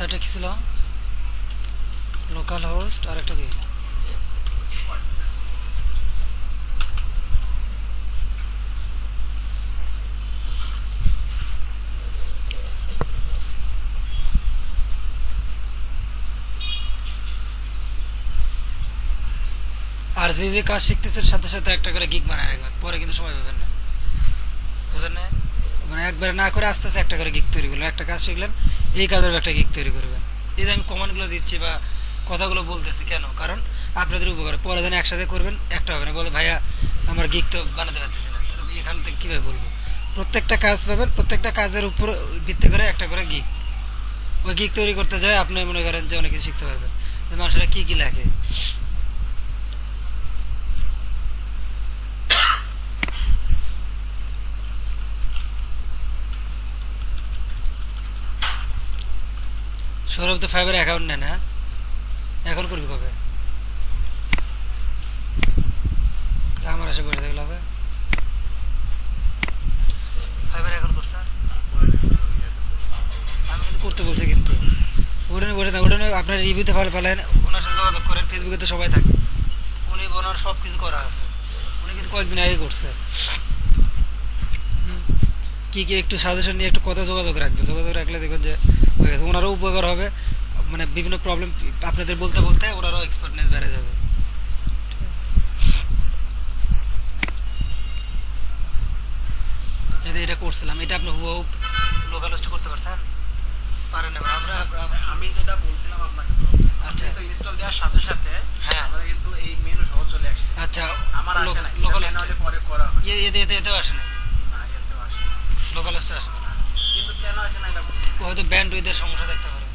ওয়েবসাইটটা কি ছিল? লোকাল হোস্ট আর একটা কি? আর যে যে কাজ শিখতেছেন সাথে সাথে একটা করে গিগ বানায় রাখবেন, পরে কিন্তু সময় পাবেন না, বুঝলেন না? মানে একবারে না করে আস্তে আস্তে একটা করে গিগ তৈরি করলেন, একটা কাজ শিখলেন, এই কাজের একটা গিগ তৈরি করবেন। এই যে আমি কমান্ডগুলো দিচ্ছি বা কথাগুলো বলতেছি কেন, কারণ আপনাদের উপকারে, পরে যেন একসাথে করবেন একটা হবে না, বলে ভাইয়া আমার গিগ তো বানাতে পারতেছি না, তাহলে এখান থেকে কীভাবে বলবো? প্রত্যেকটা কাজ পাবেন, প্রত্যেকটা কাজের উপর ভিত্তি করে একটা করে গিগ, ওই গিগ তৈরি করতে যায় আপনি মনে করেন যে অনেক কিছু শিখতে পারবেন, যে মানুষরা কী কী লেখে। সৌরভ তো ফাইবার অ্যাকাউন্ট নেন, হ্যাঁ? এখন করবি কবে? আমার এসে বসে দেখলে হবে? ফাইবার এখন করছে? আমি কিন্তু করতে বলছি, কিন্তু ওটা বসে না, ওটা আপনার রিভিউতে পালেন, ওনার সাথে যোগাযোগ করেন, ফেসবুকে তো সবাই থাকে, উনি ওনার সব কিছু করা আছে, উনি কিন্তু কয়েকদিন আগে করছে। কি কি একটু সাজেশন নিয়ে একটু কথা যোগাযোগ রাখবেন, যোগাযোগ রাখলে দেখবেন যে হয়ে গেছে, ওনারও উপকার হবে, মানে বিভিন্ন প্রবলেম আপনাদের বলতে বলতে ওনারও এক্সপার্টনেস বেড়ে যাবে। এই যে এটা করছিলাম, এটা আপনি হুবহু লোকাল হোস্ট করতে পারছেন? পারেন না? আমি যেটা বলছিলাম আপনাকে, আচ্ছা, তো ইনস্টল দেওয়ার সাথে সাথে হ্যাঁ, আমাদের কিন্তু এই মেনু সহ চলে আসছে। আচ্ছা, আমার আসে না, লোকাল হোস্ট ম্যানুয়ালি পরে করা হয়। এতেও আসে না, না, এতেও আসে না। লোকাল হোস্টে আসে না, কিন্তু কেন আসে না এটা বুঝি না। হয়তো ব্যান্ড উইথের সমস্যা থাকতে পারে।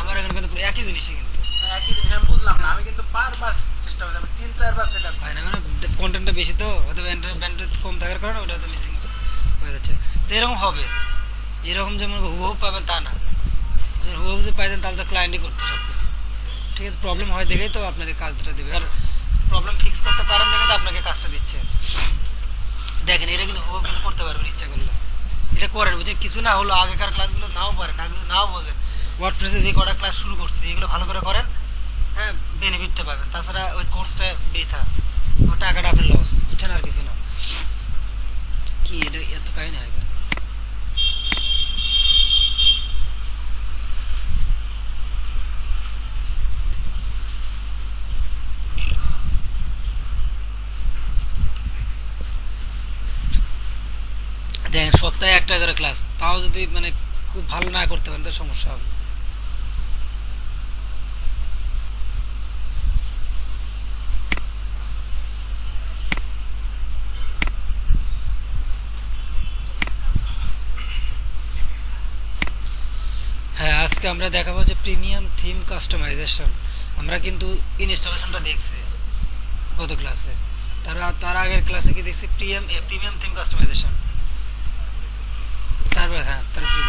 আমার এখানে কিন্তু পুরো একই জিনিসই, কিন্তু একই জিনিস আমি বুঝলাম না, আমি কিন্তু বারবার চেষ্টা করছি, আমি 3-4 বার সেটা হয় না, মানে কন্টেন্টটা বেশি তো, হয়তো ব্যান্ড কম থাকার কারণে ওটা হয়তো মিসিং হয়ে যাচ্ছে। তো এরকম হবে, এরকম যেমন হুবহু পাবেন তা না, হুবহু যদি পাইতেন তাহলে তো ক্লায়েন্টই করতো সব কিছু। ঠিক আছে, প্রবলেম হয় দেখেই তো আপনাদের কাজটা দেবে, আর প্রবলেম ফিক্স করতে পারেন দেখে তো আপনাকে কাজটা দিচ্ছে। দেখেন, এটা কিন্তু হুবহু কিন্তু করতে পারবেন ইচ্ছা করলে, এটা করেন, বুঝছেন? কিছু না হলো আগেকার ক্লাসগুলো নাও পারেন, নাও বোঝেন, ওয়ার্ডপ্রেসে যে কটা ক্লাস শুরু করছে এগুলো ভালো করে করেন, হ্যাঁ, বেনিফিটটা পাবেন। তাছাড়া ওই কোর্সটা বৃথা, ওই টাকাটা আপনি লস, বুঝছেন? আর কিছু না। কি এটা এত কাহিনী হয় কেন? দেখেন, সপ্তাহে একটা করে ক্লাস, তাও যদি মানে খুব ভালো না করতে পারেন তো সমস্যা হবে। হ্যাঁ, আজকে আমরা দেখাবো যে প্রিমিয়াম থিম কাস্টমাইজেশন। আমরা কিন্তু ইনস্টলেশনটা দেখছি গত ক্লাসে, তার আগের ক্লাসে কি দেখছি? Premium theme customisation. তারপর হ্যাঁ, তারপর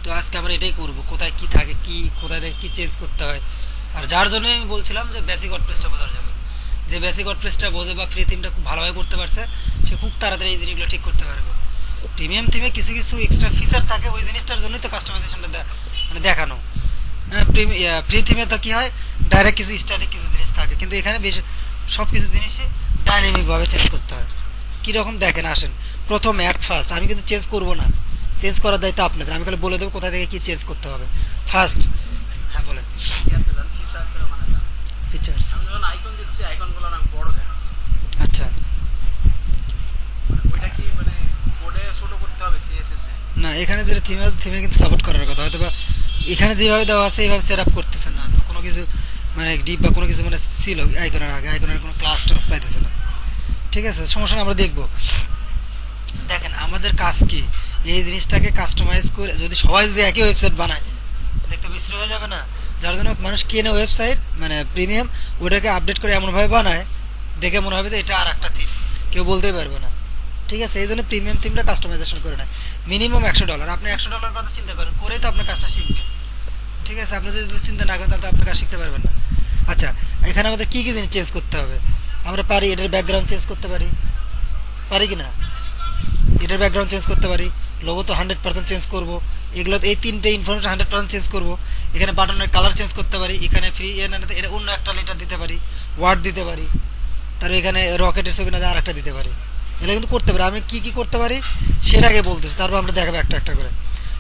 তো আজকে আমরা এটাই করব, কোথায় কি থাকে, কি কোথায় থেকে কি চেঞ্জ করতে হয়। আর যার জন্য আমি বলছিলাম যে বেসিক ওয়ার্ডপ্রেসটা বোঝার জন্য, যে বেসিক ওয়ার্ডপ্রেসটা বোঝে বা ফ্রি থিমটা খুব ভালোভাবে করতে পারছে, সে খুব তাড়াতাড়ি এই জিনিসগুলো ঠিক করতে পারবে। প্রিমিয়াম থিমে কিছু কিছু এক্সট্রা ফিচার থাকে, ওই জিনিসটার জন্যই তো কাস্টমাইজেশনটা মানে দেখানো। ফ্রি থিমে তো কি হয়, ডাইরেক্ট কিছু স্ট্যাটিক কিছু জিনিস থাকে, কিন্তু এখানে বেশ সব কিছু জিনিসই ডাইনামিকভাবে চেঞ্জ করতে হয়। কীরকম দেখেন, আসেন প্রথম অ্যাট ফার্স্ট, আমি কিন্তু চেঞ্জ করব না, চেঞ্জ করার দায়িত্ব আপনাদের, আমি খালি বলে দেবো কোথা থেকে কী চেঞ্জ করতে হবে। ফার্স্ট, হ্যাঁ বলেন। ইয়াতে যান, ফিচার্সের ওখানে যান। ফিচার্স, আমি যখন আইকন দিচ্ছি, আইকনগুলো অনেক বড় দেখাচ্ছে। আচ্ছা, ওইটা কি মানে কোডে ছোট করতে হবে সিএসএস এ? না এখানে যে থিমে কিন্তু সাপোর্ট করার কথা, হয়তো বা এখানে যেভাবে দেওয়া আছে এইভাবে সেট আপ করতেছে না, তো কোনো কিছু মানে ডিপ বা কোনো কিছু মানে ছিল আইকনের আগে, আইকনের কোনো ক্লাস টাস পাইতেছে না। ঠিক আছে, সমস্যা না, আমরা দেখবো। দেখেন, আমাদের কাজ কি, এই জিনিসটাকে কাস্টমাইজ করে যদি সবাই যদি একই ওয়েবসাইট বানায়, দেখতে বিশ্রী হয়ে যাবে না? যার জন্য মানুষ কেনে ওয়েবসাইট মানে প্রিমিয়াম, ওটাকে আপডেট করে এমনভাবে বানায় দেখে মনে হবে যে এটা আর একটা থিম, কেউ বলতেই পারবে না। ঠিক আছে, এই জন্য প্রিমিয়াম থিমটা কাস্টমাইজেশন করে নেয় মিনিমাম $100। আপনি $100 কথা চিন্তা করেন, করেই তো আপনার কাজটা শিখবেন। ঠিক আছে, আপনি যদি চিন্তা না করেন তাহলে তো আপনার কাজ শিখতে পারবেন না। আচ্ছা, এখানে আমাদের কী কী জিনিস চেঞ্জ করতে হবে? আমরা পারি এটার ব্যাকগ্রাউন্ড চেঞ্জ করতে পারি, পারি কি না? এটার ব্যাকগ্রাউন্ড চেঞ্জ করতে পারি, লোগো তো 100% চেঞ্জ করব, এগুলো এই তিনটে ইনফরমেশন 100% চেঞ্জ করব। এখানে বাটনের কালার চেঞ্জ করতে পারি, এখানে ফ্রি এটা অন্য একটা লেটার দিতে পারি, ওয়ার্ড দিতে পারি, তারপর এখানে রকেটের ছবি না আর একটা দিতে পারি। এগুলো কিন্তু করতে পারি। আমি কি কি করতে পারি সেটাকে বলতেছি, তারপর আমরা দেখাবো একটা একটা করে।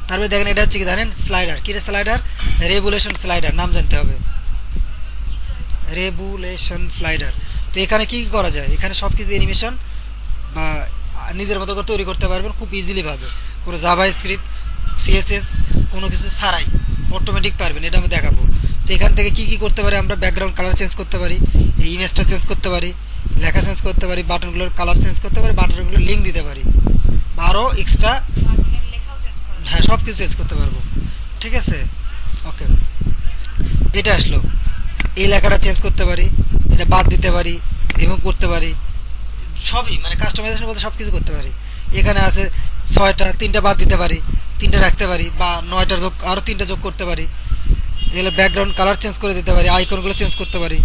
তারপরে দেখেন এটা হচ্ছে কি জানেন, স্লাইডার। কি রে স্লাইডার? রেগুলেশন স্লাইডার, নাম জানতে হবে, রেগুলেশন স্লাইডার। তো এখানে কি কি করা যায়, এখানে সব কিছু অ্যানিমেশন বা নিজের মতো করে তৈরি করতে পারবেন খুব ইজিলি ভাবে, কোনো জাভা স্ক্রিপ্ট সিএসএস কোনো কিছু ছাড়াই অটোমেটিক পারবেন, এটা আমি দেখাবো। তো এখান থেকে কি কি করতে পারি আমরা, ব্যাকগ্রাউন্ড কালার চেঞ্জ করতে পারি, এই ইমেজটা চেঞ্জ করতে পারি, লেখা চেঞ্জ করতে পারি, বাটনগুলোর কালার চেঞ্জ করতে পারি, বাটনগুলোর লিঙ্ক দিতে পারি, বা আরও এক্সট্রা, হ্যাঁ সব কিছু চেঞ্জ করতে পারবো। ঠিক আছে, ওকে। এটা আসলো, এই লেখাটা চেঞ্জ করতে পারি, এটা বাদ দিতে পারি, রিমুভ করতে পারি, সবই মানে কাস্টমাইজেশন বলতে সব কিছু করতে পারি। এখানে আছে 6টা, 3টা বাদ দিতে পারি, 3টা রাখতে পারি, বা 9টা যোগ, আরও 3টা যোগ করতে পারি। এগুলো ব্যাকগ্রাউন্ড কালার চেঞ্জ করে দিতে পারি, আইকনগুলো চেঞ্জ করতে পারি,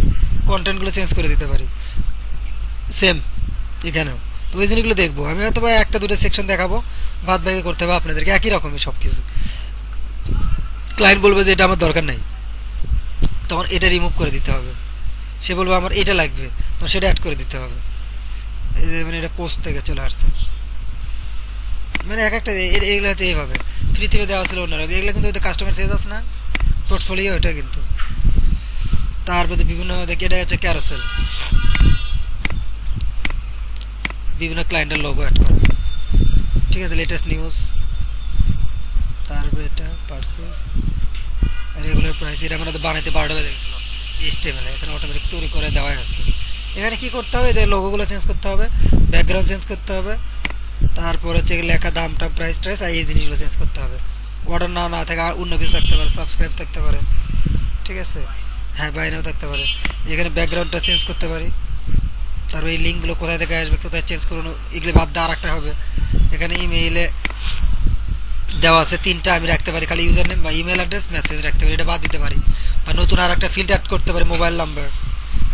কন্টেন্টগুলো চেঞ্জ করে দিতে পারি, সেম এখানেও। তো ওই জিনিসগুলো দেখবো আমি, হয়তো বা একটা দুটো সেকশন দেখাবো, বাদ বাকি করতে হবে আপনাদেরকে একই রকমই সব কিছু। ক্লায়েন্ট বলবে যে এটা আমার দরকার নাই, তখন এটা রিমুভ করে দিতে হবে। সে বলবে আমার এটা লাগবে, তখন সেটা অ্যাড করে দিতে হবে। এই যে মানে এটা পোস্ট থেকে চলে আসছে, মানে এক একটা এগুলো হচ্ছে এইভাবে ফ্রি থেকে দেওয়া ছিল অন্যরা, এগুলো কিন্তু কাস্টমার সেজ আছে না, পোর্টফোলিও এটা কিন্তু। তারপরে বিভিন্ন দেখি এটা হচ্ছে ক্যারোসেল, বিভিন্ন ক্লায়েন্টের লোগো অ্যাড করা, ঠিক আছে, লেটেস্ট নিউজ। তারপরে এটা পার্সেস, রেগুলার প্রাইস, এটা আমাদের বানাইতে 12টা বেজে গেছিলো HTML, এখানে অটোমেটিক তৈরি করে দেওয়া আছে। এখানে কি করতে হবে, এদের লোগোগুলো চেঞ্জ করতে হবে, ব্যাকগ্রাউন্ড চেঞ্জ করতে হবে, তারপর হচ্ছে লেখা দাম টাম প্রাইস ট্রাইস আর এই জিনিসগুলো চেঞ্জ করতে হবে। অর্ডার না থাকে আর অন্য কিছু থাকতে পারে, সাবস্ক্রাইব থাকতে পারে, ঠিক আছে, হ্যাঁ বাইরেও থাকতে পারে। এখানে ব্যাকগ্রাউন্ডটা চেঞ্জ করতে পারি, তারপর এই লিঙ্কগুলো কোথায় থেকে আসবে, কোথায় চেঞ্জ করুন, এগুলো বাদ দিয়ে আর একটা হবে। এখানে ইমেইলে দেওয়া আছে 3টা, আমি রাখতে পারি খালি ইউজার নেম বা ইমেল অ্যাড্রেস, মেসেজ রাখতে পারি, এটা বাদ দিতে পারি। বা নতুন আর একটা ফিল্ড অ্যাড করতে পারি, মোবাইল নাম্বার,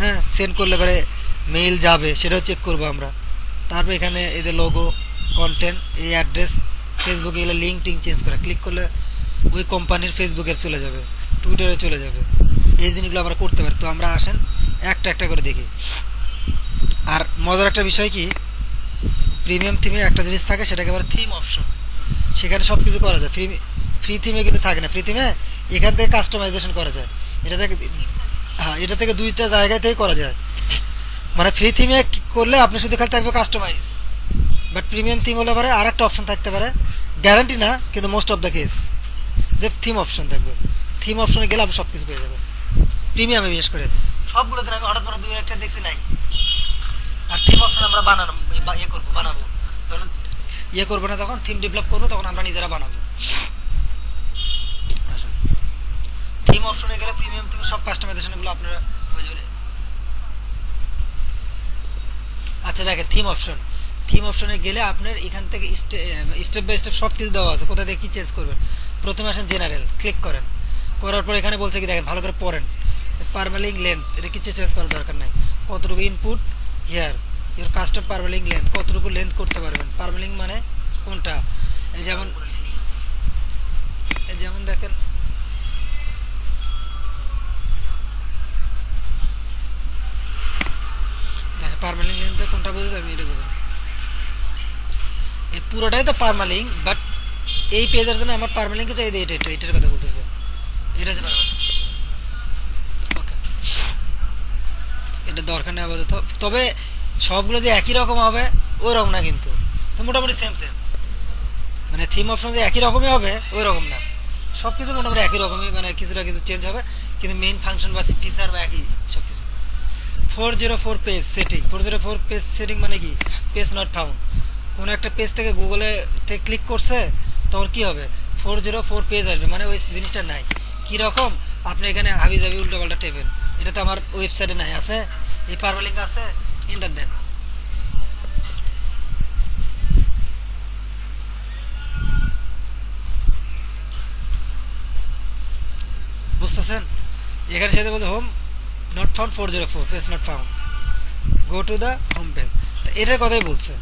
হ্যাঁ সেন্ড করলে পরে মেইল যাবে সেটাও চেক করবো আমরা। তারপর এখানে এদের লোগো, কন্টেন্ট, এই অ্যাড্রেস, ফেসবুকে এগুলো লিঙ্ক টিঙ্ক চেঞ্জ করে, ক্লিক করলে ওই কোম্পানির ফেসবুকে চলে যাবে, টুইটারে চলে যাবে, এই জিনিসগুলো আমরা করতে পারি। তো আমরা আসেন একটা একটা করে দেখি। আর মজার একটা বিষয় কি, প্রিমিয়াম থিমে একটা জিনিস থাকে, সেটাকে আবার থিম অপশন, সেখানে সব কিছু করা যায়। ফ্রি থিমে কিন্তু থাকে না, ফ্রি থিমে এখান থেকে কাস্টমাইজেশন করা যায়, এটা থেকে, হ্যাঁ এটা থেকে 2টা জায়গায় থেকে করা যায়। মানে ফ্রি থিমে করলে আপনি শুধু খালি থাকবে কাস্টমাইজ, বাট প্রিমিয়াম থিম হলে পরে আর একটা অপশন থাকতে পারে, গ্যারান্টি না কিন্তু মোস্ট অফ দ্য কেস, যে থিম অপশন থাকবে। থিম অপশনে গেলে আপনি সব কিছু পেয়ে যাবেন প্রিমিয়ামে, বিশেষ করে সবগুলোতে আমি হঠাৎ করে 2-1টা দেখছি নাই। আর থিম অপশন আমরা বানানো বানাবো, কারণ করবো না, যখন থিম ডেভেলপ করবো তখন আমরা নিজেরা বানাবো। থিম অপশনে গেলে প্রিমিয়াম থিম সব কাস্টমাইজেশনগুলো আপনারা হয়ে যাবে। আচ্ছা দেখেন থিম অপশনে গেলে আপনার এখান থেকে স্টেপ বাই স্টেপ সব কিছু দেওয়া আছে, কোথা থেকে কী চেঞ্জ করবেন। প্রথমে আসেন জেনারেল, ক্লিক করেন, করার পর এখানে বলছে কি দেখেন ভালো করে পড়েন, পারমালিং লেন্থ, এটা কিছু চেঞ্জ করার দরকার নাই। কতটুকু input here your custom পারমালিং length, কতটুকু লেন্থ করতে পারবেন। পারমালিং মানে কোনটা, এই যেমন দেখেন পারমালিং লেন্থে কোনটা বোঝা আমি এটা বোঝাই, এই পুরোটাই তো পারমালিং, বাট এই পেজের জন্য আমার পারমালিংকে চাই এটার কথা বলতেছে, এটা হচ্ছে পারমালিং। ওকে, এটা দরকার নেই আপাতত। তবে সবগুলো যে একই রকম হবে ওই রকম না, কিন্তু তো মোটামুটি সেম মানে থিম অপশন যে একই রকমই হবে ওই রকম না, সব কিছু মোটামুটি একই রকমই, মানে কিছুটা কিছু চেঞ্জ হবে, কিন্তু মেইন ফাংশন বা ফিচার বা একই সব কিছু। 404 পেজ সেটিং, 404 পেজ সেটিং মানে কি, পেজ নট ফাউন্ড। কোনো একটা পেজ থেকে গুগলে থেকে ক্লিক করছে, তখন কি হবে 404 পেজ আসবে, মানে ওই জিনিসটা নাই। কীরকম, আপনি এখানে হাবি জাবি উল্টো পাল্টা টেবেন, এটা তো আমার ওয়েবসাইটে নাই, আছে এই পারমালিঙ্ক আছে, এন্টার দেন। বুঝতেছেন, এখানে সাথে বলতে home not found 404 page not found, go to the home page, এটার কথাই বলছে।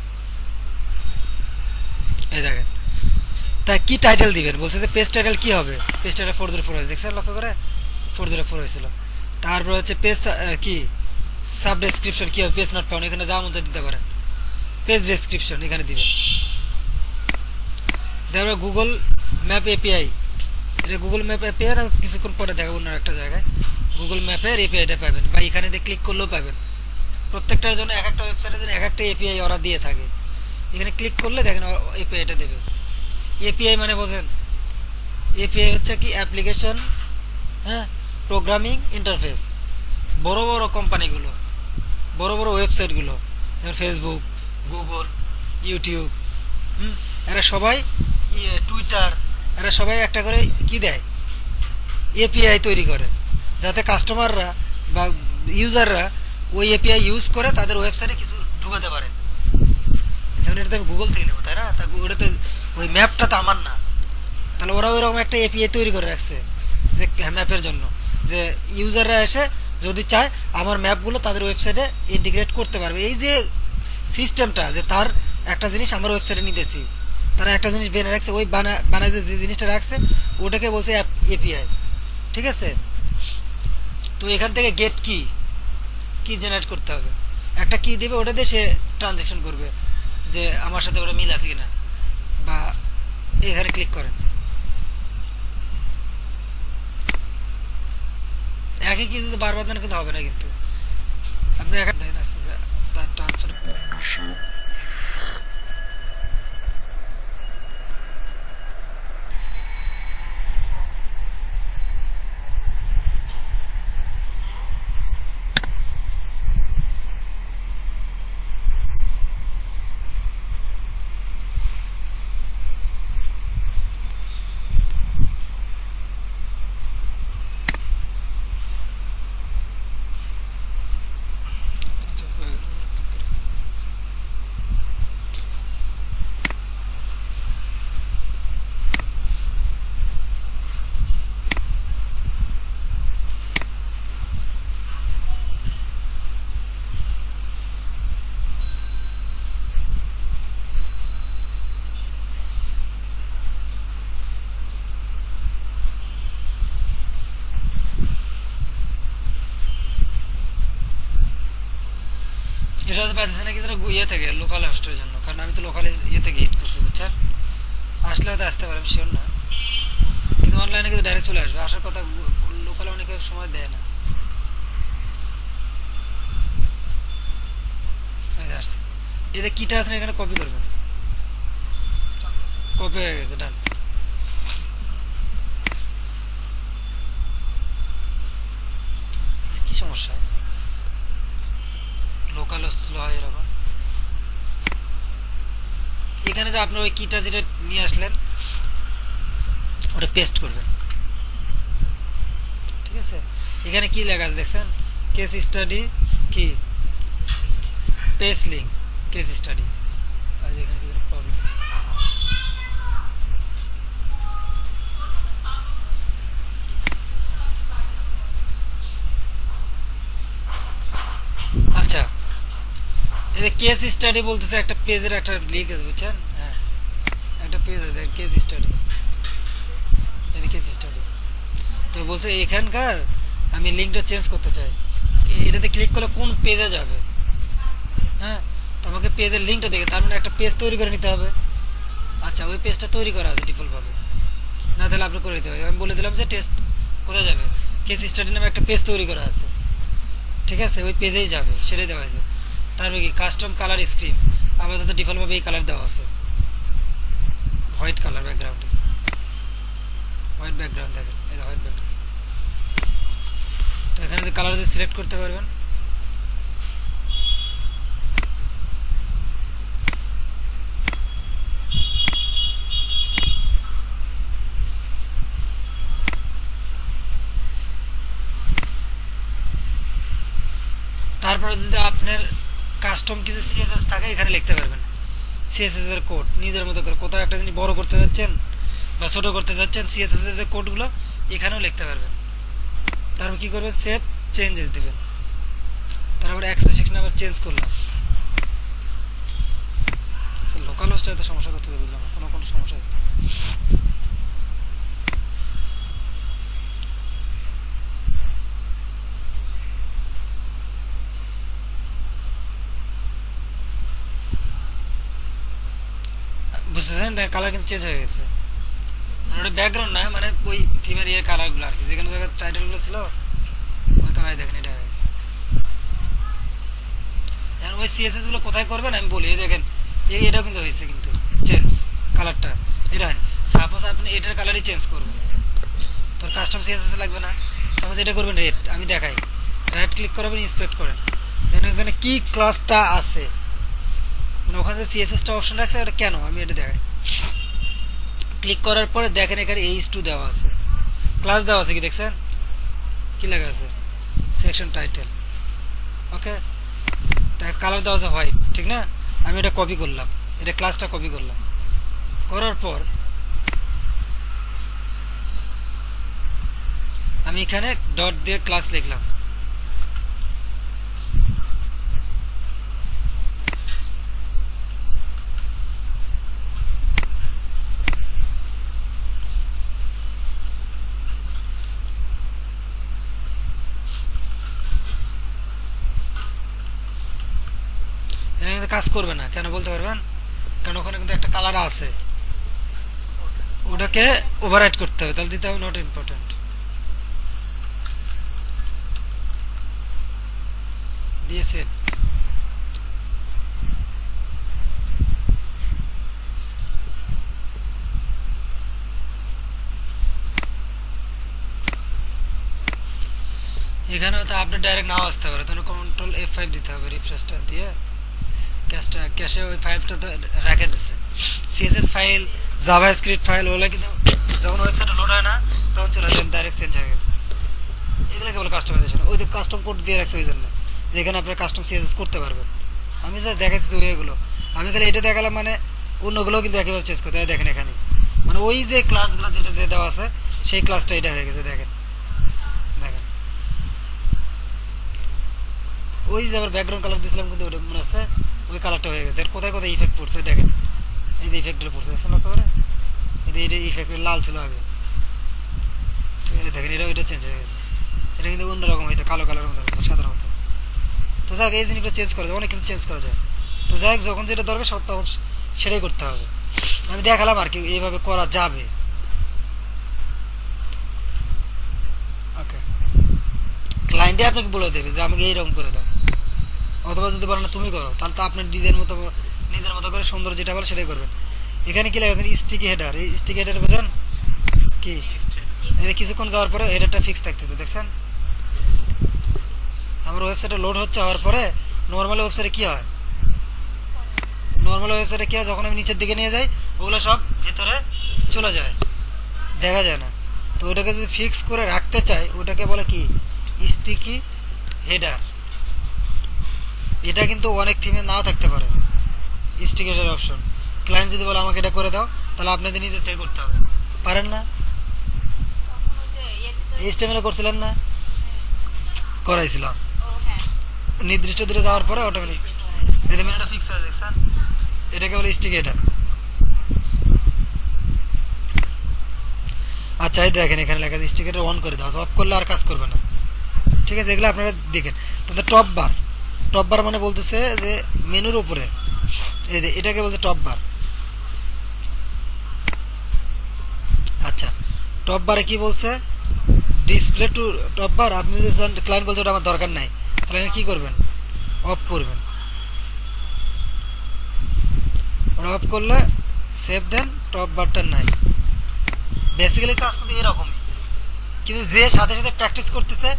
এই দেখেন, তা কি টাইটেল দিবেন বলছে যে পেজ টাইটেল কি হবে, পেজ টাইটেল 404 হয়েছে, দেখছেন লক্ষ্য করে 404 হয়েছিল। তারপর হচ্ছে পেজ কি সাব ডেসক্রিপশন কি হবে, পেজ নট ফাউন্ড, এখানে যা মন চায় দিতে পারেন। পেজ ডেসক্রিপশন এখানে দিবেন। তারপরে গুগল ম্যাপ এপিআই, এটা গুগল ম্যাপ এপিআই কিছুক্ষণ পরে দেখাবো অন্য একটা জায়গায়। গুগল ম্যাপের এপিআইটা পাবেন বা এখানে দিয়ে ক্লিক করলেও পাবেন। প্রত্যেকটার জন্য এক একটা ওয়েবসাইটের জন্য এক একটা এপিআই ওরা দিয়ে থাকে। এখানে ক্লিক করলে দেখেন এপিআইটা দেবে। এপিআই মানে বোঝেন, এপিআই হচ্ছে কি অ্যাপ্লিকেশন, হ্যাঁ, প্রোগ্রামিং ইন্টারফেস। বড় বড় কোম্পানিগুলো, বড় বড় ওয়েবসাইটগুলো যেমন ফেসবুক, গুগল, ইউটিউব, এরা সবাই, টুইটার, এরা সবাই একটা করে কি দেয়, এপিআই তৈরি করে, যাতে কাস্টমাররা বা ইউজাররা ওই এপিআই ইউজ করে তাদের ওয়েবসাইটে কিছু ঢুকাতে পারে। যেমন এটা তো আমি গুগল থেকে নেবো, তাই না? তা ওটা তো ওই ম্যাপটা তো আমার না, তাহলে ওরা ওইরকম একটা এপিআই তৈরি করে রাখছে যে ম্যাপের জন্য, যে ইউজাররা এসে যদি চায় আমার ম্যাপগুলো তাদের ওয়েবসাইটে ইন্টিগ্রেট করতে পারবে। এই যে সিস্টেমটা, যে তার একটা জিনিস আমার ওয়েবসাইটে নিতেছি, তারা একটা জিনিস বেনে রাখছে, ওই বানায় যে জিনিসটা রাখছে ওটাকে বলছে এপিআই। ঠিক আছে? তো এখান থেকে গেট কি জেনারেট করতে হবে, একটা কি দেবে, ওটা দিয়ে সে ট্রানজ্যাকশন করবে যে আমার সাথে ওটা মিল আছে কিনা, বা এখানে ক্লিক করেন। একই কি যদি বারবার দেন কিন্তু হবে না, কিন্তু আপনি এক দেন আস্তে আস্তে তার ট্রান্সফার। এটা তো পাইতেছে না, কিন্তু ইয়ে থেকে লোকাল হোস্টের জন্য, কারণ আমি তো লোকাল ইয়ে থেকে হিট করছি, বুঝছেন? আসলে হয়তো আসতে পারে, শিওর না, কিন্তু অনলাইনে কিন্তু ডাইরেক্ট চলে আসবে, আসার কথা। লোকালে অনেকে সময় দেয় না। আসছে, এতে কিটা আছে এখানে কপি করবেন, কপি হয়ে গেছে, ডান। কি সমস্যা, লোকাল স্লো হয় এরকম। এখানে যে আপনার ওই কিটা যেটা নিয়ে আসলেন ওটা পেস্ট করবেন। ঠিক আছে? এখানে কি লেখা আছে দেখছেন, কেস স্টাডি কি পেজ লিঙ্ক, কেস স্টাডি। এখানে কি প্রবলেম, আচ্ছা, এই যে কেস স্টাডি বলতেছে একটা পেজের একটা লিঙ্ক আছে, বুঝছেন? হ্যাঁ, একটা পেজ আছে কেস স্টাডি, এই কেস স্টাডি। তো বলছে এখানকার আমি লিঙ্কটা চেঞ্জ করতে চাই, এটাতে ক্লিক করলে কোন পেজে যাবে, হ্যাঁ, তো আমাকে পেজের লিঙ্কটা দেখে, তার মানে একটা পেজ তৈরি করে নিতে হবে। আচ্ছা, ওই পেজটা তৈরি করা আছে ডিফল্টভাবে, না তাহলে আপনি করে দিতে হবে। আমি বলে দিলাম যে টেস্ট কোথায় যাবে, কেস স্টাডি নামে একটা পেজ তৈরি করা আছে, ঠিক আছে, ওই পেজেই যাবে, সেটাই দেওয়া আছে। তারপরে কি কাস্টম কালার স্ক্রিন, আপাতত ডিফল্টভাবে এই কালার দেওয়া আছে, হোয়াইট কালার ব্যাকগ্রাউন্ডে, হোয়াইট ব্যাকগ্রাউন্ড দেখেন, এই হোয়াইট ব্যাকগ্রাউন্ড। তো এখানে কালার দিয়ে সিলেক্ট করতে পারবেন। তারপরে যদি আপনার কাস্টম কিছু সিএসএস থাকে এখানে লিখতে পারবেন, সিএসএস এর কোড নিজের মতো করে, কোথাও একটা জিনিস বড় করতে যাচ্ছেন বা ছোট করতে যাচ্ছেন, সিএসএস এর যে কোডগুলো এখানেও লিখতে পারবেন। তারপর কি করবেন, সেভ চেঞ্জেস দিবেন। তারপরে অ্যাক্সেস সেকশন আবার চেঞ্জ করলাম, কলসটা এত সমস্যা করতে বুঝলাম না, কোনো সমস্যা আছে? বুঝতেছেন, কালার কিন্তু চেঞ্জ হয়ে গেছে। মানে ওটা ব্যাকগ্রাউন্ড না, মানে ওই থিমের ইয়ে কালারগুলো আর কি, যেখানে জায়গায় টাইটেলগুলো ছিল ওই কালার দেখেন এটা হয়ে গেছে। এখন ওই সিএসএস গুলো কোথায় করবেন আমি বলি, এই দেখেন এটাও কিন্তু হয়েছে, কিন্তু চেঞ্জ কালারটা এটা হয়নি। সাপোজ আপনি এটার কালারই চেঞ্জ করবেন, তোর কাস্টম সিএসএস লাগবে না। সাপোজ এটা করবেন রেড, আমি দেখাই, রাইট ক্লিক করবেন, ইন্সপেক্ট করেন, দেখেন ওখানে কি ক্লাসটা আছে, মানে ওখানে যে সিএসএসটা অপশন রাখছে ওটা কেন আমি এটা দেখাই। ক্লিক করার পরে দেখেন এখানে H2 দেওয়া আছে, ক্লাস দেওয়া আছে, কি দেখছেন কি লেখা আছে, সেকশন টাইটেল। ওকে, তাই কালার দেওয়া আছে হোয়াইট, ঠিক না? আমি এটা কপি করলাম, এটা ক্লাসটা কপি করলাম, করার পর আমি এখানে ডট দিয়ে ক্লাস লিখলাম। এটা কিন্তু কাজ করবে না, কেন বলতে পারবেন? কারণ ওখানে কিন্তু একটা কালার আছে, ওটাকে ওভাররাইট করতে হবে, তাহলে দিতে হবে নট ইম্পর্টেন্ট দিয়ে সেভ। এখানে হয়তো আপডেট ডাইরেক্ট নাও আসতে পারে, তখন কন্ট্রোল F5 দিতে হবে, রিফ্রেশটা দিয়ে ক্যাশে ওই ফাইলটা তো রেখে দিচ্ছে। সিএসএস ফাইল, জাভাস্ক্রিপ্ট ফাইল, ওগুলো কিন্তু যখন ওয়েবসাইটে লোড হয় না তখন চলে যায়, ডাইরেক্ট চেঞ্জ হয়ে গেছে। এগুলো কেবল কাস্টমাইজেশন, ওই কাস্টম কোড দিয়ে রাখছে ওই জন্য, যেখানে আপনার কাস্টম সিএসএস করতে পারবেন। আমি যা দেখাচ্ছি ওইগুলো, আমি খালি এটা দেখালাম, মানে অন্যগুলো কিন্তু একইভাবে চেঞ্জ করতে হয়। দেখেন এখানে মানে ওই যে ক্লাসগুলো যেটা যে দেওয়া আছে সেই ক্লাসটা এটা হয়ে গেছে, দেখেন দেখেন ওই যে আবার ব্যাকগ্রাউন্ড কালার দিয়েছিলাম কিন্তু ওটা মনে হচ্ছে ওই কালারটা হয়ে গেছে। কোথায় কোথায় ইফেক্ট পড়ছে দেখেন, এই যে ইফেক্টগুলো পড়ছে দেখছেন লক্ষ্য করে, এটা ইফেক্ট লাল ছিল আগে, ঠিক আছে? দেখেন এটা চেঞ্জ হয়ে গেছে, এটা কিন্তু অন্যরকম হইতো, কালো কালারের মতো সাধারণত। তো যাক, এই জিনিসগুলো চেঞ্জ করা যায়, অনেক কিছু চেঞ্জ করা যায়। তো যাই হোক, যখন যেটা দরকার তখন সেটাই করতে হবে। আমি দেখালাম আর কি এইভাবে করা যাবে। ওকে, ক্লায়েন্টে আপনাকে বলে দেবে যে আমাকে এইরকম করে দাও, অথবা যদি বলেন না তুমি করো, তাহলে তো আপনি নিজের মতো করে সুন্দর যেটা বলে সেটাই করবেন। এখানে কি লেখা স্টিকি হেডার, এই স্টিকি হেডার বোঝেন কি? এটা কিছুক্ষণ যাওয়ার পরে হেডারটা ফিক্স থাকতেছে, দেখছেন? আমার ওয়েবসাইটে লোড হচ্ছে, হওয়ার পরে নর্মাল ওয়েবসাইটে কি হয়, যখন আমি নিচের দিকে নিয়ে যাই ওগুলো সব ভেতরে চলে যায়, দেখা যায় না। তো ওটাকে যদি ফিক্স করে রাখতে চাই ওটাকে বলে কি স্টিকি হেডার। এটা কিন্তু অনেক থিমে নাও থাকতে পারে স্টিকি হেডার অপশন। ক্লায়েন্ট যদি বলে আমাকে এটা করে দাও, তাহলে আপনাদের নিজের থেকে করতে হবে, পারেন না? HTML করছিলেন না, করাইছিলাম নির্দিষ্ট দূরে যাওয়ার পরে অটোমেটিক এটা ফিক্স হয়ে দেখছেন, এটাকে বলে স্টিকি হেডার। আচ্ছা, এই দেখেন এখানে লেখা আছে স্টিকি হেডার অন করে দাও, অফ করলে আর কাজ করবে না, ঠিক আছে? এগুলো আপনারা দেখেন। তাহলে টপ বার মানে বলতেছে যে মেনুর উপরে, এই যে এটাকে বলতে টপ বার। আচ্ছা, টপ বারে কি বলছে, ডিসপ্লে টু টপ বার। আপনি যদি ক্লায়েন্ট বলছে ওটা আমার দরকার নাই, তাহলে কি করবেন, অফ করবেন। ওটা অফ করলে সেভ দেন, টপ বারটা নাই। বেসিক্যালি কাজ করতে এরকমই, কিন্তু যে সাথে সাথে প্র্যাকটিস করতেছে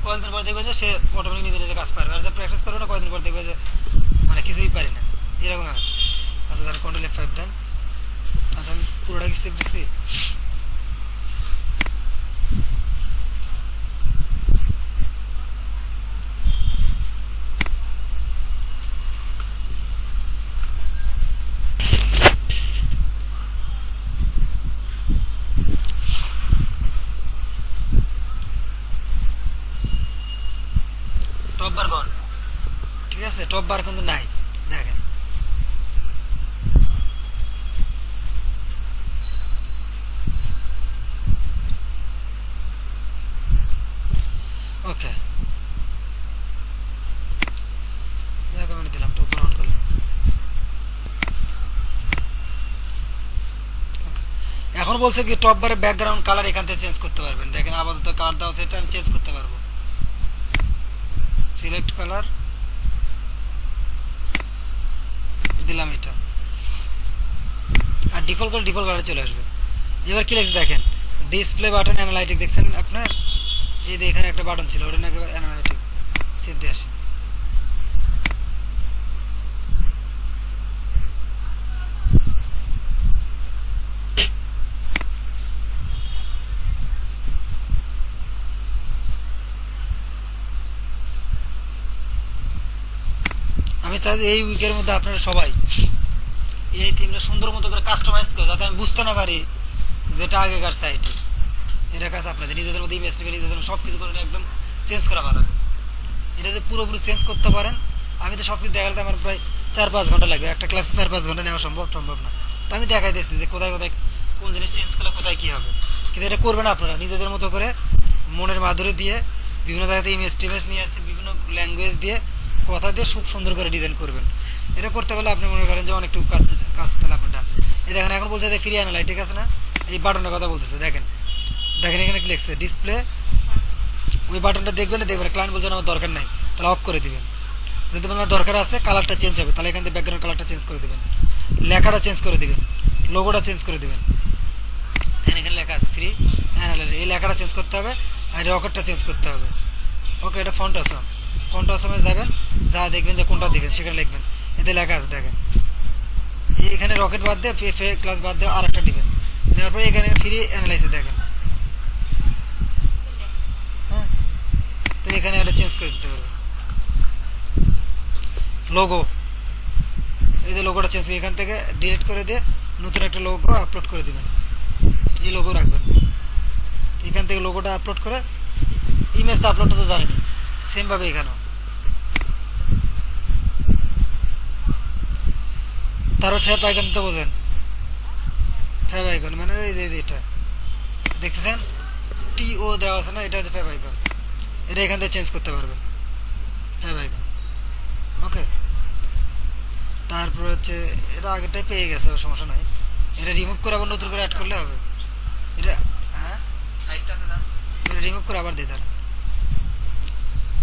কয়েকদিন পর দেখবে যে সে অটোমেটিক নিজে নিজে কাজ পারবে, আর যে প্র্যাকটিস করবে না কয়েকদিন পর দেখবে যে মানে কিছুই পারি না, এরকম হয়। আচ্ছা, তাহলে কন্ট্রোল F5 দেন। আচ্ছা, আমি পুরোটা কি সেভ দিচ্ছি? টপ বার গন, ঠিক আছে? টপ বার কিন্তু নাই, দেখেন এখন বলছে কি টপ বারে ব্যাকগ্রাউন্ড কালার এখান থেকে চেঞ্জ করতে পারবেন। দেখেন আপাতত কালার দেওয়া আছে, এটা আমি চেঞ্জ করতে পারবো। সিলেক্ট কালার দিলাম এটা, আর ডিফল্ট কালারে চলে আসবে। এবার কি লিখছে দেখেন, ডিসপ্লে বাটন অ্যানালাইটিক দেখছেন আপনার, এই যে এখানে একটা বাটন ছিল, ওটা নাকি অ্যানালাইটিক, সেভ দিয়ে আসে। আমি চাই যে এই উইকের মধ্যে আপনারা সবাই এই থিমটা সুন্দর মতো করে কাস্টমাইজ করে, যাতে আমি বুঝতে না পারি যেটা আগেকার সাইটে। এটা কাজ আপনাদের নিজেদের মধ্যে ইমেজ নেবে, নিজেদের সব কিছু করে একদম চেঞ্জ করা ভালো হবে। এটা যে পুরোপুরি চেঞ্জ করতে পারেন, আমি তো সব কিছু দেখাতে আমার প্রায় 4-5 ঘন্টা লাগবে, একটা ক্লাসে 4-5 ঘন্টা নেওয়া সম্ভব না। তো আমি দেখাই দিচ্ছি যে কোথায় কোন জিনিস চেঞ্জ করলে কোথায় কী হবে। কিন্তু এটা করবেন আপনারা নিজেদের মতো করে, মনের মাধুরী দিয়ে, বিভিন্ন জায়গাতে ইমেজ টিমেজ নিয়ে আসছে, বিভিন্ন ল্যাঙ্গুয়েজ দিয়ে, কথা দিয়ে খুব সুন্দর করে ডিজাইন করবেন। এটা করতে পারলে আপনি মনে করেন যে অনেকটুকু কাজ তাহলে আপনারটা। এই দেখেন এখন বলছে যে ফ্রি অ্যানালাইট, ঠিক আছে না, এই বাটনের কথা বলতেছে। দেখেন এখানে কি লিখছে, ডিসপ্লে, ওই বাটনটা দেখবেন না, ক্লায়েন্ট বলছেন আমার দরকার নাই, তাহলে অফ করে দিবেন। যদি আপনার দরকার আছে, কালারটা চেঞ্জ হবে, তাহলে এখান থেকে ব্যাকগ্রাউন্ড কালারটা চেঞ্জ করে দেবেন, লেখাটা চেঞ্জ করে দিবেন, লোগোটা চেঞ্জ করে দেবেন। দেখেন এখানে লেখা আছে ফ্রি অ্যানালাইট, এই লেখাটা চেঞ্জ করতে হবে, আর রকেটটা চেঞ্জ করতে হবে। ওকে, এটা ফন্ট অসমে যাবেন, যা দেখবেন যে কোনটা দিবেন সেখানে লিখবেন, এতে লেখা আছে দেখেন। এখানে রকেট বাদ দিয়ে ক্লাস বাদ দিয়ে আর একটা দিবেন, দেওয়ার পরে এখানে ফ্রি অ্যানালাইসিস দেখেন। হ্যাঁ, তো এখানে এটা চেঞ্জ করে দিতে পারবে। লোগো, এই যে লোগোটা চেঞ্জ, এখান থেকে ডিলিট করে দিয়ে নতুন একটা লোগো আপলোড করে দিবেন, এই লোগো রাখবেন। এখান থেকে লোগোটা আপলোড করে, ইমেজটা আপলোডটা তো জানেনি, সেমভাবে এখানেও। তারপর ফ্যাব আইকন তো বোঝেন, ফ্যাব আইকন মানে ওই যে এটা দেখতেছেন টিও দেওয়া আছে না, এটা হচ্ছে ফ্যাব আইকন। এটা এখান থেকে চেঞ্জ করতে পারবেন, ফ্যাব আইকন। ওকে, তারপর হচ্ছে এটা আগেরটাই পেয়ে গেছে, সমস্যা নাই। এটা রিমুভ করে আবার নতুন করে অ্যাড করলে হবে। এটা হ্যাঁ, এটা রিমুভ করে আবার দিয়ে দেন,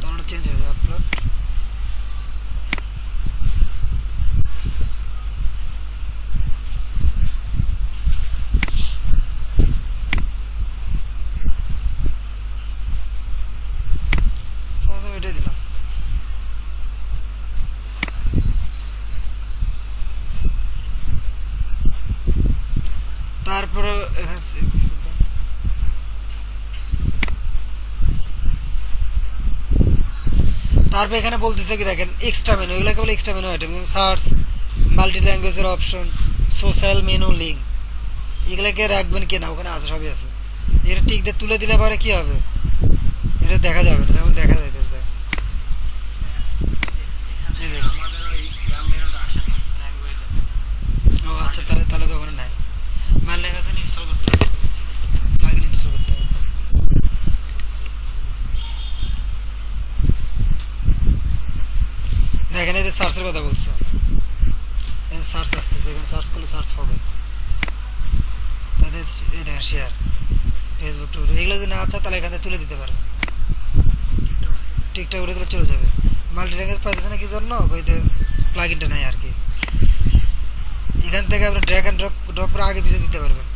তখন চেঞ্জ হয়ে যাবে। আপলোড, এটাই দিলাম। তারপরে এখানে বলতেছে কি দেখেন, এক্সট্রা মেনু, এগুলোকে বলে extra menu item, search, multi ল্যাঙ্গুয়েজের অপশন, সোশ্যাল মেনু, লিঙ্ক, এগুলোকে রাখবেন কি না, ওখানে আছে, সবই আছে। এটা ঠিক দিয়ে তুলে দিলে পরে কি হবে, এটা দেখা যাবে না, যেমন দেখা যাইতেছে। ও আচ্ছা, তাহলে তো ওখানে নাই, মাল লেখা ইনস্টল করতে হবে, প্লাগইন ইনস্টল করতে হবে। দেখেন এই যে সার্চের কথা বলছে, সার্চ আসতেছে, এখানে সার্চ করলে সার্চ হবে। তাদের এই দেখেন শেয়ার, ফেসবুক, টুইটার, এগুলো যদি না আছে তাহলে এখান থেকে তুলে দিতে পারে, টিকটক উঠে দিলে চলে যাবে। মাল্টি ল্যাঙ্গুয়েজ পাইতেছে না কি জন্য, ওই যে প্লাগইনটা নেই আর কি। এখান থেকে আপনি ড্র্যাগ অ্যান্ড ড্রপ করে আগে পিছিয়ে দিতে পারবেন,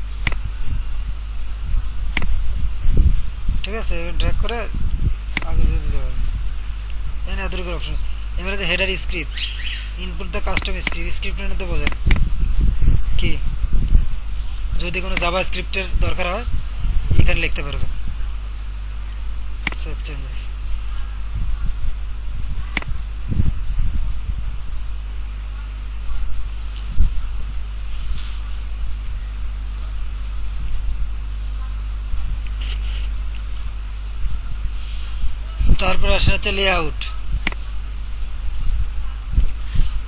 ঠিক আছে, ড্র্যাগ করে আগে পিছিয়ে দিতে পারবেন। এখানে এতটুকু অপশন। এবারে যে header script, input the custom script মানে তো বোঝেন কি, যদি কোনো জাভা স্ক্রিপ্টের দরকার হয় এখানে লিখতে পারবেন। সেভ চেঞ্জেস, তারপর আসে হচ্ছে লেআউট।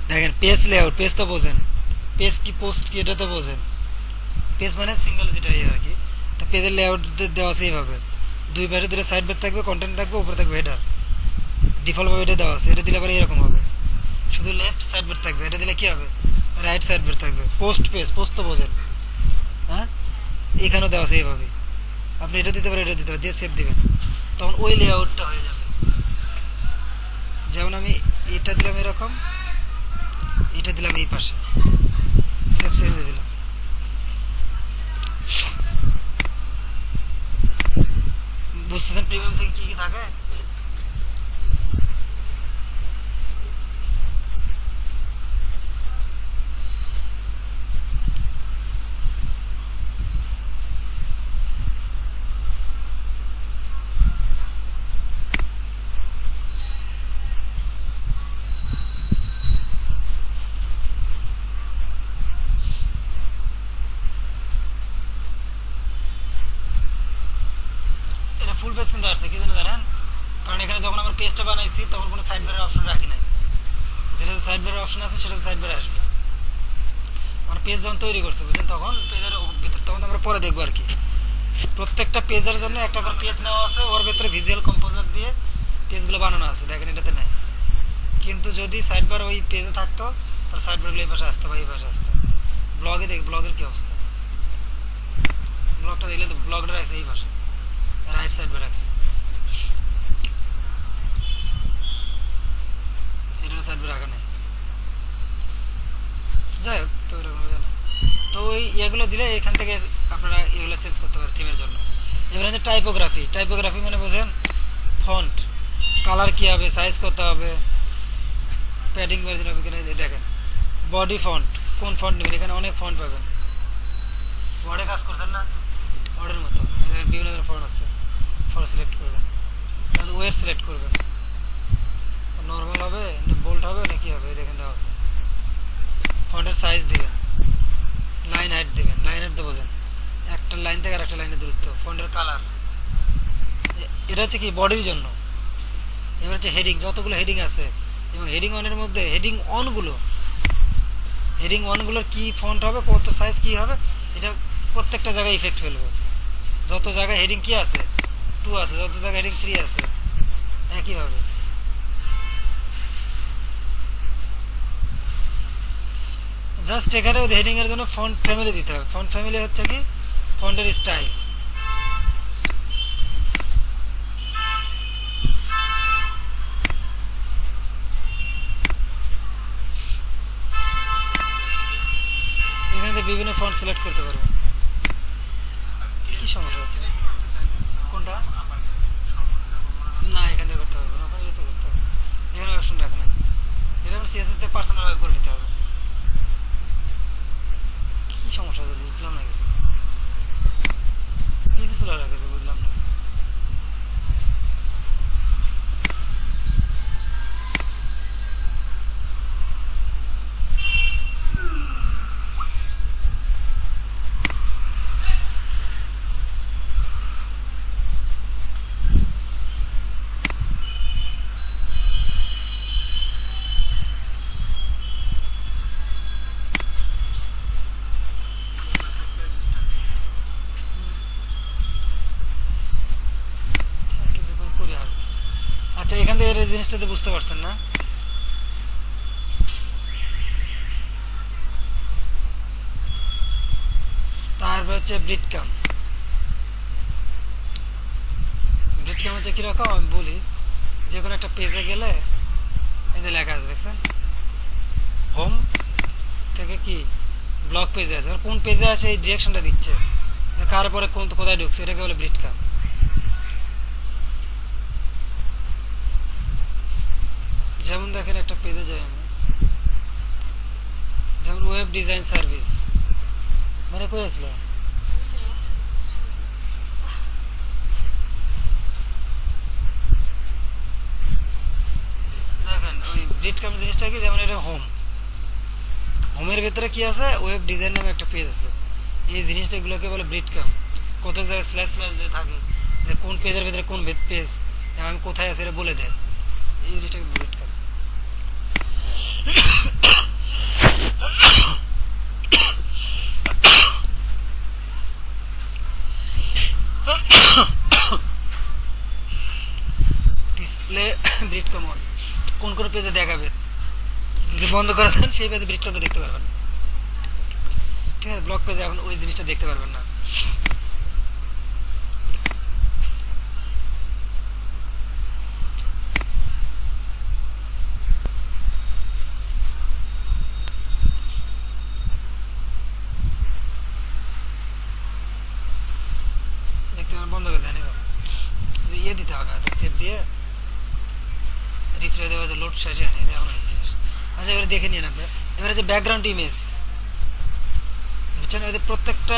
দেখেন পেজ লেআউট, পেজ তো বোঝেন, পেজ কি পোস্ট কি এটা তো বোঝেন। পেজ মানে সিঙ্গেল যেটা আর কি। তো পেজের লেআউট দেওয়া আছে এইভাবে, দুই পাশে দুটো সাইড বার থাকবে, কন্টেন্ট থাকবে, উপরে থাকবে হেডার, ডিফল্টভাবে এটা দেওয়া আছে। এটা দিলে পরে এরকম হবে, শুধু লেফট সাইড বার থাকবে, এটা দিলে কি হবে, রাইট সাইড বার থাকবে। পোস্ট পেজ, পোস্ট তো বোঝেন, হ্যাঁ এখানেও দেওয়া আছে এইভাবে, আপনি এটা দিতে পারেন, এটা দিতে পারেন, দিয়ে সেভ দিবেন, তখন ওই লেআউটটা হয়ে যাবে। যেমন আমি এটা দিলাম এরকম, এটা দিলাম এই পাশে, সেভ সেভ দিয়ে দিলাম। বুঝতেছেন প্রিমিয়াম থেকে কি কি থাকে? এটা ফুল পেজ কিন্তু আসছে, কি জন্য জানেন? কারণ এখানে যখন আমরা পেজটা বানাইছি তখন কোনো সাইড বারের অপশন রাখি নাই, যেটাতে সাইড বারের অপশন আছে সেটাতে সাইড বারে আসবে। আমরা পেজ যখন তৈরি করছি বুঝলেন, তখন পেজের ভিতর, তখন আমরা পরে দেখবো আর কি। প্রত্যেকটা পেজের জন্য একটা করে পেজ নেওয়া আছে, ওর ভিতরে ভিজুয়াল কম্পোজার দিয়ে পেজগুলো বানানো আছে, দেখেন এটাতে নাই। কিন্তু যদি সাইড বার ওই পেজে থাকতো তাহলে সাইড বারগুলো এই পাশে আসতো বা এই পাশে আসতো। ব্লগে দেখ, ব্লগের কি অবস্থা, ব্লগটা দেখলে তো ব্লগটা রাখছে এই পাশে, রাইট সাইড বার রাখছে, এটা সাইড বার রাখা নেই। যাই হোক, তো এরকম তো ওই ইয়েগুলো দিলে এখান থেকে আপনারা এগুলো চেঞ্জ করতে পারেন থিমের জন্য। এবার হচ্ছে টাইপোগ্রাফি। টাইপোগ্রাফি মানে বোঝেন ফন্ট কালার কী হবে, সাইজ কত হবে, প্যাডিং মার্জিন হবে কিনা দেখেন। বডি ফন্ট, কোন ফন্ট নেবেন, এখানে অনেক ফন্ট পাবেন। ওয়ার্ডে কাজ করছেন না, ওয়ার্ডের মতো বিভিন্ন ধরনের ফন্ট আছে, ফন্ট সিলেক্ট করবেন, তাহলে ওয়েট সিলেক্ট করবেন, নর্মাল হবে না বোল্ড হবে না কী হবে, দেখেন দেওয়া আছে। ফন্টের সাইজ দেবেন, লাইন হাইট দেবেন, লাইন হাইট তো বোঝেন একটা লাইন থেকে আর একটা লাইনের দূরত্ব। ফন্টের কালার, এটা হচ্ছে কি বডির জন্য। এবার হচ্ছে হেডিং, যতগুলো হেডিং আছে এবং হেডিং ওয়ানের মধ্যে হেডিং ওয়ানগুলোর কি ফন্ট হবে, কত সাইজ কি হবে, এটা প্রত্যেকটা জায়গায় ইফেক্ট ফেলবে। যত জায়গায় হেডিং কি আছে 2 আছে, যত জায়গায় হেডিং 3 আছে একইভাবে। জাস্ট এখানে হেডিং এর জন্য ফন্ট ফ্যামিলি দিতে হবে। ফন্ট ফ্যামিলি হচ্ছে কি ফন্টের স্টাইল। এখানে বিভিন্ন ফন্ট সিলেক্ট করতে পারবো। কি সমস্যা হচ্ছে, কোনটা? না এখান থেকে করতে পারবো না, ওখানে যেতে করতে হবে, এখানে অপশন রাখা নাই। এটা সিএসএস তে পার্সোনাল করে নিতে হবে। কি সমস্যা হচ্ছে বুঝলাম না, কিছু কিছু চলে রাখেছে বুঝলাম না। কিছুক্ষণ করে আর আচ্ছা, এখান থেকে এই জিনিসটাতে বুঝতে পারছেন না? তারপর হচ্ছে ব্রিডকাম। ব্রিডকাম হচ্ছে কিরকম আমি বলি, যে কোনো একটা পেজে গেলে এতে লেখা আছে দেখছেন, হোম থেকে কি ব্লগ পেজে আছে, কোন পেজে আছে এই ডিরেকশনটা দিচ্ছে, যে কার পরে কোন কোথায় ঢুকছে, এটাকে বলে ব্রিডকাম। যেমন দেখেন একটা পেজে যাই আমি, যেমন ওয়েব ডিজাইন সার্ভিস, মানে কই আসলো, দেখেন ওই ব্রিডকাম জিনিসটা কি, যেমন এটা হোমের ভিতরে কি আছে, ওয়েব ডিজাইন নামে একটা পেজ আছে, এই জিনিসটা এগুলোকে বলে ব্রিডকাম। কত জায়গায় স্ল্যাশ স্ল্যাশ দিয়ে থাকে, যে কোন পেজের ভিতরে কোন পেজ আমি কোথায় আছে এটা বলে দেয়, এই জিনিসটাকে ব্রিডকাম। ডিসপ্লে ব্রিডকাম অন, কোন কোন পেজে দেখাবে, যদি বন্ধ করে দেন সেই পেজে ব্রিডকামটা দেখতে পারবেন। ঠিক আছে, ব্লগ পেজে এখন ওই জিনিসটা দেখতে পারবেন না। শেষে আনি এখন শেষ। আচ্ছা এবারে দেখে নিন আপনার এবারে যে ব্যাকগ্রাউন্ড ইমেজ বুঝছেন ওই যে প্রত্যেকটা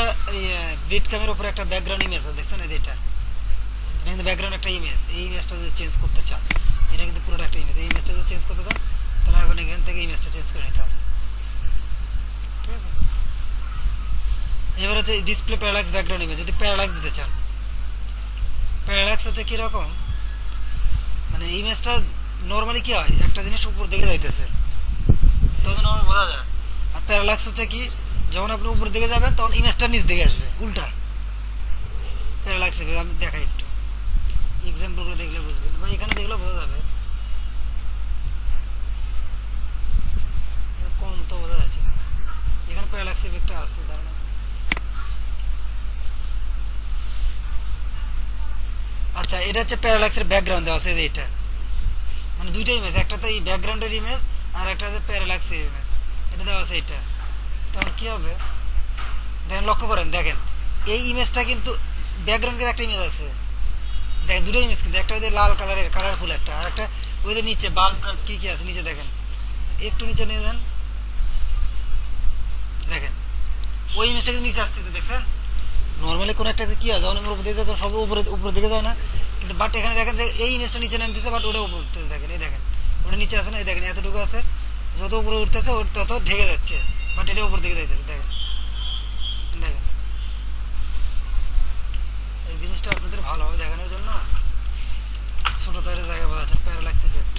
ব্রিড ক্যামের উপরে একটা ব্যাকগ্রাউন্ড ইমেজ আছে দেখছেন এই যে এটা কিন্তু ব্যাকগ্রাউন্ড একটা ইমেজ এই ইমেজটা যদি চেঞ্জ করতে চান এটা কিন্তু পুরোটা একটা ইমেজ এই ইমেজটা যদি চেঞ্জ করতে চান তাহলে আপনি এখান থেকে ইমেজটা চেঞ্জ করে নিতে হবে ঠিক আছে। এবার হচ্ছে ডিসপ্লে প্যারালাক্স ব্যাকগ্রাউন্ড ইমেজ যদি প্যারালাক্স দিতে চান প্যারালাক্স হচ্ছে কীরকম মানে ইমেজটা নর্মালি কি হয় একটা জিনিস উপর দিকে যাইতেছে তখন আমার বোঝা যায় আর প্যারালাক্স হচ্ছে কি যখন আপনি উপর দিকে যাবেন তখন ইমেজটা নিচ দিকে আসবে উল্টা প্যারালাক্স আমি দেখাই একটু এক্সাম্পলগুলো দেখলে বুঝবেন বা এখানে দেখলে বোঝা যাবে কম তো বোঝা যাচ্ছে এখানে প্যারালাক্স ইফেক্টটা আছে ধারণা আচ্ছা এটা হচ্ছে প্যারালাক্সের ব্যাকগ্রাউন্ড দেওয়া আছে এটা মানে দুইটা ইমেজ একটা তো এই ব্যাকগ্রাউন্ডের ইমেজ আর একটা হচ্ছে প্যারালাক্সের ইমেজ এটা দেওয়া আছে এটা তখন কি হবে দেখেন লক্ষ্য করেন দেখেন এই ইমেজটা কিন্তু ব্যাকগ্রাউন্ডের একটা ইমেজ আছে দেখেন দুটো ইমেজ কিন্তু একটা ওই লাল কালারের কালারফুল একটা আর একটা ওই যে নিচে বাল্ব কি কি আছে নিচে দেখেন একটু নিচে নিয়ে যান দেখেন ওই ইমেজটা কিন্তু নিচে আসতেছে দেখছেন নর্মালি কোনো একটা কি আছে যখন উপর দিকে যায় সব উপরে দিকে যায় না কিন্তু বাট এখানে দেখেন যে এই ইমেজটা নিচে নামতেছে বাট ওটা উপরে উঠতেছে দেখেন এই দেখেন ওটা নিচে আছে না এই দেখেন এতটুকু আছে যত উপরে উঠতেছে ওর তত ঢেকে যাচ্ছে বাট এটা উপর দিকে যাইতেছে দেখেন দেখেন এই জিনিসটা আপনাদের ভালোভাবে দেখানোর জন্য ছোট তৈরি জায়গা বোঝা যাচ্ছে প্যারালাক্স ইফেক্ট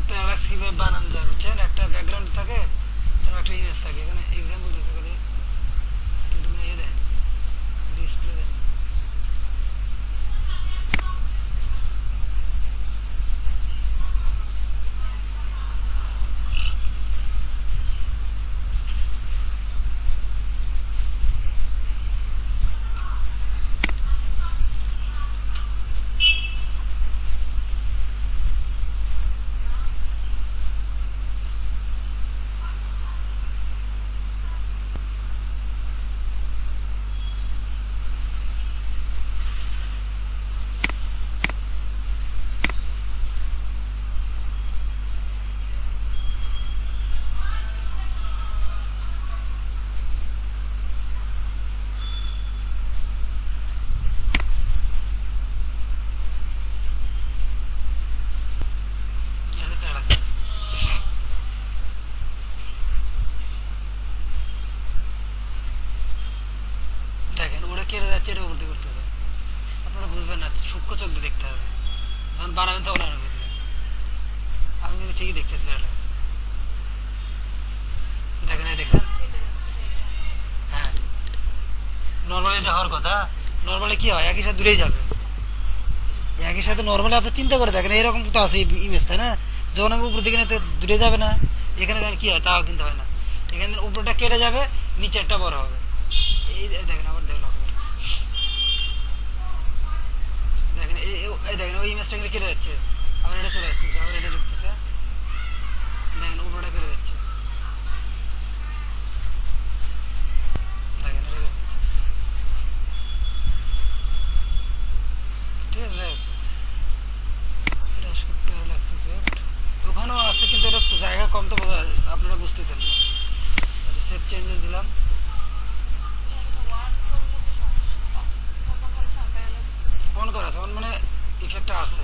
প্যারালাক্স কিভাবে বানানো যায় বুঝছেন একটা ব্যাকগ্রাউন্ড থাকে তার একটা ইমেজ থাকে এখানে এক্সাম্পল দিচ্ছে করে কিন্তু মানে ইয়ে দেয় ডিসপ্লে দেয় কেটে যাচ্ছে এটা উপলব্ধি করতেছে আপনারা বুঝবেন না সূক্ষ্ম চোখ দিয়ে দেখতে হবে যখন বানাবেন তখন আর বুঝবেন আমি কিন্তু ঠিকই দেখতেছি দেখেন দেখছেন হ্যাঁ নর্মালি এটা হওয়ার কথা নর্মালি কি হয় একই সাথে দূরেই যাবে একই সাথে নর্মালি আপনি চিন্তা করে দেখেন এরকম তো আছে ইমেজ তাই না যখন আমি উপর দিকে নিতে দূরে যাবে না এখানে দেখেন কি হয় তাও কিন্তু হয় না এখানে উপরটা কেটে যাবে নিচেরটা বড় হবে এই দেখেন আবার দেখেন দেখেন এই দেখেন ওই ইমেজটা কিন্তু কেটে যাচ্ছে আবার এটা চলে আসতেছে আবার এটা ঢুকতেছে দেখেন উপরটা কেটে যাচ্ছে দেখেন এটা ঠিক আছে এটা আসলে প্যারালাক্স ইফেক্ট ওখানেও আছে কিন্তু এটা জায়গা কম তো আপনারা বুঝতেছেন না আচ্ছা সেভ চেঞ্জেস দিলাম অন করা আছে অন মানে ইফেক্টটা আছে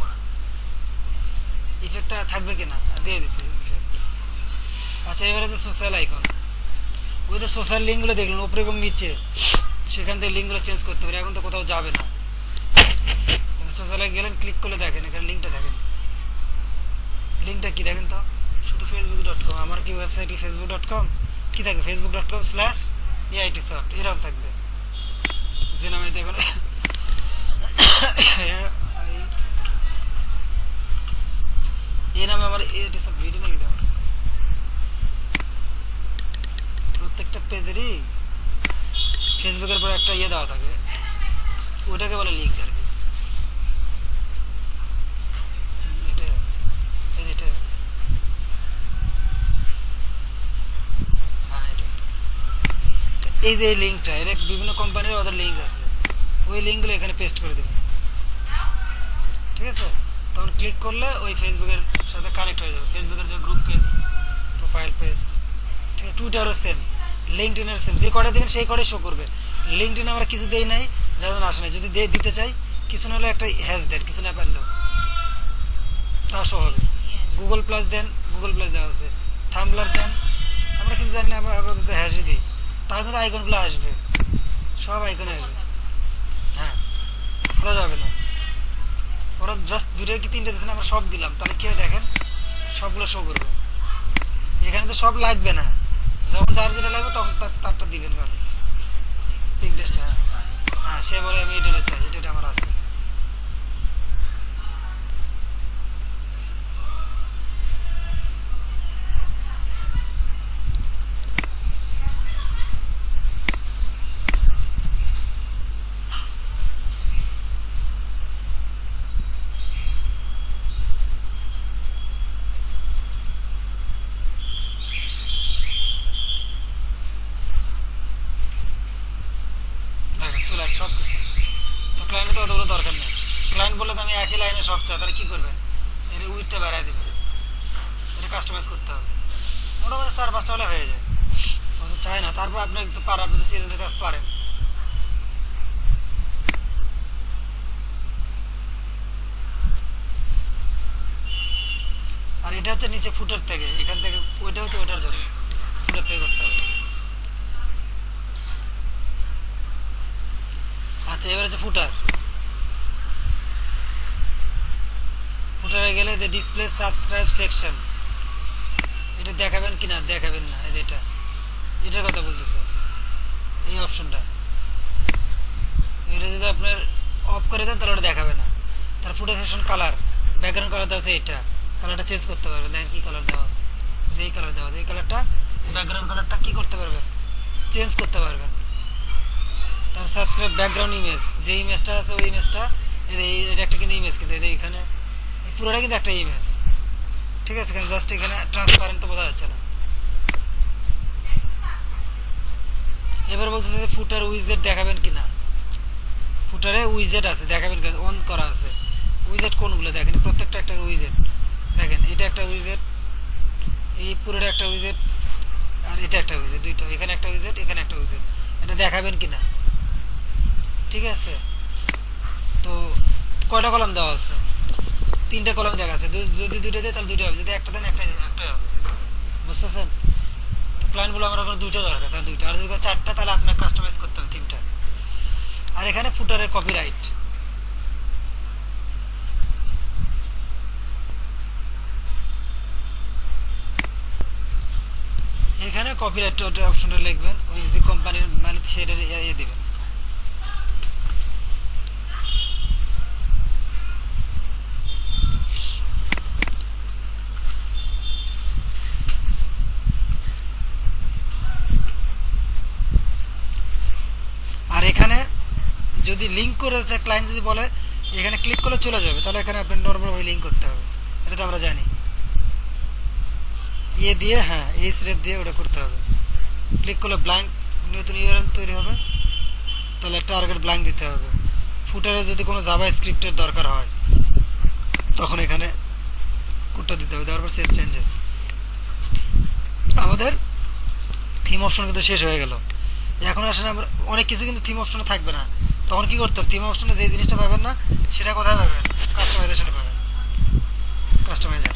ইফেক্টটা থাকবে কিনা দিয়ে দিচ্ছি ইফেক্ট আচ্ছা এবারে যে সোশ্যাল আইকন ওই যে সোশ্যাল লিঙ্কগুলো দেখলেন উপরে এবং নিচে সেখান থেকে লিঙ্কগুলো চেঞ্জ করতে পারি এখন তো কোথাও যাবে না সোশ্যালে গেলেন ক্লিক করলে দেখেন এখানে লিঙ্কটা দেখেন লিঙ্কটা কি দেখেন তো শুধু facebook.com আমার কি ওয়েবসাইট কি facebook.com কি থাকবে facebook.com/AITsoft এরকম থাকবে যে নামে দেখুন এই নামে আমার AITsoft ভিডিও নাকি দাও প্রত্যেকটা পেজেরই ফেসবুকের পর একটা ইয়ে দেওয়া থাকে, ওটাকে বলে লিঙ্ক আর কি। এটা এটা হ্যাঁ এটা এই যে এই লিঙ্কটা, এর বিভিন্ন কোম্পানির ওদের লিঙ্ক আছে, ওই লিঙ্কগুলো এখানে পেস্ট করে দেবেন, ঠিক আছে? তখন ক্লিক করলে ওই ফেসবুকের সাথে কানেক্ট হয়ে যাবে, ফেসবুকের যে গ্রুপ পেজ, প্রোফাইল পেজ, ঠিক আছে? টুইটারও সেম, লিঙ্কডইনের সেম, যে কটা দেবেন সেই কটাই শো করবে। লিঙ্কডইনে আমরা কিছু দেই নাই, যাদের আসে নাই, যদি দিতে চাই কিছু না হলে একটা হ্যাশ দেন, কিছু না পারলেও তা শো হবে। গুগল প্লাস দেন, গুগল প্লাস দেওয়া আছে, থাম্বলার দেন, আমরা কিছু জানি না, আমরা আপাতত হ্যাশই দিই, তাও কিন্তু আইকনগুলো আসবে, সব আইকনে আসবে। হ্যাঁ, করা যাবে না, ওরা জাস্ট দুটো কি তিনটে দিচ্ছে না, আমরা সব দিলাম, তাহলে কে দেখেন সবগুলো শো করবে। এখানে তো সব লাগবে না, যখন যার যেটা লাগবে তখন তারটা দিবেন খালি পিং টেস্ট। হ্যাঁ হ্যাঁ, সে বলে আমি এটা চাই, এটা আমার আছে। দেখেন চলে আসে সব কিছু। তো ক্লায়েন্টের তো অতগুলো দরকার নেই, ক্লায়েন্ট বললে তো আমি একই লাইনে সব চাই, তাহলে কী করবেন? এর উইথটা বাড়াই দেবেন, এটা কাস্টমাইজ করতে হবে, মোটামুটি 4-5টা হলে হয়ে যায়, অত চাই না। তারপর আপনি তো পারেন, আপনি তো সিরিজের কাজ পারেন। আর এটা হচ্ছে নিচে ফুটার থেকে, এখান থেকে ওইটা হচ্ছে ওইটার জন্য, ফুটার থেকে করতে হবে। আচ্ছা, এবার হচ্ছে ফুটার। ফুটারে গেলে যে ডিসপ্লে সাবস্ক্রাইব সেকশন, এটা দেখাবেন কি না দেখাবেন না, এই যে এটার কথা বলতেছে, এই অপশনটা, এটা যদি আপনার অফ করে দেন তাহলে ওটা দেখাবে না। তার ফুটার সেকশন কালার, ব্যাকগ্রাউন্ড কালার দেওয়া আছে, এইটা কালারটা চেঞ্জ করতে পারবেন, দেখেন কি কালার দেওয়া আছে, এই কালার দেওয়া আছে, এই কালারটা ব্যাকগ্রাউন্ড কালারটা কি করতে পারবেন, চেঞ্জ করতে পারবেন। তার সাবস্ক্রাইব ব্যাকগ্রাউন্ড ইমেজ, যে ইমেজটা আছে ওই ইমেজটা, এটা একটা কিন্তু ইমেজ, কিন্তু এখানে পুরোটা কিন্তু একটা ইমেজ, ঠিক আছে? জাস্ট এখানে ট্রান্সপারেন্ট তো বোঝা যাচ্ছে না। এবার বলতেছে যে ফুটার উইজেট দেখাবেন কি না, ফুটারে উইজেট আছে, দেখাবেন কি অন করা আছে। উইজেট কোনগুলো দেখেন, প্রত্যেকটা একটা উইজেট, দেখেন এটা একটা উইজেট, এই পুরোটা একটা উইজেট, আর এটা একটা উইজেট, দুইটা, এখানে একটা উইজেট, এখানে একটা উইজেট, এটা দেখাবেন কি না, ঠিক আছে? তো কয়টা কলাম দেওয়া আছে? 3টে কলাম দেখা আছে, যদি 2টা দেয় তাহলে 2টা হবে, যদি একটা দেন একটাই হবে, বুঝতেছেন? তো ক্লায়েন্ট বলে আমার ওখানে 2টা দরকার, তাহলে 2টা, আর যদি 4টা তাহলে আপনার কাস্টমাইজ করতে হবে 3টা। আর এখানে ফুটারের কপিরাইট, এখানে কপিরাইট অপশনটা লিখবেন, ওই যে কোম্পানির মানে সেটা ইয়ে দিবেন। আর এখানে যদি লিঙ্ক করেছে ক্লায়েন্ট, যদি বলে এখানে ক্লিক করলে চলে যাবে, তাহলে এখানে আপনার নর্মালভাবে লিঙ্ক করতে হবে, এটা তো আমরা জানি। ইয়ে দিয়ে, হ্যাঁ এই স্রেপ দিয়ে ওটা করতে হবে, ক্লিক করলে ব্ল্যাঙ্ক নতুন ইউআরএল তৈরি হবে, তাহলে টার্গেট ব্ল্যাঙ্ক দিতে হবে। ফুটারে যদি কোনো জাভা স্ক্রিপ্টের দরকার হয় তখন এখানে কোডটা দিতে হবে, দেওয়ার পর সেভ চেঞ্জেস। আমাদের থিম অপশন কিন্তু শেষ হয়ে গেল। এখন আসলে আমরা অনেক কিছু কিন্তু থিম অপশনে থাকবে না, তখন কি করতে হবে? থিম অপশনে যে জিনিসটা পাবেন না সেটা কোথায় পাবেন? কাস্টমাইজেশনে পাবেন, কাস্টমাইজার।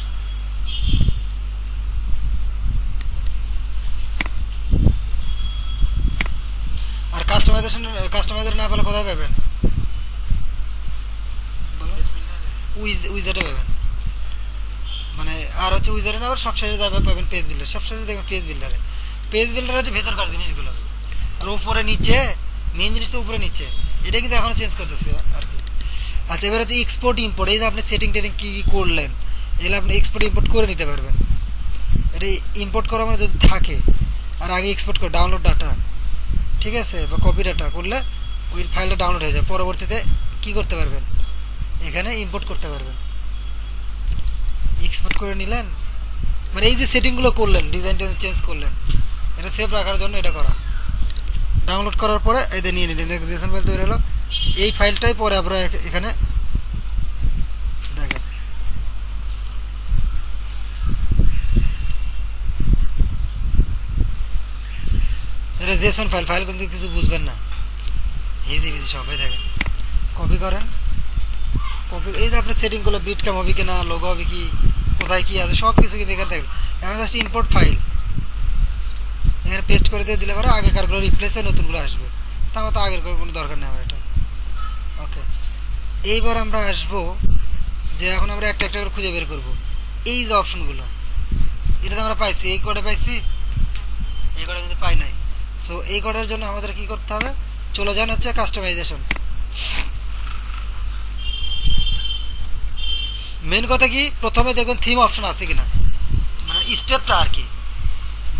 আর কাস্টমাইজার না পেলে কোথায় পাবেন? উইজারে পাবেন, মানে আর হচ্ছে উইজারে না, আবার সব শেষে পাবেন পেজ বিল্ডার, সব শেষে দেখবেন পেজ বিল্ডার হচ্ছে ভেতরকার জিনিসগুলো, আর উপরে নিচে মেন জিনিসটা উপরে নিচে, এটা কিন্তু এখনো চেঞ্জ করতেছে আর কি। আচ্ছা, এবার হচ্ছে এক্সপোর্ট ইম্পোর্ট, এই যে আপনি সেটিং টেটিং কী কী করলেন এগুলো আপনি এক্সপোর্ট ইম্পোর্ট করে নিতে পারবেন। এটা ইম্পোর্ট করা মানে যদি থাকে আর আগে এক্সপোর্ট করে ডাউনলোড ডাটা, ঠিক আছে, বা কপি ডাটা করলে ওই ফাইলটা ডাউনলোড হয়ে যায়। পরবর্তীতে কি করতে পারবেন, এখানে ইম্পোর্ট করতে পারবেন। এক্সপোর্ট করে নিলেন, মানে এই যে সেটিংগুলো করলেন, ডিজাইন চেঞ্জ করলেন, এটা সেভ রাখার জন্য এটা করা। ডাউনলোড করার পরে এদের নিয়ে নিলেন, জেসন ফাইল তৈরি হলো। এই ফাইলটাই পরে আপনারা এখানে দেখেন, এটা জেসন ফাইল, ফাইল কিন্তু কিছু বুঝবেন না, ইজি বিজি সবাই দেখেন। কপি করেন, কপি, এই যে আপনার সেটিংগুলো বিট কাম হবে কিনা, লোগো হবে কি, কোথায় কি আছে সব কিছু কিন্তু এখানে দেখেন। এখন জাস্ট ইম্পোর্ট ফাইল এখানে পেস্ট করে দিয়ে দিলে পরে আগেকারগুলো রিপ্লেস হয়ে নতুনগুলো আসবে। তা আমার তো আগের কোনো দরকার নেই আমার এটা। ওকে, এইবার আমরা আসবো যে এখন আমরা একটা একটা করে খুঁজে বের করব এই যে অপশনগুলো, এটা তো আমরা পাইছি, এই কোডে পাইছি, এই কোডে কিন্তু পাই নাই। সো এই কোডের জন্য আমাদের কি করতে হবে, চলে যান হচ্ছে কাস্টমাইজেশন। মেন কথা কি, প্রথমে দেখবেন থিম অপশন আছে কিনা, মানে স্টেপটা আর কি,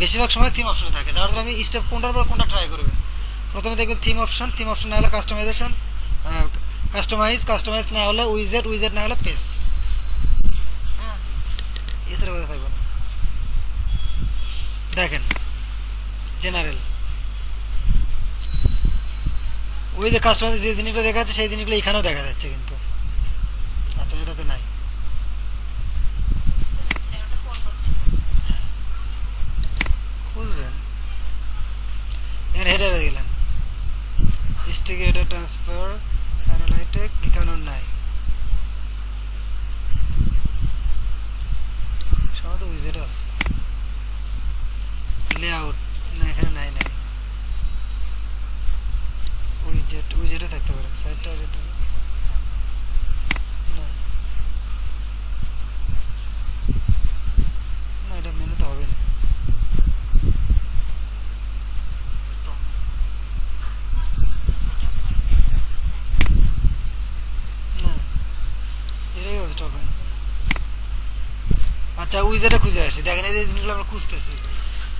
বেশিরভাগ সময় থিম অপশনে থাকে। যার জন্য আমি স্টেপ কোনটার পর কোনটা ট্রাই করবেন। প্রথমে দেখবেন থিম অপশন, থিম অপশন না হলে কাস্টমাইজেশন, কাস্টমাইজ না হলে উইজেট, উইজেট না হলে পেজ। হ্যাঁ, এছাড়া কথা থাকবে না। দেখেন জেনারেল, ওই যে কাস্টমাইজ যে জিনিসটা দেখা যাচ্ছে সেই জিনিসগুলো এখানেও দেখা যাচ্ছে কিন্তু। আচ্ছা, এটাতে নাই। খুঁজবেন, এখানে হেডারে গেলেন, স্টিক হেডার ট্রান্সফার অ্যানালাইটিক, এখানেও নাই। সম্ভবত উইজেট আছে, লেআউট না, এখানে নাই, নাই উইজেট, উইজেটে থাকতে পারে সাইটটা, না না, এটা মেনুতে হবে না। না, এটাই হচ্ছে টপ মেনু। আচ্ছা, উইজেটে খুঁজে আসি, দেখেন এই যে জিনিসগুলো আমরা খুঁজতেছি,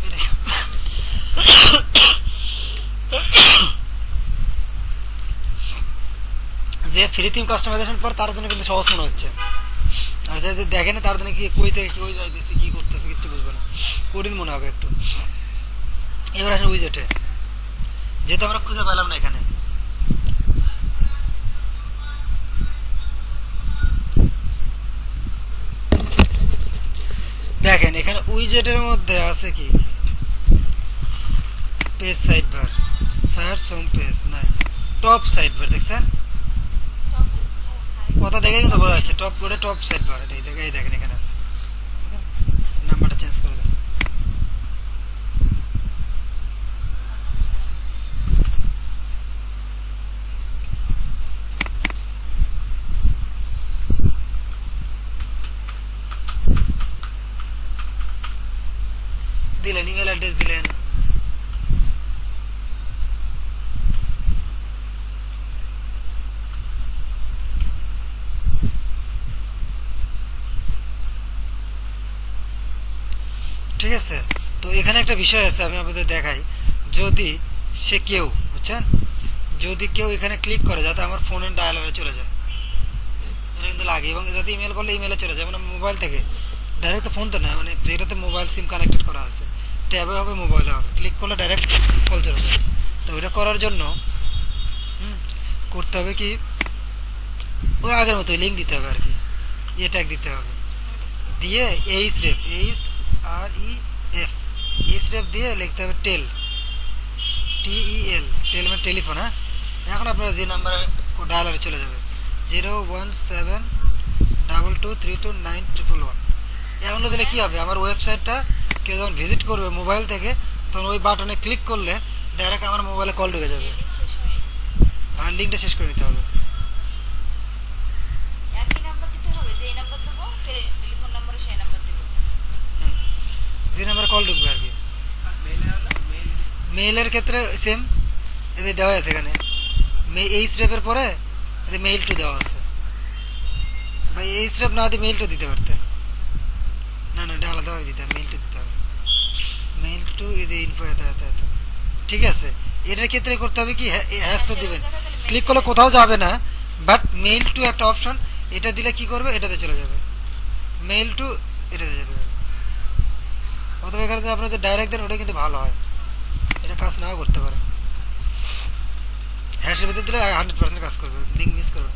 এটা যে ফ্রি থিম কাস্টমাইজেশন পর তার জন্য কিন্তু সহজ মনে হচ্ছে, আর যে দেখেন তার জন্য কি কই থেকে কই যাইতেছি, কি করতেছে কিচ্ছু বুঝবে না, কঠিন মনে হবে একটু। এবার আসেন উইজেটে, যেহেতু আমরা খুঁজে পেলাম না এখানে, দেখেন এখানে উইজেটের মধ্যে আছে কি, page side bar, search home page, না টপ সাইড বার, দেখছেন কথা দেখে কিন্তু বোঝা যাচ্ছে, টপ করে টপ সাইড বার, এটা এই দেখেন এখানে আছে। নাম্বারটা চেঞ্জ করে দেন, দিলেন ইমেল অ্যাড্রেস দিলেন, ঠিক আছে। তো এখানে একটা বিষয় আছে, আমি আপনাদের দেখাই, যদি সে কেউ, বুঝছেন, যদি কেউ এখানে ক্লিক করে যাতে আমার ফোনের ডায়ালারে চলে যায়, এটা কিন্তু লাগে, এবং যাতে ইমেল করলে ইমেলে চলে যায়, মানে মোবাইল থেকে ডাইরেক্ট, তো ফোন তো না, মানে যেটাতে মোবাইল সিম কানেক্টেড করা আছে, ট্যাবে হবে মোবাইলে হবে, ক্লিক করলে ডাইরেক্ট কল চলে যাবে। তো ওইটা করার জন্য করতে হবে কি, ওই আগের মতো লিঙ্ক দিতে হবে আর কি, এ ট্যাগ দিতে হবে, দিয়ে H rape, H R E F, H rape দিয়ে লিখতে হবে টেল, TEL, টেল মানে টেলিফোন। হ্যাঁ, এখন আপনারা যে নাম্বারে ডায়ালারে চলে যাবে, 01722329111। এখনও দিলে কী হবে, আমার ওয়েবসাইটটা কেউ যখন ভিজিট করবে মোবাইল থেকে, তখন ওই বাটনে ক্লিক করলে ডাইরেক্ট আমার মোবাইলে কল ঢুকে যাবে। আর লিঙ্কটা শেষ করে নিতে হবে। যে নাম্বারে কল ঢুকবে আর কি। মেইলের ক্ষেত্রে সেম, এদের দেওয়া আছে এখানে, এই স্টেপের পরে এদের মেইল টু দেওয়া আছে, ভাই এই স্টেপ না দিয়ে মেইল টু দিতে পারতেন, না না, এটা আলাদাভাবে দিতে হবে, মেইল টু দিতে হবে, মেইল টু এই যে ইনফো এত এত এত, ঠিক আছে। এটার ক্ষেত্রে করতে হবে কি, হ্যাশ তো দিবেন, ক্লিক করলে কোথাও যাবে না, বাট মেইল টু একটা অপশন, এটা দিলে কি করবে, এটাতে চলে যাবে, মেইল টু এটাতে চলে যাবে। অথবা এখানে যে আপনাদের ডাইরেক্ট দেন ওটা কিন্তু ভালো হয়, এটা কাজ নাও করতে পারে। হ্যাশের ভিতরে দিলে 100% কাজ করবে, লিঙ্ক মিস করবে।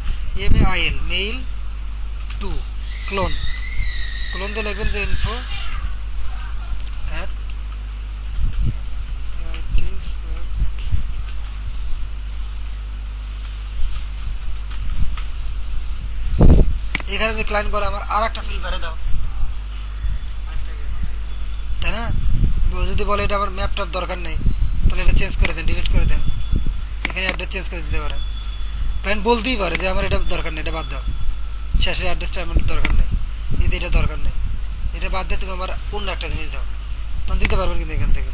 MAIL mail two clone, clone দিয়ে লিখবেন যে ইনফো অ্যাট, এখানে যে ক্লায়েন্ট বলে আমার আর একটা ফিল্ড ভরে দাও, তাই না? যদি বলে এটা আমার ম্যাপ ট্যাপ দরকার নেই, তাহলে এটা চেঞ্জ করে দেন, ডিলিট করে দেন, এখানে অ্যাড্রেস চেঞ্জ করে দিতে পারেন। ক্লায়েন্ট বলতেই পারে যে আমার এটা দরকার নেই, এটা বাদ দাও, শেষের অ্যাড্রেসটা আমার দরকার নেই, এটা দরকার নেই, এটা বাদ দিয়ে তুমি আমার অন্য একটা জিনিস দাও, তখন দিতে পারবেন কিন্তু এখান থেকে।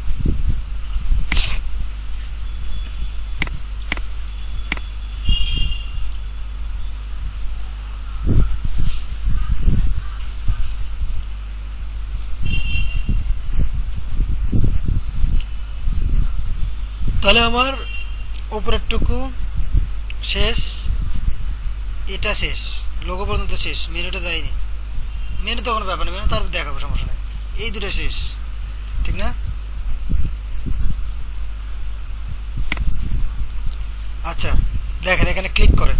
তাহলে আমার উপরেরটুকু শেষ, এটা শেষ, লোগো পর্যন্ত শেষ, মেনুটা যায়নি, মেনু তো কোনো ব্যাপার নেই, মেনু তারপর দেখাবো, সমস্যা নেই, এই দুটো শেষ, ঠিক না? আচ্ছা দেখেন এখানে ক্লিক করেন,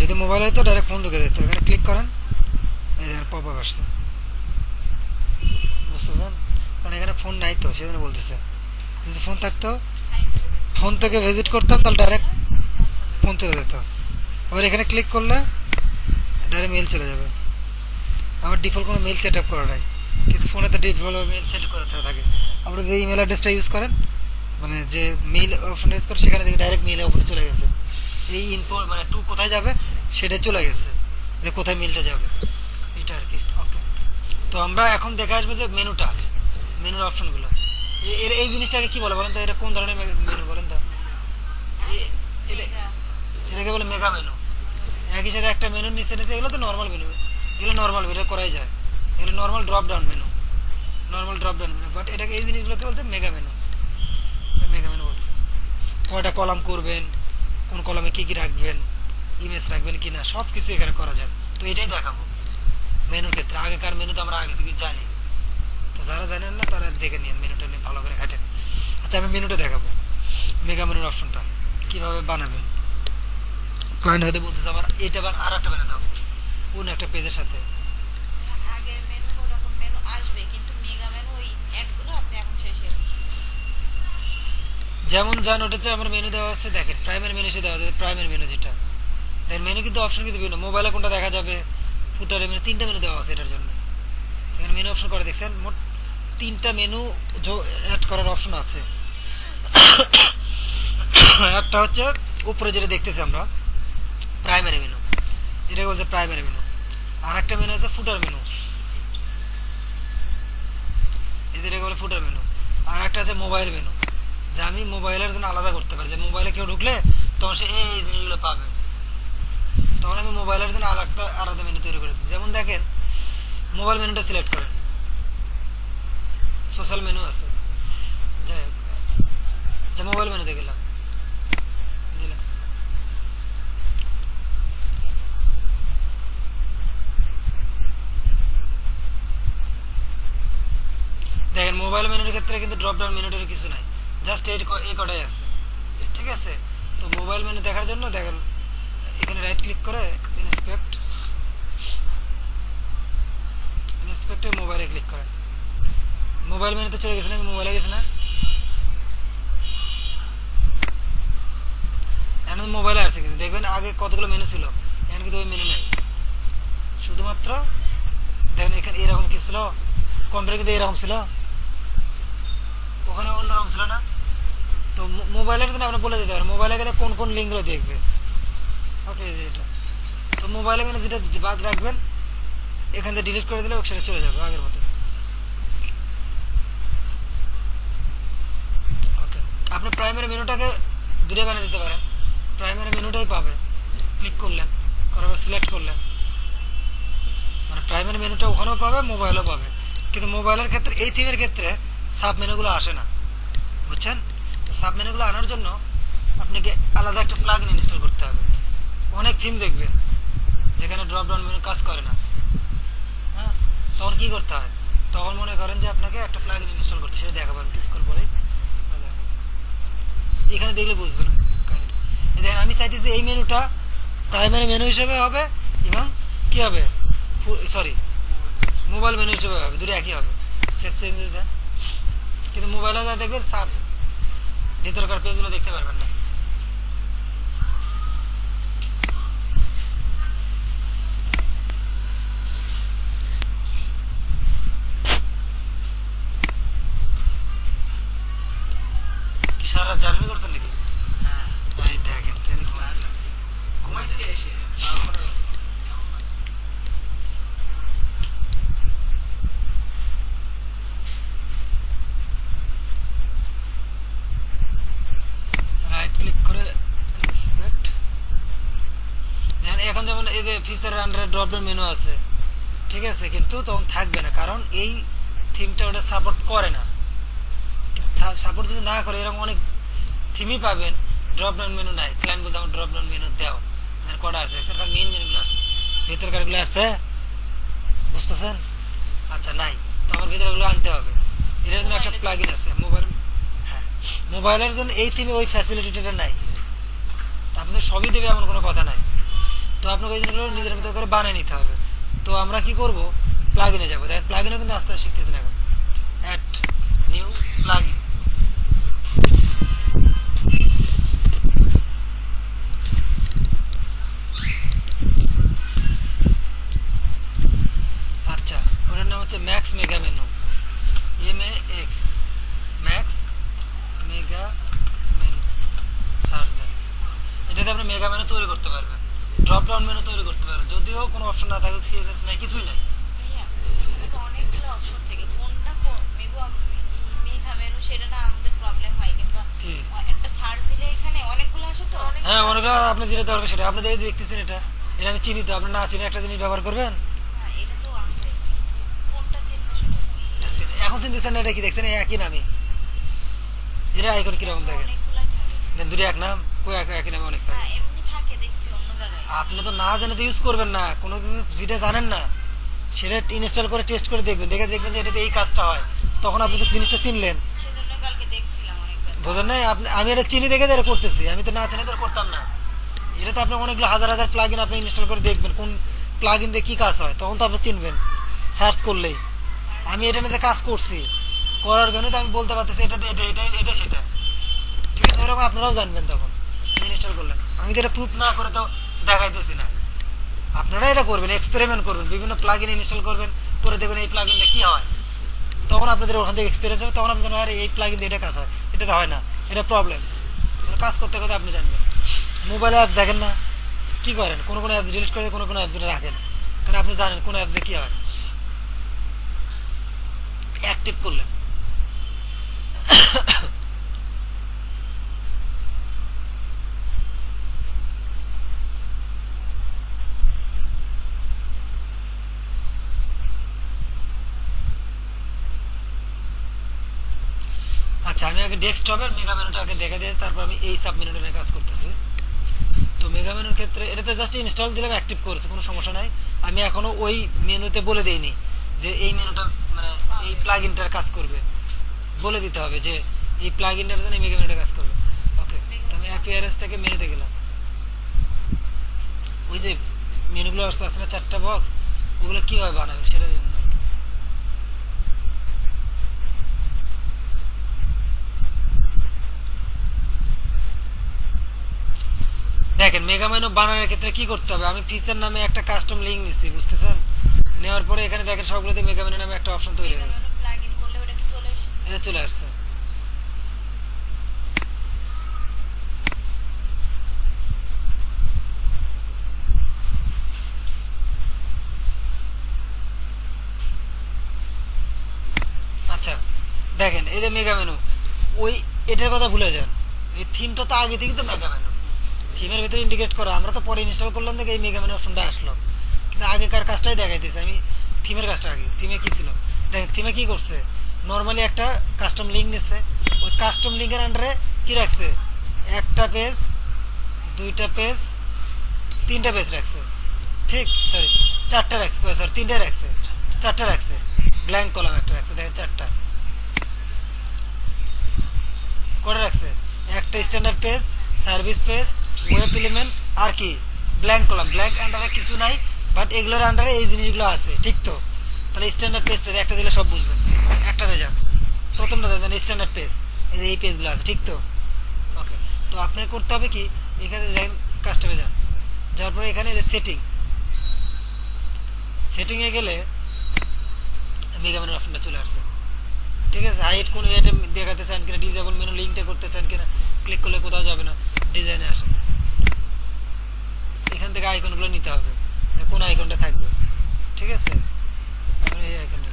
যদি মোবাইল হয় তো ডাইরেক্ট ফোন ঢুকে যেত, এখানে ক্লিক করেন, এই দেখেন পপ আপ আসছে, বুঝতেছেন? কারণ এখানে ফোন নাই তো সেজন্য বলতেছে, যদি ফোন থাকতো, ফোন থেকে ভিজিট করতাম, তাহলে ডাইরেক্ট ফোন চলে যেত। আবার এখানে ক্লিক করলে ডাইরেক্ট মেল চলে যাবে। আমার ডিফল্ট কোনো মেল সেট আপ করা নাই, কিন্তু ফোনে তো ডিফল্ট মেল সেট করা থাকে। আপনারা যে ইমেল অ্যাড্রেসটা ইউজ করেন, মানে যে মেল অপশন ইউজ করেন, সেখানে থেকে ডাইরেক্ট মেলে ওপরে চলে গেছে, এই ইনফো মানে টু কোথায় যাবে সেটা চলে গেছে, যে কোথায় মেলটা যাবে, এটা আর কি। ওকে, তো আমরা এখন দেখে আসবো যে মেনুটা, মেনুর অপশনগুলো, এর এই জিনিসটাকে কি বলে বলেন তো, এটা কোন ধরনের মেনু বলেন তো? এটাকে বলে মেগা মেনু। একই সাথে একটা মেনুর নিচে নিচে, এগুলো তো নর্মাল মেনু, এগুলো নর্মাল, এটা করাই যায়, এগুলো normal drop down menu, normal drop down menu, but এটাকে এই জিনিসগুলোকে বলছে মেগা মেনু, মেগা মেনু বলছে। কয়টা কলাম করবেন, কোন কলামে কী কী রাখবেন, ইমেজ রাখবেন কি না, সব কিছু এখানে করা যায়। তো এটাই দেখাবো মেনুর ক্ষেত্রে। আগেকার মেনু তো আমরা আগে থেকে জানি, তো যারা জানেন না তারা দেখে নিন, মেনুটা নিয়ে ভালো করে ঘাটেন। আচ্ছা আমি মেনুটা দেখাবো, মেগা মেনুর অপশনটা কীভাবে বানাবেন। ক্লায়েন্ট হয়তো বলতেছে আমার এটা আর একটা বানিয়ে দাও কোন একটা পেজের সাথে, আগের মেনু ওরকম মেনু আসবে, কিন্তু মেগা মেনু ওই অ্যাডগুলো আপনি এখন শেষে যেমন যান ওটাতে আমার মেনু দেওয়া আছে, দেখেন প্রাইমারি মেনু দেওয়া আছে, প্রাইমারি মেনু যেটা দেখেন, মেনু কিন্তু অপশন কিন্তু বিভিন্ন, মোবাইলে কোনটা দেখা যাবে, ফুটারে মেনু, তিনটা মেনু দেওয়া আছে এটার জন্য। এখানে মেনু অপশন করে দেখছেন, মোট তিনটা মেনু অ্যাড করার অপশন আছে। একটা হচ্ছে উপরে যেটা দেখতেছি আমরা প্রাইমারি মেনু, এটাকে বলছে প্রাইমারি মেনু। আর একটা মেনু আছে ফুটার মেনু, এদেরকে বলে ফুটার মেনু। আর একটা আছে মোবাইল মেনু, যে আমি মোবাইলের জন্য আলাদা করতে পারি, যে মোবাইলে কেউ ঢুকলে তখন সে এই জিনিসগুলো পাবে, তখন আমি মোবাইলের জন্য আলাদা আলাদা মেনু তৈরি করে দিই। যেমন দেখেন মোবাইল মেনুটা সিলেক্ট করেন, সোশ্যাল মেনু আছে, যাই হোক, আচ্ছা মোবাইল মেনুতে গেলাম, দিলাম, দেখেন মোবাইল মেনুর ক্ষেত্রে কিন্তু ড্রপ ডাউন মেনুটার কিছু নাই, জাস্ট এই কটাই আছে, ঠিক আছে। তো মোবাইল মেনু দেখার জন্য দেখেন এখানে রাইট ক্লিক করে ইন্সপেক্টে মোবাইলে ক্লিক করেন, মোবাইল মেনুতে চলে গেছে না, মোবাইলে গেছে না, এখন মোবাইলে আসছে, কিন্তু দেখবেন আগে কতগুলো মেনু ছিল, এখন কিন্তু ওই মেনু নেই, শুধুমাত্র দেখেন এখানে এরকম কি ছিল, কম্পিউটার কিন্তু এরকম ছিল, ওখানে অন্যরকম ছিল না। তো মোবাইলের জন্য আপনি বলে দিতে পারেন মোবাইলে গেলে কোন কোন লিঙ্কগুলো দেখবে, ওকে এটা। তো মোবাইলে মেনু যেটা বাদ রাখবেন এখান থেকে ডিলিট করে দিলে সেটা চলে যাবে আগের মতো। ওকে, আপনি প্রাইমারি মেনুটাকে দূরে বানিয়ে দিতে পারেন, প্রাইমারি মেনুটাই পাবে, ক্লিক করলেন, করার পর সিলেক্ট করলেন, মানে প্রাইমারি মেনুটা ওখানেও পাবে, মোবাইলও পাবে। কিন্তু মোবাইলের ক্ষেত্রে এই থিমের ক্ষেত্রে সাব মেনুগুলো আসে না, বুঝছেন? তো সাব মেনুগুলো আনার জন্য আপনাকে আলাদা একটা প্লাগইন ইনস্টল করতে হবে। অনেক থিম দেখবেন যেখানে ড্রপ ডাউন মেনু কাজ করে না, হ্যাঁ, তখন কি করতে হয়? তখন মনে করেন যে আপনাকে একটা প্লাগইন ইনস্টল করতে, সেটা দেখাবেন কিছুক্ষণ পরে। এখানে দেখলে বুঝবেন কাহিনীটা। এই দেখেন আমি চাইতেছি এই মেনুটা প্রাইমারি মেনু হিসেবে হবে এবং কি হবে, সরি মোবাইল মেনু হিসেবে হবে, দুটো একই হবে। সেভ চেঞ্জ দেন, কিন্তু মোবাইলে যা দেখবেন সাব ভিতরকার পেজগুলো দেখতে পারবেন না। কি সারা রাত জার্নি করছেন নাকি? হ্যাঁ, এই দেখেন তিনি ঘুমায়। ঘুমাইছি এসে তারপরে রাইট ক্লিক করে ইন্সপেক্ট। দেখেন এখন যেমন এই যে ফিচার আন্ডারে ড্রপ ডাউন মেনু আছে, ঠিক আছে, কিন্তু তখন থাকবে না, কারণ এই থিমটা ওটা সাপোর্ট করে না। সাপোর্ট যদি না করে এরকম অনেক থিমই পাবেন ড্রপ ডাউন মেনু নাই। ক্লায়েন্ট বলতে আমার ড্রপ ডাউন মেনু দাও, কটা আসছে সেখানে মেইন মেনুগুলো আসছে, ভিতরকারগুলো আসছে, বুঝতেছেন? আচ্ছা নাই, তো আমার ভিতরগুলো আনতে হবে। এটার জন্য একটা প্লাগইন আছে মোবাইল, হ্যাঁ, মোবাইলের জন্য এই থিমে ওই ফ্যাসিলিটিটা নাই। তা আপনাদের সবই দেবে এমন কোনো কথা নাই। তো আপনাকে এই জিনিসগুলো নিজের মতো করে বানিয়ে নিতে হবে। তো আমরা কি করব, প্লাগইনে যাবো। দেখেন প্লাগইনও কিন্তু আস্তে আস্তে শিখতেছেন এখন। অ্যাড নিউ প্লাগইন, আচ্ছা ওটার নাম হচ্ছে max mega menu, MAX max mega menu, search দেন। এটাতে আপনি মেগা মেনু তৈরি করতে পারবেন, ড্রপ ডাউন মেনু তৈরি করতে পারবেন, যদিও কোনো অপশন না থাকুক, CSS নাই, কিছুই নাই। ভাইয়া এটা তো অনেকগুলো অপশন থেকে কোনটা মেঘা মেনু সেটা না আমাদের প্রবলেম হয়, কিন্তু কি? একটা সার্চ দিলে এখানে অনেকগুলো আসে তো হ্যাঁ অনেকগুলো আপনি যেটা দরকার সেটা আপনি দেখতেছেন। এটা এটা আমি চিনি, তো আপনি না চিনি একটা জিনিস ব্যবহার করবেন। হ্যাঁ, এটা তো আছে, কিন্তু কোনটা চিনবো সেটা এখন চিনতেছেন না, এটা কি দেখছেন? এই একই নামই, এটা আইকন কিরকম দেখেন, অনেকগুলাই থাকে। দেন দুটো এক নাম, কই একই নামে অনেক থাকে। হ্যাঁ এমনি থাকে, দেখছি অন্য জায়গায়। আপনি তো না জানে তো ইউজ করবেন না, কোনো কিছু যেটা জানেন না সেটা ইনস্টল করে টেস্ট করে দেখবেন, দেখে দেখবেন যে এটাতে এই কাজটা হয়, তখন আপনি তো জিনিসটা চিনলেন। সেজন্য কালকে দেখছিলাম অনেকবার। বোঝেন নাই আপনি? আমি এটা চিনি দেখে তো এটা করতেছি, আমি তো না চিনি তো এটা করতাম না। এটাতে আপনি অনেকগুলো হাজার হাজার প্লাগইন আপনি ইনস্টল করে দেখবেন কোন প্লাগইন দিয়ে কী কাজ হয়, তখন তো আপনি চিনবেন সার্চ করলেই। আমি এটা নিয়ে কাজ করছি, করার জন্য তো আমি বলতে পারতেছি এটাতে এটা এটা এটা সেটা, ঠিক আছে? এরকম আপনারাও জানবেন তখন ইনস্টল করলেন। আমি তো এটা প্রুফ না করে তো দেখাইতেছি না। আপনারা এটা করবেন, এক্সপেরিমেন্ট করবেন, বিভিন্ন প্লাগইন ইনস্টল করবেন, করে দেখবেন এই প্লাগইন দিয়ে কী হয়, তখন আপনাদের ওখান থেকে এক্সপিরিয়েন্স হবে, তখন আপনি জানেন আরে এই প্লাগইন দিয়ে এটা কাজ হয়, এটাতে হয় না, এটা প্রবলেম। কাজ করতে করতে আপনি জানবেন। মোবাইলে অ্যাপস দেখেন না, কী করেন? কোনো কোনো অ্যাপস ডিলিট করে কোনো কোনো অ্যাপস রাখেন, কারণ আপনি জানেন কোন অ্যাপসে কী হয়। অ্যাক্টিভ করলেন, আচ্ছা আমি আগে ডেস্কটপের মেগা মেনুটা আগে দেখে দিয়ে তারপর আমি এই সাব মেনুটা নিয়ে কাজ করতেছি। তো মেগা মেনুর ক্ষেত্রে এটাতে জাস্ট ইনস্টল দিলাম, অ্যাক্টিভ করেছে, কোনো সমস্যা নাই। আমি এখনো ওই মেনুতে বলে দেইনি যে এই মেনুটা মানে এই প্লাগইনটার কাজ করবে, বলে দিতে হবে যে এই প্লাগইনটার জন্য এই মেগা মেনুটা কাজ করবে। ওকে, তো আমি অ্যাপিয়ারেন্স থেকে মেনুতে গেলাম। ওই যে মেনুগুলো আসছে না চারটা বক্স, ওগুলো কীভাবে বানাবেন সেটা জানি না। দেখেন মেগা মেনু বানানোর ক্ষেত্রে কি করতে হবে, আমি ফিচার নামে একটা কাস্টম লিঙ্ক নিচ্ছি, বুঝতেছেন? নেওয়ার পরে এখানে দেখেন সবগুলোতে মেগা মেনু নামে একটা অপশন তৈরি হয়েছে, প্লাগইন করলে ওটা কি চলে এসেছে? এটা চলে আসছে। আচ্ছা দেখেন এই যে মেগা মেনু, ওই এটার কথা ভুলে যান, এই থিমটা তো আগে থেকে তো মেগা মেনু থিমের ভিতরে ইন্টিগ্রেট করা, আমরা তো পরে ইনস্টল করলাম দেখে এই মেগা মেনু অপশনটা আসলো, কিন্তু আগেকার কাজটাই দেখাইতেছে। আমি থিমের কাজটা আগে, থিমে কি ছিল দেখেন, থিমে কি করছে, নর্মালি একটা কাস্টম লিঙ্ক নিচ্ছে, ওই কাস্টম লিঙ্কের আন্ডারে কি রাখছে, একটা পেজ, দুইটা পেজ, তিনটা পেজ রাখছে, ঠিক, সরি চারটা রাখছে, সরি তিনটা রাখছে, চারটা রাখছে, ব্ল্যাঙ্ক কলাম একটা রাখছে, দেখেন চারটা করে রাখছে, একটা standard page, service page, web element, আর কি ব্ল্যাঙ্ক কলাম, ব্ল্যাঙ্ক আন্ডারে কিছু নাই, বাট এগুলোর আন্ডারে এই জিনিসগুলো আছে, ঠিক তো? তাহলে স্ট্যান্ডার্ড পেজটা একটা দিলে সব বুঝবেন, একটাতে যান, প্রথমটা দেন স্ট্যান্ডার্ড পেজ, এই পেজগুলো আছে, ঠিক তো? ওকে, তো আপনার করতে হবে কি, এখানে দেখেন কাস্টমে যান, যাওয়ার পরে এখানে সেটিং, সেটিংয়ে গেলে মেগামেনের অপশনটা চলে আসছে, ঠিক আছে? হাইট কোন এটা দেখাতে চান কিনা, ডিজেবল মেনু লিঙ্কটা করতে চান কিনা, ক্লিক করলে কোথাও যাবে না, ডিজাইনে আসে, এখান থেকে আইকনগুলো নিতে হবে, যে কোন আইকনটা থাকবে, ঠিক আছে? আপনি এই আইকনটা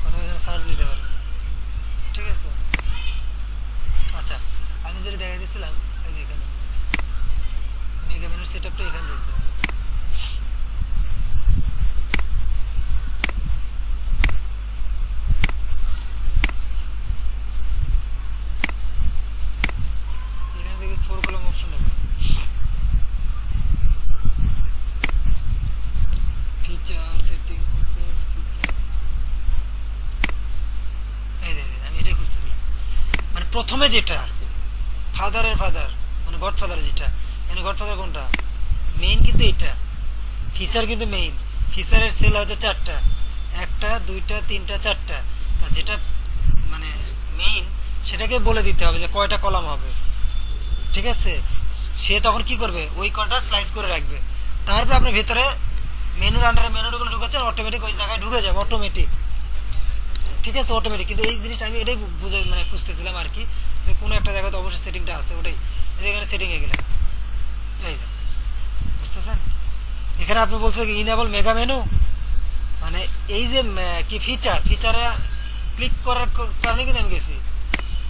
অথবা এখানে সার্চ দিতে পারেন, ঠিক আছে? আচ্ছা, আমি যেটা দেখা দিচ্ছিলাম এই যে এখানে মেগা মেনুর সেট আপটা এখানে দিতে হবে, এখানে দেখে 4 কলাম অপশন হবে, ফিচার সেটিং ফিচার, এই যে আমি এটাই খুঁজতেছিলাম, মানে প্রথমে যেটা ফাদারের ফাদার মানে গডফাদার, যেটা মানে গডফাদার কোনটা, মেইন কিন্তু এটা, ফিচার কিন্তু মেইন, ফিচারের সেল হচ্ছে চারটা, একটা দুইটা তিনটা চারটা, তা যেটা মানে মেইন সেটাকে বলে দিতে হবে যে কয়টা কলাম হবে, ঠিক আছে? সে তখন কি করবে, ওই কয়টা স্লাইস করে রাখবে, তারপর আপনি ভেতরে মেনুর আন্ডারে মেনুগুলো ঢুকাচ্ছেন, অটোমেটিক ওই জায়গায় ঢুকে যাবে, অটোমেটিক, ঠিক আছে? অটোমেটিক। কিন্তু এই জিনিসটা আমি এটাই বুঝে মানে খুঁজতেছিলাম আর কি, যে কোনো একটা জায়গায় তো অবশ্যই সেটিংটা আছে, ওটাই এখানে সেটিংয়ে গেলেন, এই যে বুঝতেছেন, এখানে আপনি বলছেন কি ইনেবল মেগা মেনু, মানে এই যে কি ফিচারে ক্লিক করার কারণে কিন্তু আমি গেছি,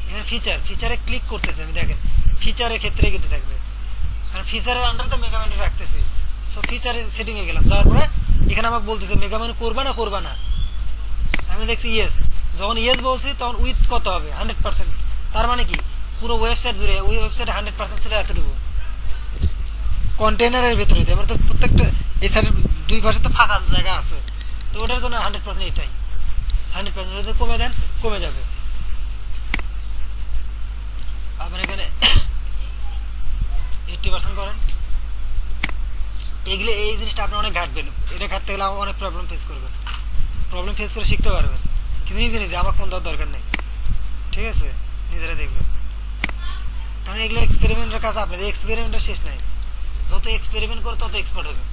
এখানে ফিচারে ক্লিক করতেছি আমি, দেখেন ফিচারের ক্ষেত্রে কিন্তু থাকবে, কারণ ফিচারের আন্ডারে তো মেগা মেনু রাখতেছি, সো ফিচারের সেটিংয়ে গেলাম, যাওয়ার পরে এখানে আমাকে বলতেছে মেগা মেনু করবা না, আমি দেখছি ইয়েস, যখন ইয়েস বলছি তখন উইথ কত হবে 100%, তার মানে কি পুরো ওয়েবসাইট জুড়ে, ওই ওয়েবসাইটে 100% ছিল এতটুকু কন্টেনারের ভেতরে, আমরা তো প্রত্যেকটা এই সাইডের দুই পাশে তো ফাঁকা জায়গা আছে, তো ওটার জন্য 100% এটাই 100%, যদি কমে দেন কমে যাবে, আপনার এখানে 80% করেন, এগুলো এই জিনিসটা আপনি অনেক ঘাটবেন, এটা ঘাটতে গেলে অনেক প্রবলেম ফেস করবেন, প্রবলেম ফেস করে শিখতে পারবেন, কিন্তু নিজে আমার কোন দরকার নেই, ঠিক আছে? নিজেরা দেখবেন, কারণ এগুলো এক্সপেরিমেন্টের কাজ, আপনাদের এক্সপেরিমেন্টের শেষ নাই, যত এক্সপেরিমেন্ট করে তত এক্সপার্ট হবে,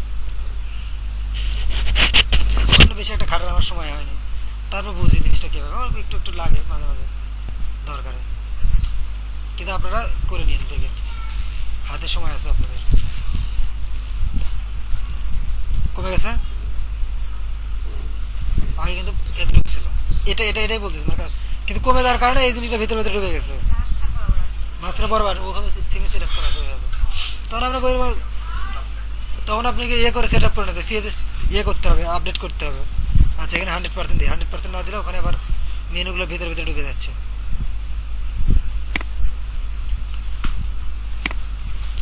বেশি একটা খাটার আমার সময় হয়নি, তারপর বুঝি জিনিসটা কীভাবে, আমার একটু একটু লাগে মাঝে মাঝে দরকারে, কিন্তু আপনারা করে নিন, দেখেন হাতে সময় আছে আপনাদের, কমে গেছে, আগে কিন্তু এতটুকু ছিল, এটাই বলতেছি মানে, কিন্তু কমে যাওয়ার কারণে এই জিনিসটা ভিতরে ভিতরে ঢুকে গেছে, মাছটা বরাবর ওখানে থিমে সেট আপ করা যাবে, তখন আমরা তখন আপনাকে ইয়ে করে সেট আপ করে নিতে, সিএসএস ইয়ে করতে হবে, আপডেট করতে হবে, আচ্ছা এখানে 100% দিই, 100% না দিলে ওখানে আবার মেনুগুলো ভিতরে ভিতরে ঢুকে যাচ্ছে,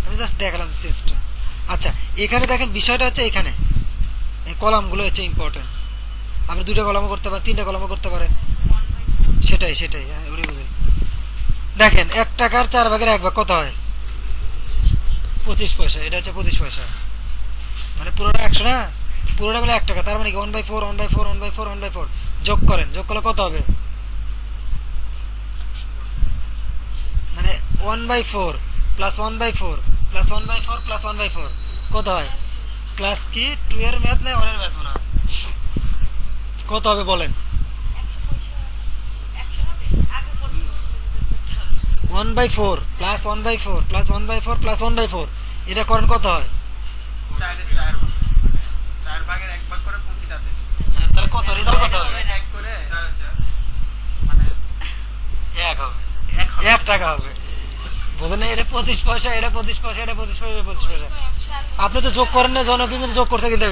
আমি জাস্ট দেখালাম সিস্টেম। আচ্ছা এখানে দেখেন বিষয়টা হচ্ছে, এখানে এই কলামগুলো হচ্ছে ইম্পর্টেন্ট, আপনি 2টা কলামও করতে পারেন, 3টা কলামও করতে পারেন, সেটাই ওটাই বুঝাই, দেখেন 1 টাকার 4 ভাগের 1 ভাগ কত হয় 25 পয়সা, এটা হচ্ছে 25 পয়সা, মানে পুরোটা 100 না, পুরোটা বলে 1 টাকা, তার মানে কি 1/4 যোগ করেন, যোগ করলে কত হবে, মানে 1/4 প্লাস 1/4 প্লাস 1/4 প্লাস 1/4 কত হয়, ক্লাস কি 2 এর ম্যাথ না 1 এর ম্যাথ না, কত হবে বলেন, 1/4 প্লাস 1/4 প্লাস 1/4 প্লাস 1/4, এটা করেন কত হয়, 4 ভাগের 1 ভাগ করে প্রতিটাতে, তাহলে কত রেজাল্ট কত হবে, এক করে মানে 1 হবে, 1 টাকা হবে, বুঝলেন? এটা 25 পয়সা, এটা 25 পয়সা, এটা 25 পয়সা, এটা 25 পয়সা, আপনি তো যোগ করেন না, জনকে কিন্তু যোগ করতে কিন্তু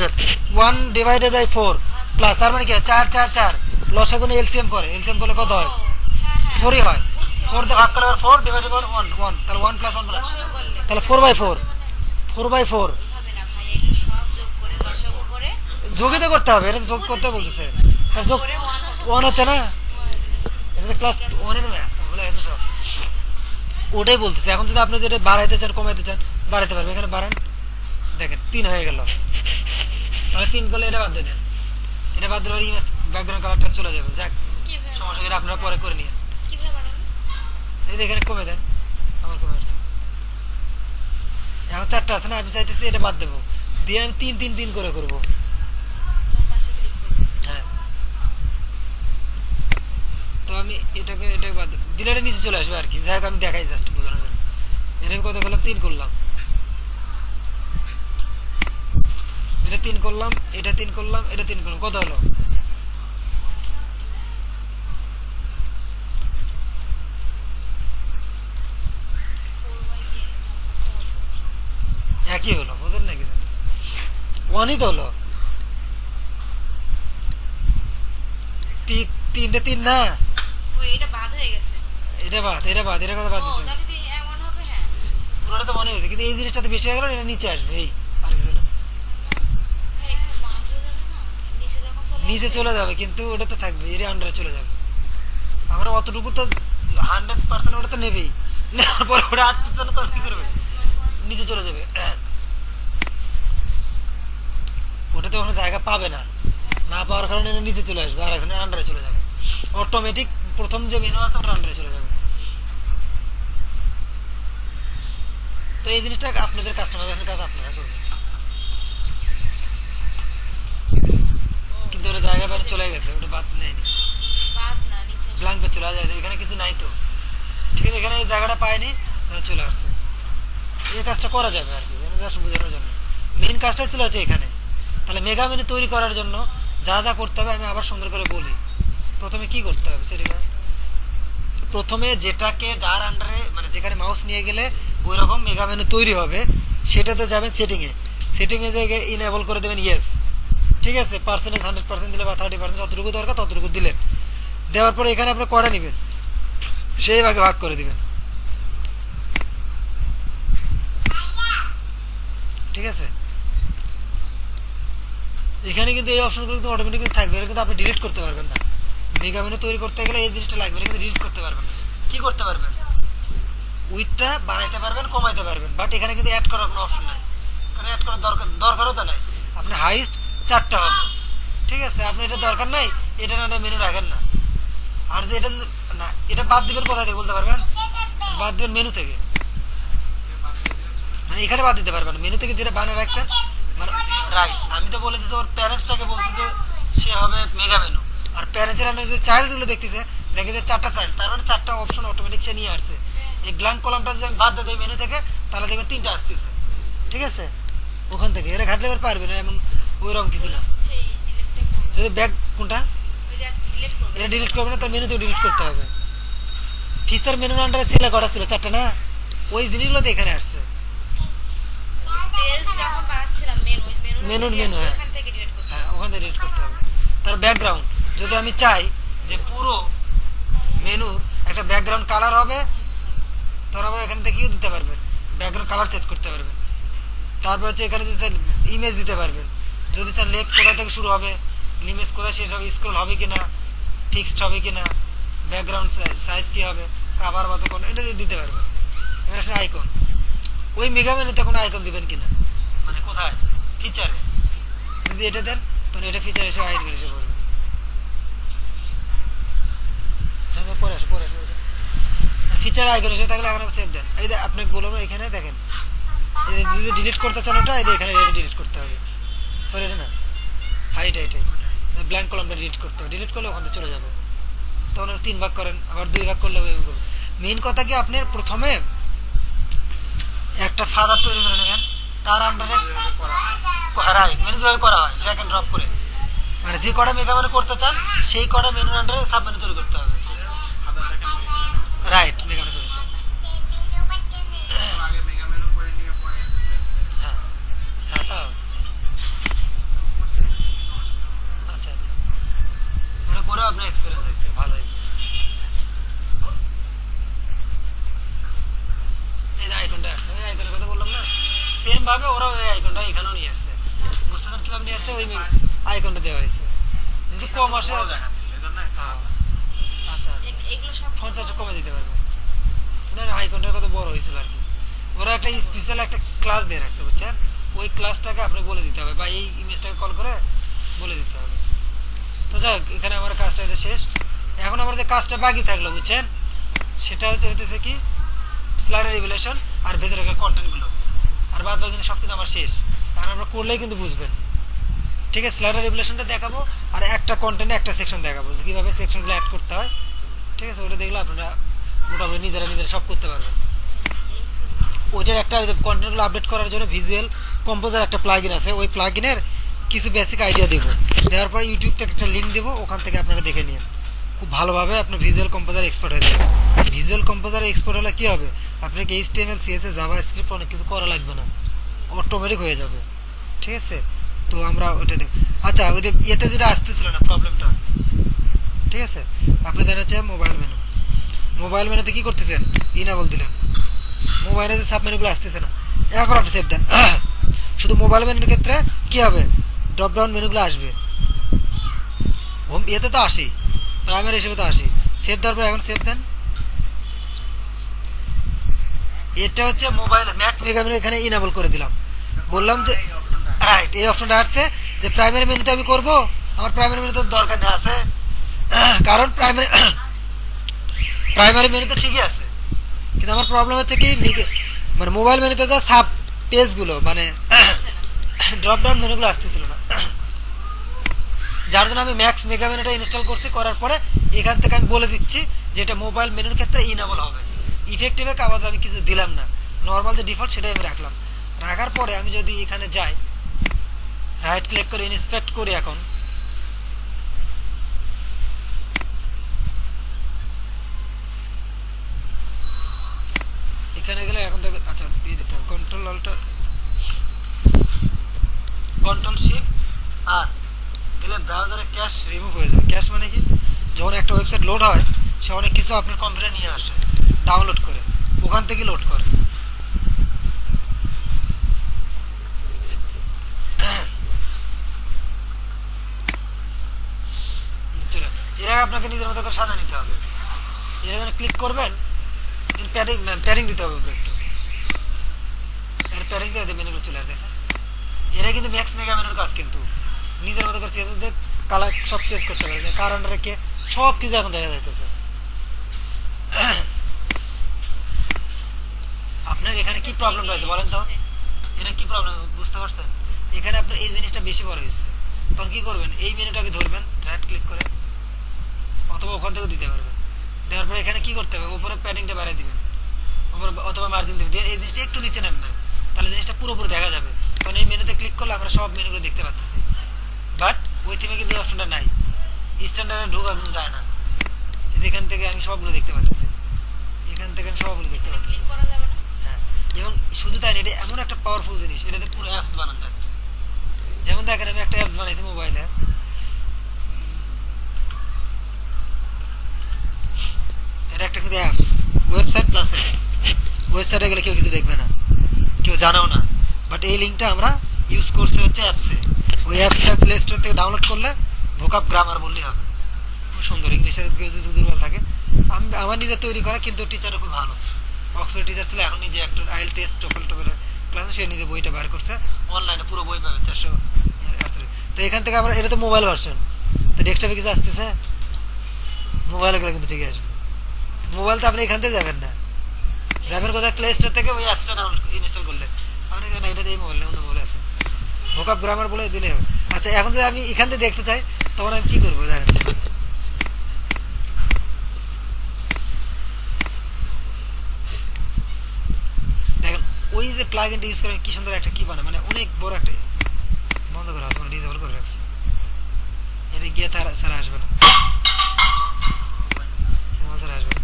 1/4 প্লাস, তার মানে কি 4 4 4 লসাগুনে এলসিএম করে, এলসিএম করলে কত হয়? ও, হ্যাঁ হ্যাঁ 4ই হয়। বুঝছি। 4 দিয়ে ভাগ করলে 4 ডিভাইডেড বাই 1 1, তাহলে 1 প্লাস 1 প্লাস, লসাগু করলে তাহলে 4/4, 4/4 ওইভাবে না ভাই, এগুলো সব যোগ করে লসাগু করে যোগই তো করতে হবে, এটা তো যোগ করতে বলতেছে, তার যোগ করে 1 হচ্ছে না, এটা তো ক্লাস 1 এর ম্যাথ, ওগুলো এটা সব ওটাই বলতেছে। এখন যদি আপনি যেটা বাড়াইতে চান কমাইতে চান বাড়াইতে পারবেন, এখানে বাড়ান, দেখেন 3 হয়ে গেল, তাহলে 3 করলে এটা বাদ দিয়ে দেন, এটা বাদ দিলে ইমেজ ব্যাকগ্রাউন্ড কালারটা চলে যাবে। যাক, কিভাবে সমস্যা এটা আপনারা পরে করে নিন। কিভাবে বানাবেন? এই যে এখানে কমে দেন, আমার কমে আসছে, এখন 4টা আছে না, আমি চাইতেছি এটা বাদ দেবো, দিয়ে আমি 3 3 3 করে করবো। তোমার পাশে ক্লিক করব। হ্যাঁ, তো আমি এটাকে বাদ দিলে এটা নিচে চলে আসবে আর কি। যাই হোক, আমি দেখাই জাস্ট বোঝানোর জন্য। এটা আমি কত করলাম? 3 করলাম, এটা 3 করলাম, এটা 3 করলাম, এটা 3 করলাম, কত হলো? একই হলো, বুঝেন নাকি? 1ই তো হলো, 3টে 3 না, ওই এটা বাদ হয়ে গেছে। এটা বাদ, এটা বাদ, এটা কথা বাদ ও দিচ্ছে না, তাহলে তো এমন হবে। হ্যাঁ পুরোটা তো মনে হয়েছে, কিন্তু এই জিনিসটাতে বেশি হয়ে গেল, এটা নিচে আসবে, এই আর কিছু না, ভাই এখানে বাদ হয়ে যাবে না, নিচে যখন চলে নিচে আসবে। চলে যাবে, কিন্তু ওটা তো থাকবে, এর আন্ডারে চলে যাবে। আমরা অতটুকু তো 100% ওটা তো নেবেই, নেওয়ার পরে ওটা আটতেছে না, তো আর কি করবে? নিচে চলে যাবে, ওটা তো ওখানে জায়গা পাবে না, না পাওয়ার কারণে এটা নিচে চলে আসবে, আর এখানে আন্ডারে চলে যাবে, অটোমেটিক প্রথম যে মেনু আছে ওটা আন্ডারে চলে যাবে। তো এই জিনিসটা আপনাদের কাস্টমাইজেশনের কাজ আপনারা করবেন, কিন্তু ওটা জায়গা বাইরে চলে গেছে, ওটা বাদ নেয়নি, বাদ না, নিচে ব্ল্যাঙ্ক পে চলে যায়, এখানে কিছু নাই তো, ঠিক আছে, এখানে এই জায়গাটা পায়নি, তাহলে চলে আসছে। এই কাজটা করা যাবে আর কি, জাস্ট বোঝানোর জন্য। মেইন কাজটাই ছিল হচ্ছে এখানে। তাহলে মেগা মেনু তৈরি করার জন্য যা যা করতে হবে আমি আবার সুন্দর করে বলি। প্রথমে কি করতে হবে সেটা, প্রথমে যেটাকে যার আন্ডারে মানে যেখানে মাউস নিয়ে গেলে ওই রকম মেগা মেনু তৈরি হবে, সেটাতে যাবেন সেটিংয়ে, সেটিংয়ে জায়গায় ইনেবল করে দেবেন ইয়েস, ঠিক আছে, পার্সেন্টেজ 100% দিলে বা 30% যতটুকু দরকার ততটুকু দিলেন, দেওয়ার পরে এখানে আপনি কটা নেবেন সেই ভাগে ভাগ করে দিবেন, ঠিক আছে। এখানে কিন্তু এই অপশনগুলো কিন্তু অটোমেটিক থাকবে, এটা কিন্তু আপনি ডিলিট করতে পারবেন না। মেগা মেনু তৈরি করতে গেলে এই জিনিসটা লাগবে, এটা কিন্তু ডিলিট করতে পারবেন না। কি করতে পারবেন? উইথটা বাড়াইতে পারবেন, কমাইতে পারবেন, বাট এখানে কিন্তু অ্যাড করার কোনো অপশন নাই, কারণ অ্যাড করার দরকারও তো নাই। আপনি হাইস্ট 4টা হবে, ঠিক আছে, আপনি এটা দরকার নাই, এটা না মেনু রাখেন না। আর যে এটা না, এটা বাদ দিবেন কোথা থেকে বলতে পারবেন? বাদ দিবেন মেনু থেকে, মানে এখানে বাদ দিতে পারবেন মেনু থেকে যেটা বানিয়ে রাখছেন, মানে রাইট। আমি তো বলে দিচ্ছি ওর প্যারেন্টসটাকে বলছি যে সে হবে মেগা মেনু, আর প্যারেন্টসের আন্ডারে যে চাইল্ডগুলো দেখতেছে দেখে যে 4টা চাইল্ড, তার মানে 4টা অপশন অটোমেটিক সে নিয়ে আসছে। এই ব্ল্যাঙ্ক কলামটা যদি আমি বাদ দিই মেনু থেকে, তাহলে দেখবেন 3টা আসতেছে, ঠিক আছে, ওখান থেকে এরা ঘাটলে এবার পারবে না, এমন ওইরকম কিছু না। সেই ডিলিটটা করব। যদি ব্যাগ কোনটা ওই যে ডিলিট করব। এটা ডিলিট করবে না, তার মেনু থেকে ডিলিট করতে হবে। ফিচার মেনুর আন্ডারে সিলেক্ট করা ছিল 4টা না, ওই জিনিসগুলো তো এখানে আসছে, পেজ যখন বানাচ্ছিলাম মেনু, ওই মেনুর মেনু, হ্যাঁ ওখান থেকে ডিলিট করব। হ্যাঁ, ওখান থেকে ডিলিট করতে হবে। তার ব্যাকগ্রাউন্ড যদি আমি চাই যে পুরো মেনুর একটা ব্যাকগ্রাউন্ড কালার হবে, তখন আবার এখান থেকেও দিতে পারবেন, ব্যাকগ্রাউন্ড কালার চেঞ্জ করতে পারবেন। তারপর হচ্ছে এখানে যদি চান ইমেজ দিতে পারবেন, যদি চান লেফট কোথা থেকে শুরু হবে, ইমেজ কোথায় শেষ হবে, স্ক্রল হবে কিনা, ফিক্সড হবে কিনা, ব্যাকগ্রাউন্ড সাইজ কী হবে, কাভার মতো কোন, এটা দিতে পারবেন। এবার আসলে আইকন, ওই মেগা মেনুতে কোনো আইকন দিবেন কিনা, মানে কোথায় ফিচারে, যদি এটা দেন তখন এটা ফিচার এসে আইকন এসে পড়বে। পরে আসে ফিচার আইকন এসে থাকলে এখন সেভ দেন। এই যে আপনাকে বলবো এখানে দেখেন, যদি ডিলিট করতে চান ওটা, এই যে এখানে এটা ডিলিট করতে হবে, সরি এটা না, হ্যাঁ এটাই ব্ল্যাঙ্ক কলামটা ডিলিট করতে হবে, ডিলিট করলে ওখান থেকে চলে যাবে। তখন 3 ভাগ করেন, আবার 2 ভাগ করলে ওইভাবে করবেন। মেইন কথা কি, আপনি প্রথমে একটা ফাদার তৈরি করে নেবেন, তার আন্ডারে রাইট মেনু যেভাবে করা হয় ড্র্যাগ এন্ড ড্রপ করে, মানে যে কটা মেগা মেনু করতে চান সেই কটা মেনুর আন্ডারে সাব মেনু তৈরি করতে হবে, রাইট মেগা মেনু করতে হবে। আগে মেগা মেনু করে নিয়ে পরে হ্যাঁ হ্যাঁ, তাও আচ্ছা ওটা করে আপনি সেম ভাবে ওরা ওই আইকনটা এখানেও নিয়ে আসছে, বুঝতে পারেন কিভাবে নিয়ে আসছে, ওই আইকনটা দেওয়া হয়েছে। যদি কম আসে বড় দেখাচ্ছিল, এই জন্য একটু হ্যাঁ। ভালো আছে। আচ্ছা আচ্ছা, এগুলো সব ফোন চার্জ কমে দিতে পারবে না, আইকনটা কত বড় হয়েছিল আর কি। ওরা একটা স্পেশাল একটা ক্লাস দিয়ে রাখছে, বুঝছেন, ওই ক্লাসটাকে আপনি বলে দিতে হবে বা এই ইমেজটাকে কল করে বলে দিতে হবে। তো যাই হোক, এখানে আমার কাজটা এটা শেষ। এখন আমার যে কাজটা বাকি থাকলো, বুঝছেন, সেটা হতেছে কি স্লাইডার রিভিলেশন আর ভেতরে কন্টেন্টগুলো, আর বাদ বাকি কিন্তু সব কিন্তু আমার শেষ। এখন আপনারা করলেই কিন্তু বুঝবেন। ঠিক আছে, স্লাইডার রিভিলেশনটা দেখাবো আর একটা কন্টেন্টে একটা সেকশন দেখাবো যে কীভাবে সেকশনগুলো অ্যাড করতে হয়। ঠিক আছে, ওটা দেখলে আপনারা মোটামুটি নিজেরা সব করতে পারবেন। এই ছিল। ওইটার একটা কন্টেন্টগুলো আপডেট করার জন্য ভিজুয়াল কম্পোজার একটা প্লাগইন আছে, ওই প্লাগইনের কিছু বেসিক আইডিয়া দেবো, দেওয়ার পর ইউটিউব থেকে একটা লিঙ্ক দেবো, ওখান থেকে আপনারা দেখে নিন। খুব ভালোভাবে আপনার ভিজুয়াল কম্পোজার এক্সপার্ট হয়ে যাবে। ভিজুয়াল কম্পোজার এক্সপার্ট হলে কী হবে, আপনাকে HTML CSS জাভাস্ক্রিপ্ট অনেক কিছু করা লাগবে না, অটোমেটিক হয়ে যাবে। ঠিক আছে, তো আমরা ওইটা দেখ। আচ্ছা, ওই এতে যেটা আসতেছিল না প্রবলেমটা, ঠিক আছে, আপনি দেখা হচ্ছে মোবাইল মেনুতে কী করতেছেন, ইনাবল দিলেন, মোবাইলে যে সাব মেনুগুলো আসতেছে না, এখন আপনি সেভ দেন। শুধু মোবাইল মেনুর ক্ষেত্রে কী হবে, ড্রপ ডাউন মেনুগুলো আসবে, হোম এতে তো আসি, প্রাইমারি হিসেবে তো আসি, সেভ দেওয়ার পর এখন সেভ দেন। এটা হচ্ছে মোবাইল ম্যাক মেগা মেনু, এখানে ইনেবল করে দিলাম, বললাম যে এই অপশনটা রাইট, এই অপশনটা আসছে যে প্রাইমারি মেনুতে আমি করব, আমার প্রাইমারি মেনুতে দরকার নেই আছে, কারণ প্রাইমারি মেনু তো ঠিকই আছে, কিন্তু আমার প্রবলেম হচ্ছে কি মানে মোবাইল মেনুতে যা সাব পেজগুলো মানে ড্রপ ডাউন মেনুগুলো আসতেছিল না, যার জন্য আমি ম্যাক্স মেগা মেনুটা ইনস্টল করছি, করার পরে এখান থেকে আমি বলে দিচ্ছি যে এটা মোবাইল মেনুর ক্ষেত্রে ইনেবল হবে। ইফেক্টিভে আবার আমি কিছু দিলাম না, নর্মাল যে ডিফল্ট সেটাই আমি রাখলাম। রাখার পরে আমি যদি এখানে যাই, রাইট ক্লিক করে ইন্সপেক্ট করি, এখন এখানে গেলে এখন দেখো, আচ্ছা দিয়ে দিতে হবে কন্ট্রোল শিফট আর দিলে ব্রাউজারে ক্যাশ রিমুভ হয়ে যাবে। ক্যাশ মানে কি, যখন একটা ওয়েবসাইট লোড হয় সে অনেক কিছু আপনার কম্পিউটারে নিয়ে আসে ডাউনলোড করে, ওখান থেকে লোড করে। চলো, এরা আপনাকে নিজের মতো করে সাজা নিতে হবে। এরা যখন ক্লিক করবেন, প্যাডিং দিতে হবে একটু, প্যাডিং দিয়ে দেবেন, এগুলো চলে আসতেছে। এরা কিন্তু ম্যাক্স মেগা মেনুর কাজ, কিন্তু নিজের মতো করে চেঞ্জ কালার সব চেঞ্জ করতে পারে, কারণ রেখে সব কিছু এখন দেখা যাইতেছে। আপনার এখানে কি প্রবলেম রয়েছে বলেন তো, এটা কি প্রবলেম বুঝতে পারছেন? এখানে আপনার এই জিনিসটা বেশি বড় হয়েছে, তখন কি করবেন, এই মেনুটাকে ধরবেন রাইট ক্লিক করে, অথবা ওখান থেকেও দিতে পারবেন। দেওয়ার পরে এখানে কি করতে হবে, উপরে প্যাডিংটা বাড়িয়ে দিবেন, উপরে অথবা মার্জিন দিবেন, দিয়ে এই জিনিসটা একটু নিচে নামবেন, তাহলে জিনিসটা পুরোপুরি দেখা যাবে। তখন এই মেনুতে ক্লিক করলে আমরা সব মেনুগুলো দেখতে পাচ্ছি, বাট ওই থিমে কিন্তু এই অপশনটা নাই, স্ট্যান্ডার্ডে ঢোকা কিন্তু যায় না। এখান থেকে আমি সবগুলো দেখতে পাচ্ছি, এখান থেকে আমি সবগুলো দেখতে পাচ্ছি। ক্লিক করা যাবে না। হ্যাঁ, এবং শুধু তাই না, এটা এমন একটা পাওয়ারফুল জিনিস, এটাতে পুরো অ্যাপস বানানো যায়। যেমন দেখেন আমি একটা অ্যাপস বানাইছি মোবাইলে, এটা একটা কিন্তু অ্যাপস, ওয়েবসাইট প্লাস অ্যাপস। ওয়েবসাইটে গেলে কেউ কিছু দেখবে না, কেউ জানাও না, বাট এই লিঙ্কটা আমরা ইউজ করছি হচ্ছে অ্যাপসে। ওই অ্যাপসটা প্লে স্টোর থেকে ডাউনলোড করলে ভোকাব গ্রামার বললেই হবে, খুব সুন্দর, ইংলিশের কেউ যদি দুর্বল থাকে। আমি আমার নিজে তৈরি করা, কিন্তু টিচারও খুব ভালো, অক্সফোর্ড টিচার ছিল, এখন নিজে একটা আইল টেস্ট টোফেল ক্লাসে সে নিজে বইটা বার করছে, অনলাইনে পুরো বই পাবে 400। তো এখান থেকে আমরা, এটা তো মোবাইল ভার্সন, তো ডেস্কটপে কিছু আসতেছে, মোবাইলে গেলে কিন্তু ঠিকই আসবে। মোবাইল তো আপনি এখান থেকে যাবেন না, যাবেন কোথায়, প্লে স্টোর থেকে ওই অ্যাপসটা ডাউনলোড ইনস্টল করলে। আমার এখানে এটা দিয়ে মোবাইল নেই, অন্য মোবাইল আছে, ভোকাব গ্রামার বলে দিলে হবে। আচ্ছা, এখন যদি আমি এখান থেকে দেখতে চাই, তখন আমি কি করবো জানেন, দেখেন ওই যে প্লাগ ইনটা ইউজ করে কি সুন্দর একটা কি বানায়, মানে অনেক বড় একটা, বন্ধ করা আছে, মানে ডিসেবল করে রাখছে, এটা গিয়ে তার সারা আসবে না, সারা আসবে না,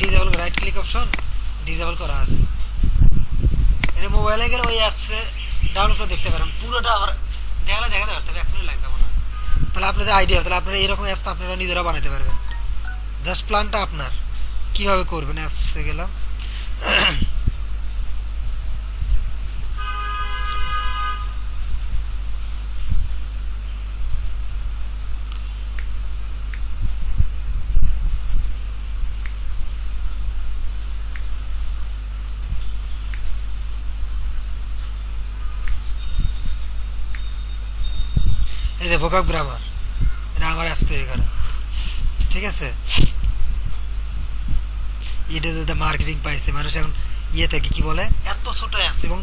disable right click option disable করা আছে। এটা মোবাইলে গেলে ওই অ্যাপসে ডাউনলোড করে দেখতে পারেন, পুরোটা আবার দেখাতে পারতে হবে, 1 মিনিট লাগবে মনে হয়। তাহলে আপনাদের আইডিয়া, তাহলে আপনারা এরকম অ্যাপস আপনারা নিজেরা বানাতে পারবেন। জাস্ট প্ল্যানটা আপনার, কিভাবে করবেন। অ্যাপসে গেলাম, এটা ভোকাব গ্রামার, এটা আমার অ্যাপস তৈরি করা, ঠিক আছে। এটা মার্কেটিং পাইছে মানুষ এখন ইয়ে থেকে কি বলে এত ছোট অ্যাপস, এবং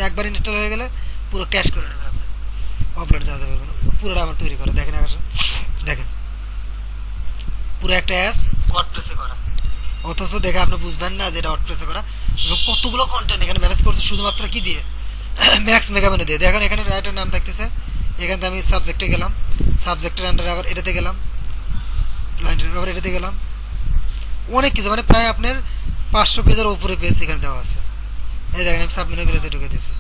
একবার ইনস্টল হয়ে গেলে পুরো ক্যাশ করে নেবে আপনি, আপলোড চালাতে পারবেন। পুরোটা আমার তৈরি করা, দেখেন আকাশ, দেখেন পুরো একটা অ্যাপস ওয়ার্ডপ্রেসে করা, অথচ দেখে আপনি বুঝবেন না যে এটা ওয়ার্ডপ্রেসে করা, এবং কতগুলো কন্টেন্ট এখানে ম্যানেজ করছে শুধুমাত্র কি দিয়ে, ম্যাক্স মেগামেনো দিয়ে। দেখেন এখানে রাইটার নাম থাকতেছে, এখান থেকে আমি সাবজেক্টে গেলাম, সাবজেক্টের আন্ডারে আবার এটাতে গেলাম, লাইনটার আবার এটাতে গেলাম, অনেক কিছু, মানে প্রায় আপনার 500 পেজের উপরে পেজ এখানে দেওয়া আছে। এই দেখেন আমি সাবমেনুগুলোতে ঢুকে দিয়েছি,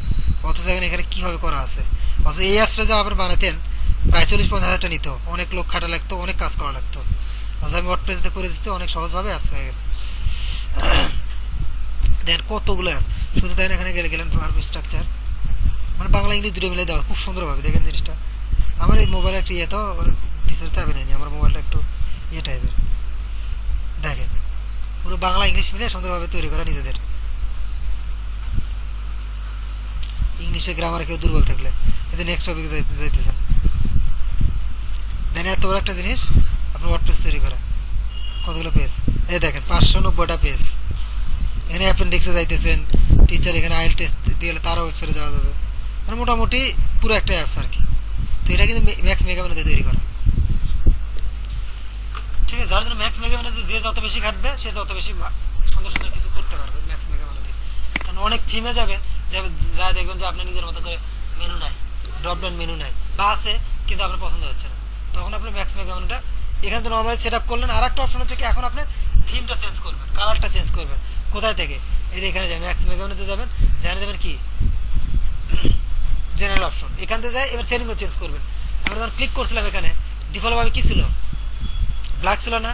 অথচ এখানে কীভাবে করা আছে। অথচ এই অ্যাপসটা যা আপনার বানাতেন প্রায় 40-50 হাজার টাকা নিত, অনেক লোক খাটা লাগতো, অনেক কাজ করা লাগতো। অথচ আমি ওয়ার্ডপ্রেসে করে দিচ্ছি, অনেক সহজভাবে অ্যাপস হয়ে গেছে। দেখেন কতগুলো অ্যাপ, শুধু দেখেন এখানে গেলেন ভার্ব স্ট্রাকচার, মানে বাংলা ইংলিশ দুটো মিলে দেওয়া খুব সুন্দরভাবে। দেখেন জিনিসটা, আমার এই মোবাইল একটু ইয়ে তো ডিসের চাপে নেয়নি, আমার মোবাইলটা একটু ইয়ে টাইপের। দেখেন পুরো বাংলা ইংলিশ মিলে সুন্দরভাবে তৈরি করা নিজেদের। ইংলিশে গ্রামার কেউ দুর্বল থাকলে এতে নেক্সট টপিকে যাইতেছেন। দেন এত বড় একটা জিনিস আপনার ওয়ার্ডপ্রেস তৈরি করা, কতগুলো পেজ, এই দেখেন 590টা পেজ। এখানে অ্যাপেন্ডিক্সে যাইতেছেন, টিচার এখানে আইএল টেস্ট দিয়ে গেলে তারও ওয়েবসাইটে যাওয়া যাবে, মানে মোটামুটি পুরো একটা অ্যাপস আর কি। তো এটা কিন্তু ম্যাক্স মেগামেনো দিয়ে তৈরি করা, ঠিক আছে। যার জন্য ম্যাক্স মেগামেনো যে যত বেশি খাটবে সে তত বেশি সুন্দর সুন্দর কিছু করতে পারবে ম্যাক্স মেগামেনো দিয়ে। কারণ অনেক থিমে যাবেন, যা দেখবেন যে আপনার নিজের মতো করে মেনু নাই, ড্রপ ডাউন মেনু নাই, বা আছে কিন্তু আপনার পছন্দ হচ্ছে না, তখন আপনি ম্যাক্স মেগামেনোটা এখান থেকে নর্মালি সেট আপ করলেন। আর একটা অপশন হচ্ছে কি, এখন আপনি থিমটা চেঞ্জ করবেন, কালারটা চেঞ্জ করবেন। কোথায় থেকে? এই যে এখানে যাবেন, ম্যাক্স মেগামেনোতে যাবেন, জানিয়ে দেবেন কি জেনারেল অপশন, এখান থেকে যায় এবার সেটিংও চেঞ্জ করবেন। আমরা যখন ক্লিক করছিলাম এখানে ডিফল্টভাবে কি ছিল, ব্ল্যাক ছিল না,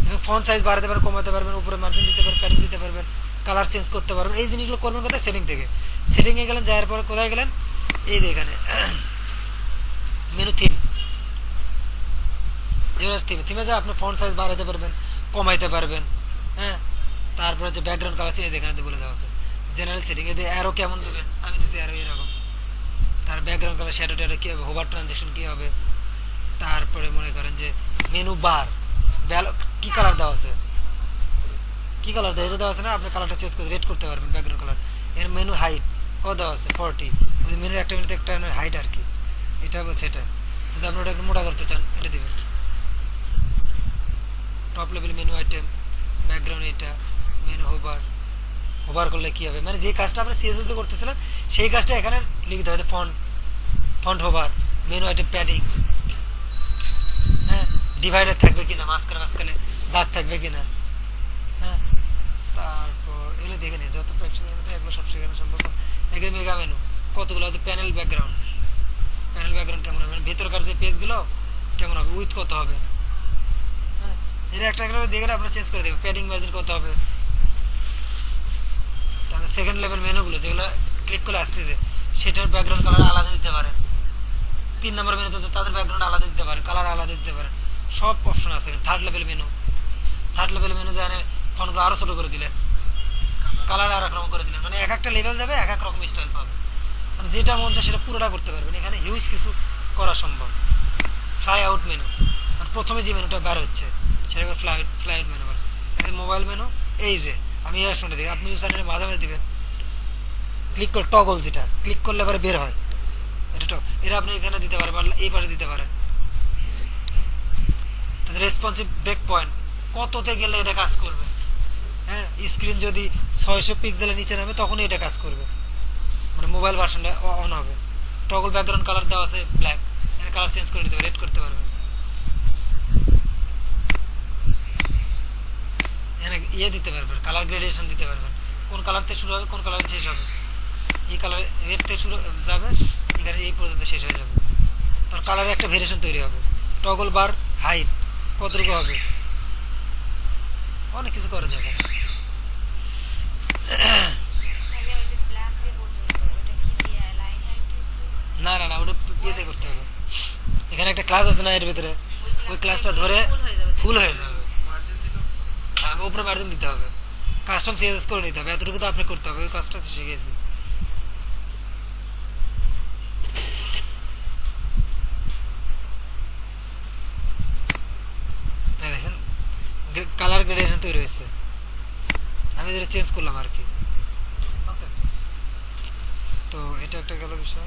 এবং ফন্ট সাইজ বাড়াতে পারবেন, কমাতে পারবেন, উপরে মার্জিন দিতে পারবেন, প্যাডিং দিতে পারবেন, কালার চেঞ্জ করতে পারবেন। এই জিনিসগুলো করবেন কোথায়, সেটিং থেকে। সেটিংয়ে গেলেন, যাওয়ার পর কোথায় গেলেন, এই যে এখানে মেনু থিম, এবার থিমে যা আপনি ফন্ট সাইজ বাড়াতে পারবেন, কমাইতে পারবেন, হ্যাঁ। তারপরে যে ব্যাকগ্রাউন্ড কালার চেঞ্জ এখানে বলে দেওয়া আছে। জেনারেল সেটিং, এতে অ্যারো কেমন দেবেন, আমি দিচ্ছি অ্যারো এরকম, তার ব্যাকগ্রাউন্ড কালার শ্যাডো ট্যাডো কী হবে, হোভার ট্রানজেকশন কী হবে, তারপরে মনে করেন যে মেনু বার কি কালার দেওয়া আছে, কি কালার দেওয়া দেওয়া আছে না, আপনি কালারটা চেঞ্জ করে রেড করতে পারবেন ব্যাকগ্রাউন্ড কালার। এর মেনু হাইট কত দেওয়া আছে 40, ওই মেনুর একটা মিনিট একটা হাইট আর কি, এটা বলছে এটা। যদি আপনি ওটা একটু মোটা করতে চান এটা দেবেন। Top level menu item, background এটা, মেনু হোভার করলে কী হবে, মানে যে কাজটা আপনি সিএসএস করতেছিলেন সেই কাজটা এখানে লিখতে হবে। Font hover, menu item, padding, হ্যাঁ, ডিভাইডার থাকবে কিনা, মাঝখানে দাগ থাকবে কিনা, হ্যাঁ। তারপর এগুলো দেখে নিন, যত এগুলো সব শেখানো সম্ভব। এখানে মেগা মেনু কতগুলো আছে, প্যানেল ব্যাকগ্রাউন্ড কেমন হবে, ভেতরকার যে পেজগুলো কেমন হবে, উইথ কত হবে, হ্যাঁ। এটা একটা দেখে আপনার চেঞ্জ করে দেবে, প্যাডিং মার্জিন কত হবে। তাহলে সেকেন্ড লেভেল মেনুগুলো যেগুলো ক্লিক করলে আসতেছে সেটার ব্যাকগ্রাউন্ড কালার আলাদা দিতে পারেন। 3 নম্বর মেনুতে তাদের ব্যাকগ্রাউন্ড আলাদা দিতে পারেন, কালার আলাদা দিতে পারেন, সব অপশন আছে। থার্ড লেভেল মেনু জানেন, ফোনগুলো আরও ছোটো করে দিলেন, কালার আর এক রকম করে দিলেন, মানে এক একটা লেভেল যাবে, এক এক রকম স্টাইল পাবে, মানে যেটা মন চায় সেটা পুরোটা করতে পারবেন। এখানে হিউজ কিছু করা সম্ভব। ফ্লাই আউট মেনু, মানে প্রথমে যে মেনুটা বের হচ্ছে সেটা ফ্লাই আউট মেনু বলে। মোবাইল মেনু, এই যে আমি এই অপশনটা দিই, আপনি চ্যানেলে মাঝে দিবেন, ক্লিক করে টগল, যেটা ক্লিক করলে এবারে বের হয়, এটা আপনি এখানে দিতে পারেন বা এই পাশে দিতে পারেন। তাদের রেসপন্সিভ ব্রেক পয়েন্ট কততে গেলে এটা কাজ করবে, হ্যাঁ। স্ক্রিন যদি 600 পিক্সেলের নিচে নামে তখনই এটা কাজ করবে, মানে মোবাইল ভার্সনটা অন হবে। টগল ব্যাকগ্রাউন্ড কালার দেওয়া আছে ব্ল্যাক, এর কালার চেঞ্জ করে নিতে পারবেন, রেড করতে পারবেন। এখানে ইয়ে দিতে পারবেন, কালার গ্রেডিয়েশন দিতে পারবেন, কোন কালার থেকে শুরু হবে, কোন কালার শেষ হবে। এই কালার রেড থেকে শুরু যাবে, এখানে এই পর্যন্ত শেষ হয়ে যাবে, তার কালারে একটা ভেরিয়েশন তৈরি হবে। টগল বার হাইট কতটুকু হবে, অনেক কিছু করা যাবে। না ওটা ইয়েতে করতে হবে, এখানে একটা ক্লাস আছে না এর ভিতরে, ওই ক্লাসটা ধরে ফুল হয়ে যাবে, হ্যাঁ, উপরে মার্জিন দিতে হবে, কাস্টম সিএসএস করে নিতে হবে, এতটুকু তো আপনি করতে হবে, ওই কাজটা শিখেছি। তৈরি হয়েছে, আমি যেটা চেঞ্জ করলাম আর কি। ওকে, তো এটা একটা গেল বিষয়।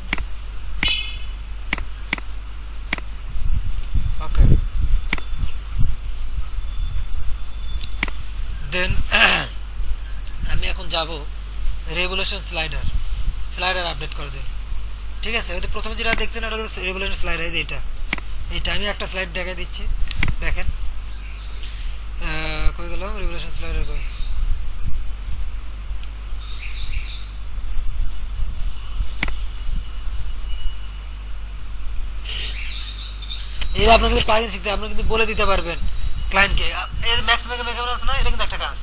ওকে, দেন আমি এখন যাব রেভলিউশন স্লাইডার, স্লাইডার আপডেট করে দেন। ঠিক আছে, ওই তো প্রথমে যেটা দেখছেন ওটা রেভলিউশন স্লাইডার, এই যে এটা আমি একটা স্লাইড দেখাই দিচ্ছি, দেখেন কই গেল রেভলিউশন স্লাইডার, কই এই আপনার কিন্তু প্লাগইন শিখতে আপনি কিন্তু বলে দিতে পারবেন ক্লায়েন্টকে, এই ম্যাক্স মেগা মেগা আছে না, এটা কিন্তু একটা কাজ,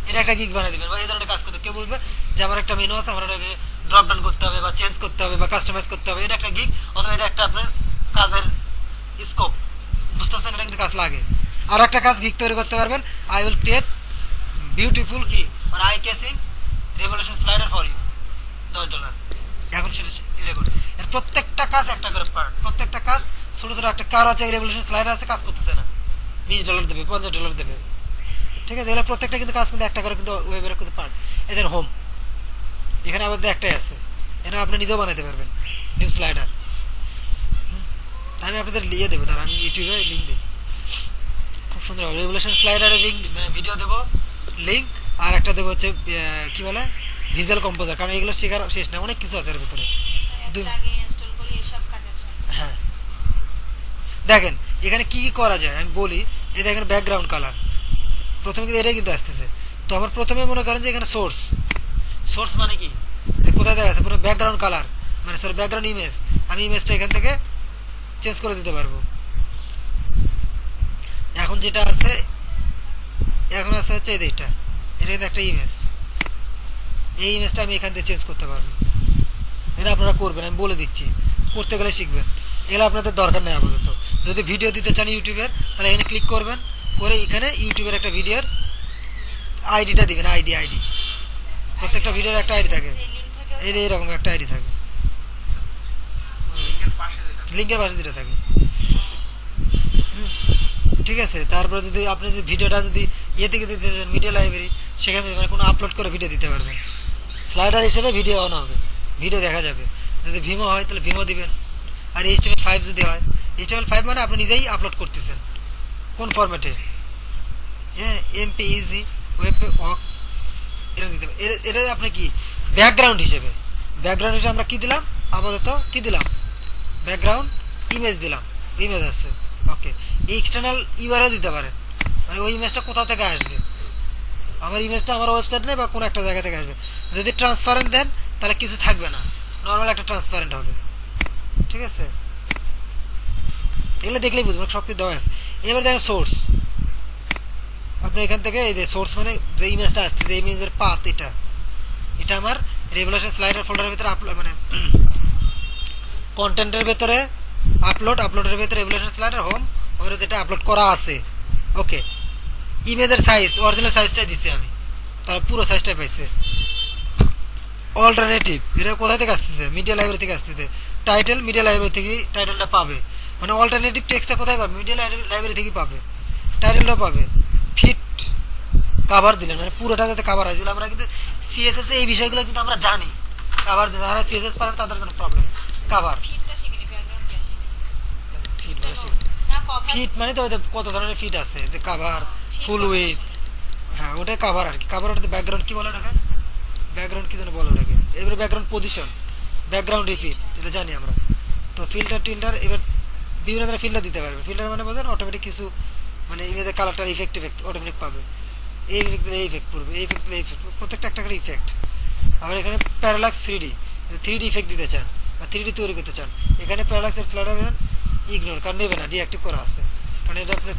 এটা একটা গিগ বানিয়ে দিবেন বা এই ধরনের কাজ করতে। কেউ বলবে যে আমার একটা মেনু আছে, আমার এটাকে ড্রপ ডাউন করতে হবে বা চেঞ্জ করতে হবে বা কাস্টমাইজ করতে হবে, এটা একটা গিগ, অথবা এটা একটা আপনার কাজের স্কোপ, বুঝতেছেন? এটা কিন্তু কাজ লাগে। আর একটা কাজ গিগ তৈরি করতে পারবেন, I will create beautiful key আর I casing revolution slider for you, $10। এখন সেটা এটা করছে, এর প্রত্যেকটা কাজ একটা করে পার্ট, প্রত্যেকটা কাজ ছোট ছোট একটা কার আছে, রেভলিউশন স্লাইডার আছে, কাজ করতেছে না, $20 দেবে, $50 দেবে। ঠিক আছে, এগুলো প্রত্যেকটা কিন্তু কাজ কিন্তু একটা করে কিন্তু ওয়েবের কিন্তু পার্ট। এদের হোম এখানে আমাদের একটাই আছে, এখানে আপনি নিজেও বানাতে পারবেন নিউ স্লাইডার। আমি আপনাদের লিয়ে দেবো, তার আমি ইউটিউবে লিঙ্ক দিই, খুব সুন্দর হবে রেভলিউশন স্লাইডারের লিঙ্ক, মানে ভিডিও দেবো লিঙ্ক, আর একটা দেবো হচ্ছে কি বলে ভিজুয়াল কম্পোজার, কারণ এগুলো শেখার শেষ না, অনেক কিছু আছে এর ভিতরে। আগে ইনস্টল করি এসব কাজের জন্য। হ্যাঁ, দেখেন এখানে কি কি করা যায় আমি বলি। এই দেখেন ব্যাকগ্রাউন্ড কালার, প্রথমে কিন্তু এটাই কিন্তু আসতেছে। তো আমার প্রথমে মনে করেন যে এখানে সোর্স, সোর্স মানে কি কোথায় দেখা আছে, পুরো ব্যাকগ্রাউন্ড কালার মানে সরি ব্যাকগ্রাউন্ড ইমেজ, আমি ইমেজটা এখান থেকে চেঞ্জ করে দিতে পারবো। এখন যেটা আছে, এখন আছে হচ্ছে এই এটা, এটা কিন্তু একটা ইমেজ, এই ইমেজটা আমি এখান থেকে চেঞ্জ করতে পারবো। এটা আপনারা করবেন, আমি বলে দিচ্ছি, করতে গেলে শিখবেন, এগুলো আপনাদের দরকার নেই আপাতত। যদি ভিডিও দিতে চান ইউটিউবের, তাহলে এখানে ক্লিক করবেন, করে এখানে ইউটিউবের একটা ভিডিওর আইডিটা দিবেন, আইডি প্রত্যেকটা ভিডিওর একটা আইডি থাকে, এই যে এরকম একটা আইডি থাকে, লিঙ্কের পাশে যেটা লিঙ্কের পাশে যেটা থাকে। ঠিক আছে, তারপরে যদি আপনি যদি ভিডিওটা যদি ইয়ে থেকে দিতে চান মিডিয়া লাইব্রেরি, সেখানে মানে কোনো আপলোড করে ভিডিও দিতে পারবেন, স্লাইডার হিসেবে ভিডিও অন হবে, ভিডিও দেখা যাবে। যদি ভিমো হয় তাহলে ভিমো দিবেন, আর HTML5 যদি হয়, HTML5 মানে আপনি নিজেই আপলোড করতেছেন কোন ফরম্যাটে, হ্যাঁ MPEG ওয়েব ওয়াক, এটা দিতে পারেন। এটা আপনি কি ব্যাকগ্রাউন্ড হিসেবে, ব্যাকগ্রাউন্ড হিসেবে আমরা কি দিলাম আপাতত, কি দিলাম ব্যাকগ্রাউন্ড ইমেজ দিলাম, ইমেজ আছে। ওকে, এক্সটার্নাল ইউআরএল দিতে পারেন, মানে ওই ইমেজটা কোথা থেকে আসবে, আমার ইমেজটা আমার ওয়েবসাইট নেই বা কোনো একটা জায়গা থেকে আসবে। যদি ট্রান্সপারেন্ট দেন তাহলে কিছু থাকবে না, নর্মাল একটা ট্রান্সপারেন্ট হবে। ঠিক আছে, এগুলো দেখলেই বুঝবেন সব কিছু দেওয়া আছে। এবার দেখেন সোর্স, আপনি এখান থেকে এই যে সোর্স মানে যে ইমেজটা আসছে, যে ইমেজের পাথ, এটা এটা আমার রেভলিউশন স্লাইডার ফোল্ডারের ভিতরে আপলোড, মানে কন্টেন্টের ভিতরে আপলোডের ভিতরে রেভলিউশন স্লাইডার হোম, ওর যেটা আপলোড করা আছে। ওকে, ইমেজের সাইজ অরিজিনাল সাইজটাই দিছি আমি, তার পুরো সাইজটাই পাইছে। অল্টারনেটিভ এটা কোথায় থেকে আসতেছে, মিডিয়া লাইব্রেরি থেকে আসতেছে, টাইটেল মিডিয়া লাইব্রেরি থেকে টাইটেলটা পাবে, মানে অল্টারনেটিভ টেক্সটটা কোথায় পাবে, মিডিয়া লাইব্রেরি থেকেই পাবে, টাইটেলটাও পাবে। ফিট কাভার দিলেন, মানে পুরোটা যাতে কাভার হয়, আমরা কিন্তু সিএসএস এই বিষয়গুলো কিন্তু আমরা জানি, কাভার যারা সিএসএস পারে তাদের জন্য প্রবলেম। কাভার ফিটটা শিখিনি, ব্যাকগ্রাউন্ডটা শিখি। ফিট না কভার, ফিট মানে তো ওদের কত ধরনের ফিট আছে, যে কাভার, ফুল উইথ, হ্যাঁ ওটাই কাভার আর কি। কাভার ওটাতে ব্যাকগ্রাউন্ড কি বলে ওটাকে, ব্যাকগ্রাউন্ড কি যেন বলে ওটাকে। এবারে ব্যাকগ্রাউন্ড পজিশন, ব্যাকগ্রাউন্ড রিপিট, এটা জানি আমরা। তো ফিল্টার এবার বিভিন্ন ধরনের ফিল্টার দিতে পারবে। ফিল্টার মানে বোঝেন অটোমেটিক কিছু, মানে ইমেজের কালারটার ইফেক্ট অটোমেটিক পাবে, এই ইফেক্ট দিলে এই ইফেক্ট পড়বে, এই ইফেক্ট দিলে এই ইফেক্ট, প্রত্যেকটা একটা করে ইফেক্ট। আবার এখানে প্যারালাক্স 3D ইফেক্ট দিতে চান বা 3D তৈরি করতে চান, এখানে প্যারালাক্সের স্লাইডার ইগনোর, কারণ নেবে না, ডিঅ্যাক্টিভ করা আছে, কারণ এটা আপনার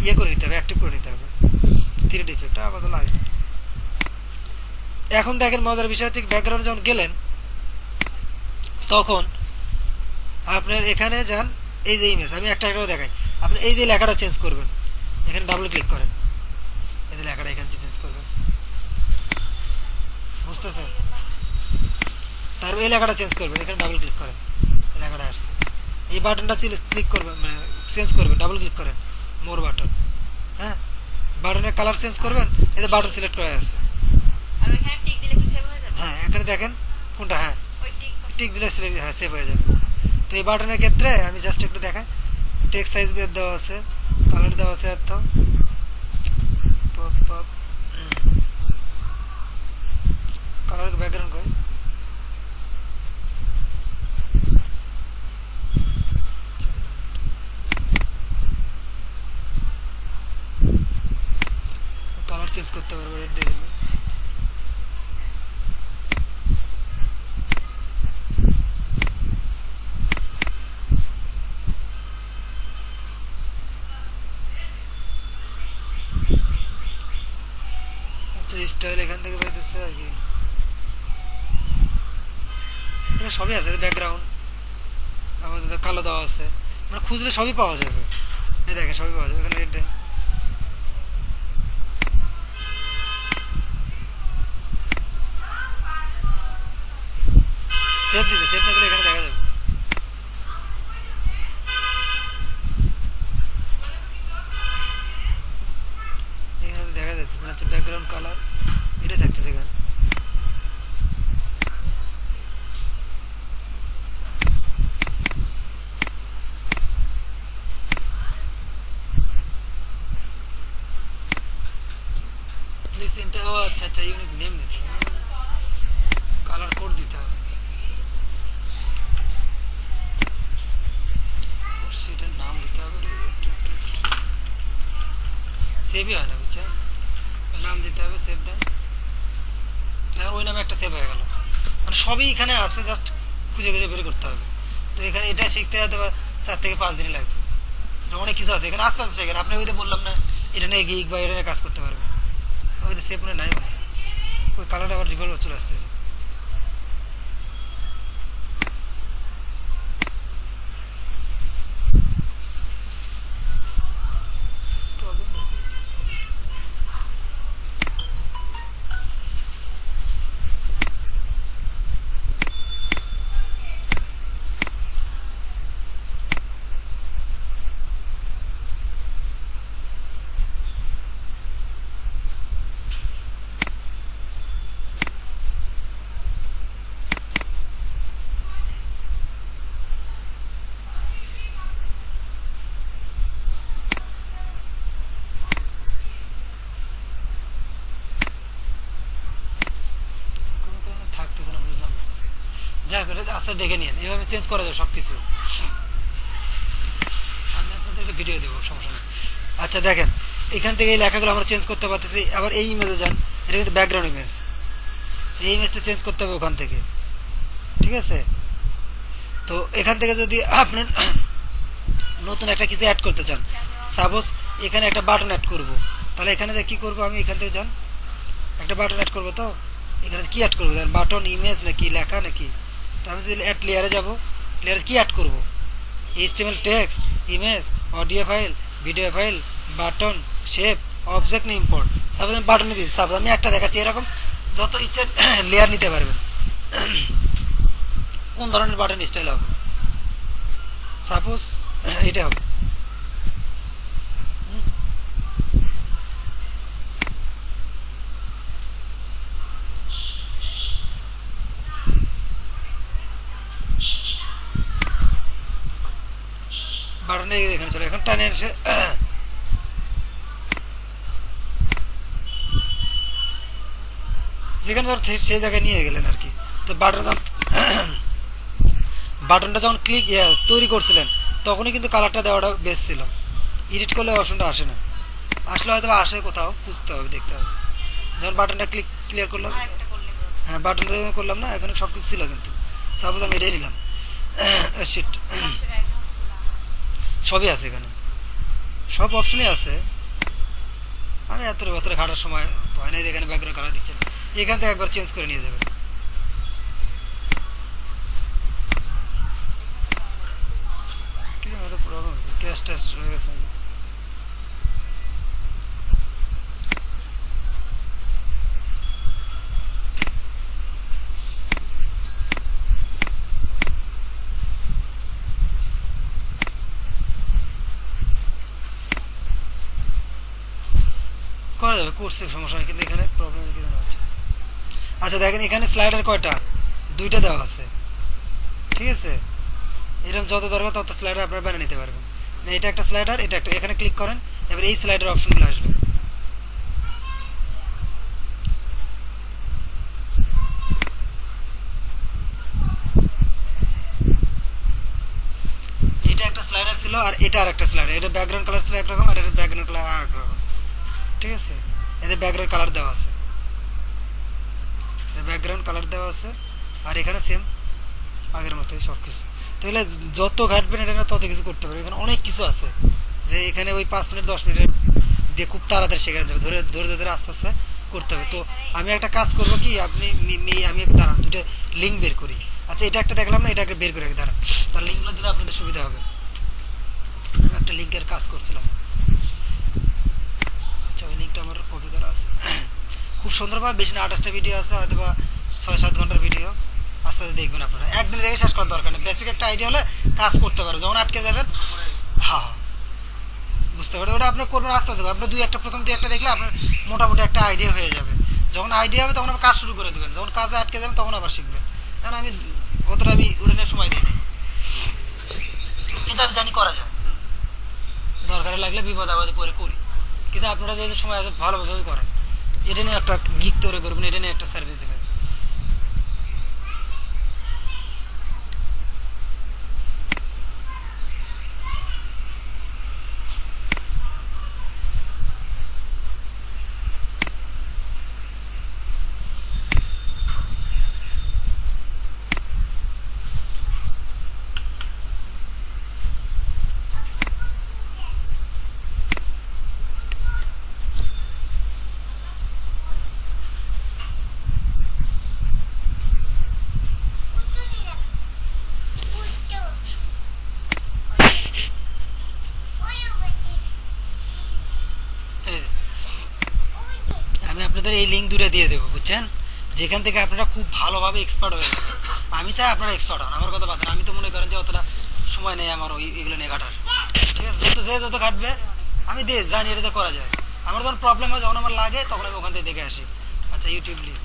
ইয়ে করে নিতে হবে, অ্যাক্টিভ করে নিতে হবে। 3D ইফেক্ট আমাদের লাগে না। এখন দেখেন মজার বিষয় হচ্ছে ব্যাকগ্রাউন্ডে যখন গেলেন তখন আপনার এখানে যান, এই যে ইমেজ আমি একটা দেখাই, আপনি এই যে লেখাটা চেঞ্জ করবেন, এখানে ডাবল ক্লিক করেন, এই যে লেখাটা এখানে চেঞ্জ করবেন, বুঝতেছেন? তারপর এই লেখাটা চেঞ্জ করবেন, এখানে ডাবল ক্লিক করেন, এই লেখাটা আসছে, এই বাটনটা ক্লিক করবেন, মানে চেঞ্জ করবেন, ডাবল ক্লিক করেন, মোর বাটন, হ্যাঁ বাটনের কালার চেঞ্জ করবেন, এতে বাটন সিলেক্ট করা আছে। আর ওইখানে টিক দিলে কি সেভ হয়ে যাবে? হ্যাঁ এখানে দেখেন কোনটা, হ্যাঁ ওই টিক টিক দিলে হ্যাঁ সেভ হয়ে যাবে। তো এই বাটনের ক্ষেত্রে আমি জাস্ট একটু দেখাই, টেক্সট সাইজ দেওয়া আছে, কালার দেওয়া আছে, এত কালার ব্যাকগ্রাউন্ড কই, কালার চেঞ্জ করতে পারবো, রেড দিয়ে দিবো। আচ্ছা স্টাইল এখান থেকে পাইতেছে আর কি, এখানে সবই আছে, ব্যাকগ্রাউন্ড আমাদের কালো দেওয়া আছে, মানে খুঁজলে সবই পাওয়া যাবে। এই দেখেন সবই পাওয়া যাবে, এখানে রেড দেন, সেভ দিতে, সেভ না দিলে এখানে দেখা যাবে। এখানে দেখা যাচ্ছে না, হচ্ছে ব্যাকগ্রাউন্ড কালার, এটা থাকতেছে এখানে। লিসেনটা, ও আচ্ছা আচ্ছা, ইউনিক নেম দিতে হবে, কালার কোড দিতে হবে, সেটার নাম দিতে হবে, সেভই হয় না বুঝছেন, নাম দিতে হবে, সেভ দেন, ওই নামে একটা সেভ হয়ে গেল। মানে সবই এখানে আছে, জাস্ট খুঁজে খুঁজে বের করতে হবে। তো এখানে এটা শিখতে যেতে 4 থেকে 5 দিন লাগবে, অনেক কিছু আছে এখানে, আস্তে আস্তে শেখেন। আপনি ওই তো বললাম না, এটা নিয়ে গিক বা এটা নিয়ে কাজ করতে পারবেন, ওই তো সেভ মনে নাই, মনে ওই কালারটা আবার রিভলভ চলে আসতেছে। থাকতেছে না, বুঝলাম না, যা করে আস্তে দেখে নিন, এভাবে চেঞ্জ করা যায় সব কিছু। আমি আপনাদেরকে ভিডিও দেবো, সমস্যা নেই। আচ্ছা দেখেন, এখান থেকে এই লেখাগুলো আমরা চেঞ্জ করতে পারতেছি। আবার এই ইমেজে যান, এটা কিন্তু ব্যাকগ্রাউন্ড ইমেজ, এই ইমেজটা চেঞ্জ করতে হবে ওখান থেকে, ঠিক আছে। তো এখান থেকে যদি আপনি নতুন একটা কিছু অ্যাড করতে চান, সাপোজ এখানে একটা বাটন অ্যাড করব, তাহলে এখানে যে কী করবো, আমি এখান থেকে যান, একটা বাটন অ্যাড করবো, তো এখানে কি অ্যাড করবো, দেখেন বাটন, ইমেজ নাকি লেখা নাকি। তো আমি যদি অ্যাড লেয়ারে যাবো, লেয়ারে কি অ্যাড করবো, HTML text, image, audio file, video file, button, shape, object না ইম্পোর্ট। সাপোজ আমি বাটনে দিচ্ছি, সাপোজ আমি একটা দেখাচ্ছি, এরকম যত ইচ্ছে লেয়ার নিতে পারবেন, কোন ধরনের বাটন স্টাইল হবে, সাপোজ এটা হবে। বাটনে এখানে চলে, এখন টানে এসে যেখানে ধর সেই জায়গায় নিয়ে গেলেন আর কি। তো বাটনটা যখন তৈরি করছিলেন, তখনই কিন্তু কালারটা দেওয়াটা বেস্ট ছিল। এডিট করলে অপশনটা আসে না, আসলে হয়তো আসে, কোথাও খুঁজতে হবে, দেখতে হবে। যখন বাটনটা ক্লিয়ার করলাম, হ্যাঁ বাটনটা যখন করলাম না, এখানে সব কিছু ছিল, কিন্তু সাপোজ আমি এটাই নিলাম, শিট, সবই আছে এখানে, সব অপশনই আছে। আমি ভেতরে ঘাটার সময় হয় না, এখানে ব্যাকগ্রাউন্ড কালার দিচ্ছে না, এখান থেকে একবার চেঞ্জ করে নিয়ে যাবেন। কিছু প্রবলেম আছে, ক্যাশ ট্যাশ হয়ে গেছে। যাবে, করছে সমস্যা নেই, কিন্তু এখানে প্রবলেম হচ্ছে। আচ্ছা দেখেন এখানে স্লাইডার কয়টা, দুইটা দেওয়া আছে, ঠিক আছে। এরকম যত দরকার তত স্লাইডার আপনারা বানিয়ে নিতে পারবেন। না এটা একটা স্লাইডার, এটা একটা, এখানে ক্লিক করেন, এবার এই স্লাইডার অপশনগুলো আসবে। এটা একটা স্লাইডার ছিল আর এটা আর একটা স্লাইডার, এটা ব্যাকগ্রাউন্ড কালার ছিল একরকম আর এটা ব্যাকগ্রাউন্ড কালার আর একরকম, ঠিক আছে। এতে ব্যাকগ্রাউন্ড কালার দেওয়া আছে, ব্যাকগ্রাউন্ড কালার দেওয়া আছে, আর এখানে সেম আগের মতোই সব কিছু। তাহলে যত ঘাটবেন এটা না তত কিছু করতে পারবে। এখানে অনেক কিছু আছে যে এখানে ওই 5 মিনিট 10 মিনিটের দিয়ে খুব তাড়াতাড়ি শেখানো যাবে, ধরে ধরে ধরে আস্তে আস্তে করতে হবে। তো আমি একটা কাজ করবো কি, আপনি আমি দাঁড়ান দুটো লিঙ্ক বের করি। আচ্ছা এটা একটা দেখলাম না, এটা একটা বের করে রাখি, দাঁড়ান, তার লিঙ্কগুলো দিলে আপনাদের সুবিধা হবে। আমি একটা লিঙ্কের কাজ করছিলাম, আচ্ছা ওই লিঙ্কটা আমার কপি করা আছে। খুব সুন্দরভাবে, বেশি না 28টা ভিডিও আছে, হয়তো বা 6-7 ঘন্টার ভিডিও, আস্তে আস্তে দেখবেন আপনারা। একদিনে দেখে শেষ করার দরকার নেই, বেসিক একটা আইডিয়া হলে কাজ করতে পারো, যখন আটকে যাবেন হ্যাঁ বুঝতে পারবেন। ওটা আপনার করবেন আস্তে আস্তে, আপনার প্রথম 2-1টা দেখলে আপনার মোটামুটি একটা আইডিয়া হয়ে যাবে। যখন আইডিয়া হবে তখন আবার কাজ শুরু করে দেবেন, যখন কাজে আটকে যাবেন তখন আবার শিখবেন। কারণ আমি অতটা ওটা নিয়ে সময় দিই নাই, কিন্তু আমি জানি করা যায়, দরকারে লাগলে বিপদ আপদে পরে করি। কিন্তু আপনারা যদি সময় আছে ভালোভাবে করেন, এটা নিয়ে একটা গিক তৈরি করবেন, এটা নিয়ে একটা সার্ভিস দেবেন। আমি আপনাদের এই লিঙ্ক দুটো দিয়ে দেবো, বুঝছেন, যেখান থেকে আপনারা খুব ভালোভাবে এক্সপার্ট হয়ে যাবেন। আমি চাই আপনারা এক্সপার্ট হন, আমার কথা বাদ। আমি তো মনে করেন যে অতটা সময় নেই আমার এগুলো নিয়ে ঘাটার, ঠিক আছে। যত ঘাটবে আমি জানি এটাতে করা যায়। আমার যখন প্রবলেম হয়, যখন আমার লাগে, তখন আমি ওখান থেকে দেখে আসি। আচ্ছা ইউটিউব লিঙ্ক,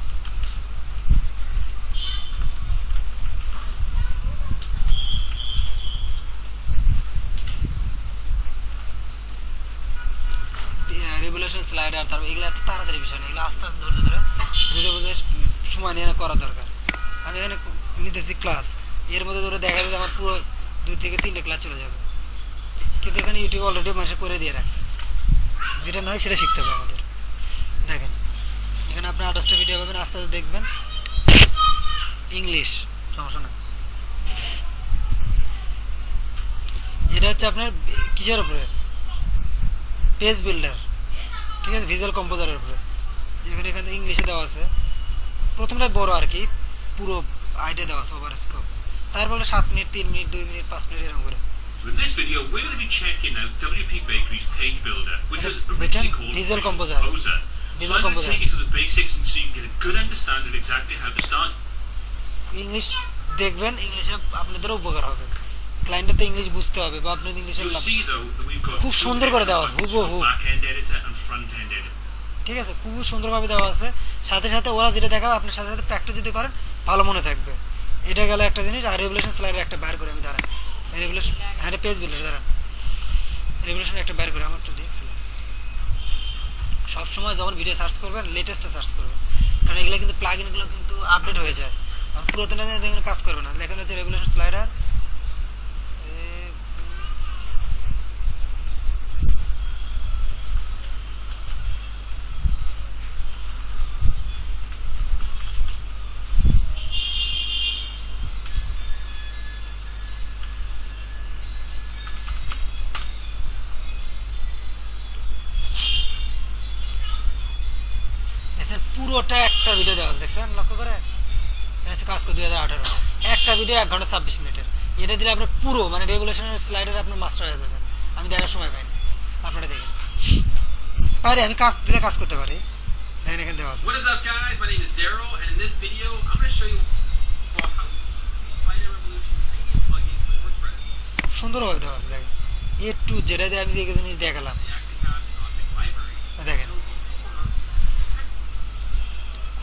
রেগুলেশন স্লাইডার, তারপর এগুলো এত তাড়াতাড়ি বিষয় না, এগুলো আস্তে আস্তে ধরে ধরে বুঝে বুঝে সময় নিয়ে করা দরকার। আমি এখানে নিতেছি ক্লাস, এর মধ্যে ধরে দেখা যায় আমার পুরো 2 থেকে 3টে ক্লাস চলে যাবে, কিন্তু এখানে ইউটিউব অলরেডি মানুষ করে দিয়ে রাখছে, যেটা নয় সেটা শিখতে হবে আমাদের। দেখেন এখানে আপনি 28টা ভিডিও পাবেন, আস্তে আস্তে দেখবেন। ইংলিশ সমস্যা না, এটা হচ্ছে আপনার কিসের উপরে, পেজ বিল্ডার, ঠিক আছে, ভিজুয়াল কম্পোজারের উপরে। যেখানে এখানে ইংলিশে দেওয়া আছে, প্রথমটাই বড় আর কি, পুরো আইডিয়া দেওয়া আছে, ওভার স্কোপ। তারপরে 7 মিনিট, 3 মিনিট, 2 মিনিট, 5 মিনিট এরকম করে। So in this video, we're going to be checking out WP Bakery's Page Builder, which was originally called Visual Composer. Composer. So Visual I'm going to Composer. take you through the basics and so you can get a good understanding of exactly how to start. English দেখবেন, ইংলিশে আপনাদেরও উপকার হবে। ক্লায়েন্টের তো English বুঝতে হবে, বা আপনার ইংলিশের You'll see though that we've got খুব two সুন্দর করে দেওয়া আছে, editors, হুবহু, back-end editor and front-end editor. ঠিক আছে, খুব সুন্দরভাবে দেওয়া আছে। সাথে সাথে ওরা যেটা দেখাবে আপনার সাথে সাথে প্র্যাকটিস যদি করেন ভালো মনে থাকবে। এটা গেল একটা জিনিস। আর রেগুলেশন স্লাইডার একটা বাইর করে আমি দাঁড়ান, রেগুলেশন, হ্যাঁ পেজ বিল্ডার, দাঁড়ান, রেগুলেশন একটা বাইর করে আমার তো দিয়েছিলাম। সবসময় যখন ভিডিও সার্চ করবেন লেটেস্টে সার্চ করবেন, কারণ এগুলো কিন্তু প্লাগইনগুলো কিন্তু আপডেট হয়ে যায়, আর পুরাতন দেখবেন কাজ করবে না। লেখা হচ্ছে রেগুলেশন স্লাইডার, পুরোটা একটা ভিডিও দেওয়া আছে, দেখছেন লক্ষ্য করে, কাজ করে 2018 একটা ভিডিও 1 ঘন্টা 26 মিনিটের। এটা দিলে আপনার পুরো মানে রেগুলেশনের স্লাইডার আপনার মাস্টার হয়ে যাবে। আমি দেখার সময় পাইনি, আপনারা দেখেন পারি, আমি কাজ দিলে কাজ করতে পারি। দেখেন এখানে দেওয়া আছে। What is up guys, my name is Daryl and in this video I'm going to show you how to use Slider Revolution Premium plugin for WordPress. সুন্দরভাবে দেওয়া আছে, দেখেন যেটা দিয়ে আমি যে জিনিস দেখালাম, The Active Object Library. দেখেন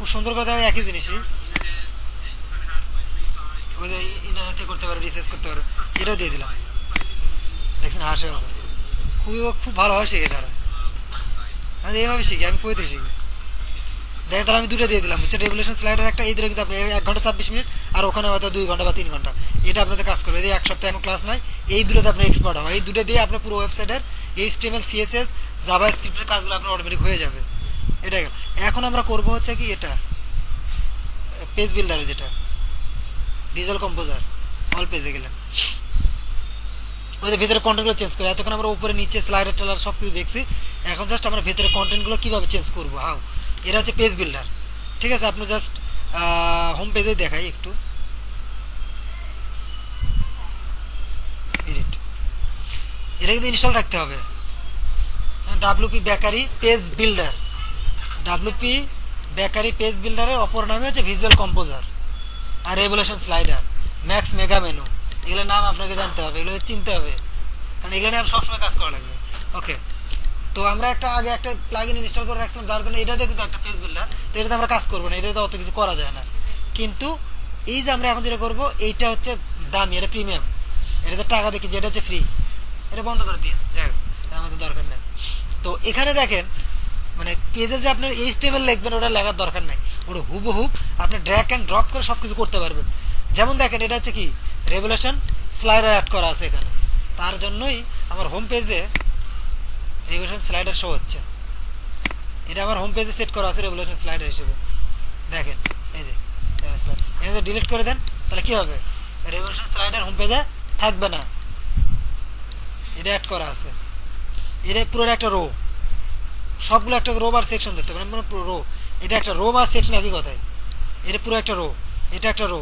খুব সুন্দর কথা, একই জিনিসই। internets, and you kind of have like 3 sides. ওই যে ইন্টারনেট থেকে করতে পারো, রিসার্চ করতে পারো, এটাও দিয়ে দিলাম। দেখছেন হাসে বাবা, খুব ভালোভাবে শিখে তারা। আমি এইভাবে শিখি, আমি কইতে শিখি। দেখেন তাহলে আমি দুটো দিয়ে দিলাম, হচ্ছে রেভলিউশন স্লাইডার একটা, এই দুটো কিন্তু আপনি 1 ঘন্টা 26 মিনিট, আর ওখানে হয়তো 2 ঘন্টা বা 3 ঘন্টা, এটা আপনাদের কাজ করবে। এই 1 সপ্তাহে এখন ক্লাস নাই, এই দুটোতে আপনি এক্সপার্ট হবে। এই দুটো দিয়ে আপনার পুরো ওয়েবসাইটের HTML CSS জাভা স্ক্রিপ্টের কাজগুলো আপনার অটোমেটিক হয়ে যাবে। এটা গেল। এখন আমরা করব হচ্ছে কি এটা পেজ বিল্ডারে, যেটা ভিজুয়াল কম্পোজার, অল পেজে গেলেন, ওদের ভিতরে কন্টেন্টগুলো চেঞ্জ করে। এতক্ষণ আমরা উপরে নিচে স্লাইডার টেলার সব কিছু দেখছি, এখন জাস্ট আমরা ভিতরে কন্টেন্টগুলো কীভাবে চেঞ্জ করবো, হাউ। এটা হচ্ছে পেজ বিল্ডার, ঠিক আছে। আপনি জাস্ট হোম পেজে দেখাই একটু, এডিট, এটা কিন্তু ইনস্টল থাকতে হবে। WP bakery page builder, WP bakery page বিল্ডারের অপর নামে হচ্ছে ভিজুয়াল কম্পোজার আর revolution slider, max mega menu, এগুলোর নাম আপনাকে জানতে হবে, এগুলো চিনতে হবে, কারণ এগুলো নিয়ে সবসময় কাজ করা লাগবে। ওকে, তো আমরা আগে একটা প্লাগইন ইনস্টল করে রাখলাম, যার জন্য এটাতে কিন্তু একটা পেজ বিল্ডার, তো এটাতে আমরা কাজ করবো না, এটাতে অত কিছু করা যায় না। কিন্তু এই যে আমরা এখন যেটা করবো, এইটা হচ্ছে দামি, এটা প্রিমিয়াম, এটাতে টাকা দেখি, যেটা হচ্ছে ফ্রি, এটা বন্ধ করে দিয়ে যাই হোক, আমাদের দরকার নেই। তো এখানে দেখেন, মানে পেজে যে আপনার HTML লিখবেন ওটা লেখার দরকার নাই, ওটা হুবহুব আপনি ড্র্যাগ অ্যান্ড ড্রপ করে সব কিছু করতে পারবেন। যেমন দেখেন, এটা হচ্ছে কি রেভলিউশন স্লাইডার অ্যাড করা আছে এখানে, তার জন্যই আমার হোম পেজে রেভলিউশন স্লাইডার শো হচ্ছে। এটা আমার হোম পেজে সেট করা আছে রেভলিউশন স্লাইডার হিসেবে। দেখেন এই যে এখানে ডিলিট করে দেন, তাহলে কি হবে, রেভলিউশন স্লাইডার হোম পেজে থাকবে না, এটা অ্যাড করা আছে। এটা পুরো একটা রো, সবগুলো একটা রো আর সেকশন দেখতে পারেন, মানে পুরো রো, এটা একটা রো আর সেকশন একই কথায়, এটা পুরো একটা রো, এটা একটা রো,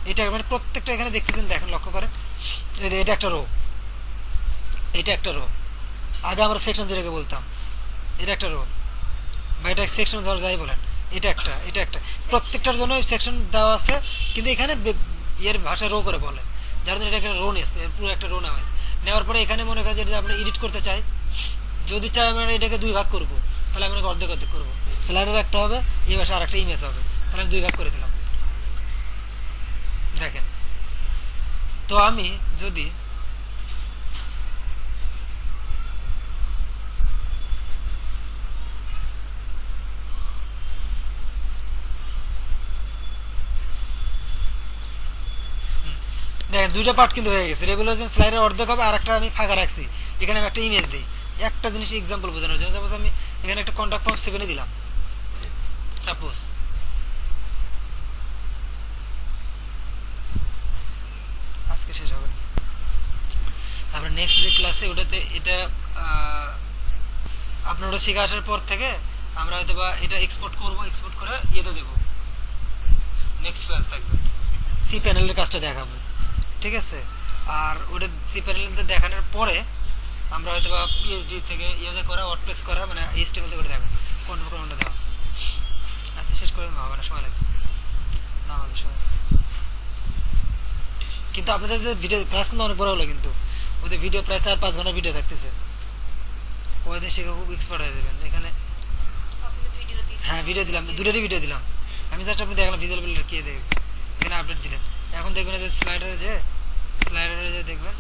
এটা মানে প্রত্যেকটা এখানে দেখতেছেন, দেখেন লক্ষ্য করেন, এটা একটা রো, এটা একটা রো। আগে আমরা সেকশন যেটাকে বলতাম, এটা একটা রো বা এটা সেকশন ধর যাই বলেন, এটা একটা, প্রত্যেকটার জন্য সেকশন দেওয়া আছে, কিন্তু এখানে এর ভাষা রো করে বলে, যার জন্য এটা একটা রো নিয়েছে, পুরো একটা রো নেওয়া হয়েছে। নেওয়ার পরে এখানে মনে করেন যদি আপনি এডিট করতে চাই, যদি চাই আমরা এটাকে 2 ভাগ করবো, তাহলে আমরা অর্ধেক করবো, স্লাইডার একটা হবে, এই ভাষা আর একটা ইমেজ হবে, তাহলে আমি 2 ভাগ করে দিলাম। দেখেন, তো আমি যদি দেখেন, 2টা পার্ট কিন্তু হয়ে গেছে, রেভলিউশন স্লাইডার অর্ধেক হবে, আর একটা আমি ফাঁকা রাখছি, এখানে আমি একটা ইমেজ দিই, একটা জিনিস এক্সাম্পল বোঝানোর জন্য। সাপোজ আমি এখানে একটা কন্টাক্ট ফর্ম 7 দিলাম, সাপোজ আজকে শেষ হবে, আমরা নেক্সট যে ক্লাসে ওটাতে এটা আপনার ওটা শিখে আসার পর থেকে আমরা হয়তো বা এটা এক্সপোর্ট করবো, এক্সপোর্ট করে ইয়েতে দেবো, নেক্সট ক্লাস থাকবে সি প্যানেলের কাজটা দেখাবো, ঠিক আছে। আর ওটা সি প্যানেলতে দেখানোর পরে আমরা হয়তো বা PHP থেকে ইয়েতে করা, ওয়ার্ডপ্রেস করা, মানে HTML থেকে করে দেখাবো, কোনটা দেওয়া আছে। আজকে শেষ করে হবে না, সময় লাগবে না, আমাদের সময় আছে। কিন্তু আপনাদের যে ভিডিও ক্লাস কিন্তু অনেক বড় হলো, কিন্তু ওদের ভিডিও প্রায় 4-5 ঘন্টার ভিডিও থাকতেছে, ওদের শিখে খুব এক্সপার্ট হয়ে যাবেন এখানে। হ্যাঁ, ভিডিও দিলাম, দুটোরই ভিডিও দিলাম আমি, জাস্ট আপনি দেখলাম ভিজুয়াল বিল্ডার কে দেখবেন, এখানে আপডেট দিলেন। এখন দেখবেন যে স্লাইডারে যে দেখবেন,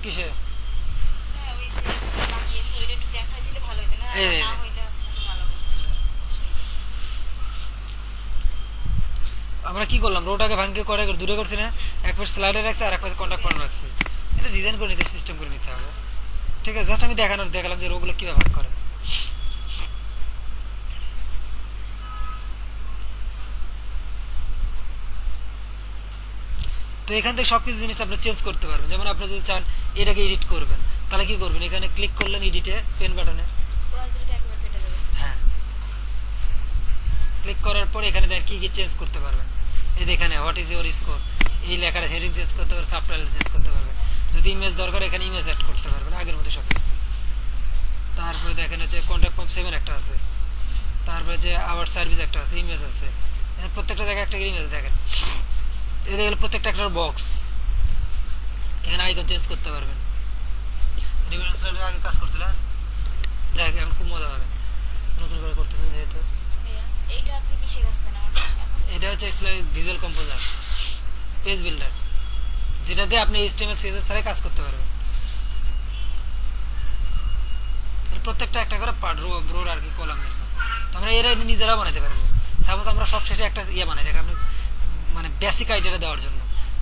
কিসে আমরা কি করলাম, রোটাকে ভাঙ্গে করে দূরে করছি না, এক পাশে স্লাইডার রাখছি আর এক পাশে কন্টাক্ট পয়েন্ট রাখছি, এটা ডিজাইন করে নিতে, সিস্টেম করে নিতে হবে, ঠিক আছে। জাস্ট আমি দেখালাম যে রোগুলো কীভাবে ভাগ করে। তো এখান থেকে সব কিছু জিনিস আপনি চেঞ্জ করতে পারবেন। যেমন আপনি যদি চান এটাকে এডিট করবেন, তাহলে কি করবেন, এখানে ক্লিক করলেন এডিটে, পেন বাটনে, হ্যাঁ ক্লিক করার পর এখানে দেখেন কি চেঞ্জ করতে পারবেন। এই এখানে হোয়াট ইজ ইউর স্কোর, এই লেখাটা হেডিং চেঞ্জ করতে পারবেন, সাবটাইটেল চেঞ্জ করতে পারবেন, যদি ইমেজ দরকার এখানে ইমেজ অ্যাড করতে পারবেন, আগের মতো সব কিছু। তারপরে দেখেন হচ্ছে কন্ট্যাক্ট ফর্ম 7 একটা আছে, তারপরে যে আওয়ার সার্ভিস একটা আছে, ইমেজ আছে, প্রত্যেকটা জায়গায় একটা ইমেজ দেখেন, এটা হলো প্রত্যেকটা একটা বক্স, এখানে আইকন চেঞ্জ করতে পারবেন। রিভিউ স্লাইডের আগে কাজ করছিলেন, যাই হোক, এখন খুব মজা হবে নতুন করে করতেছেন যেহেতু। ভাইয়া এইটা আপনি কি শেখাচ্ছেন আমাকে এখন? এটা হচ্ছে ভিজুয়াল কম্পোজার, পেজ বিল্ডার, যেটা দিয়ে আপনি HTML CSS ছাড়াই কাজ করতে পারবেন। এর প্রত্যেকটা একটা করে পার্ট, রোর আর কি, কলাম এরকম। তো আমরা এরা নিজেরা বানাতে পারবো। সাপোজ আমরা সব শেষে একটা ইয়ে বানাই, দেখেন আপনি মানে বেসিক আইডিয়াটা দেওয়ার জন্য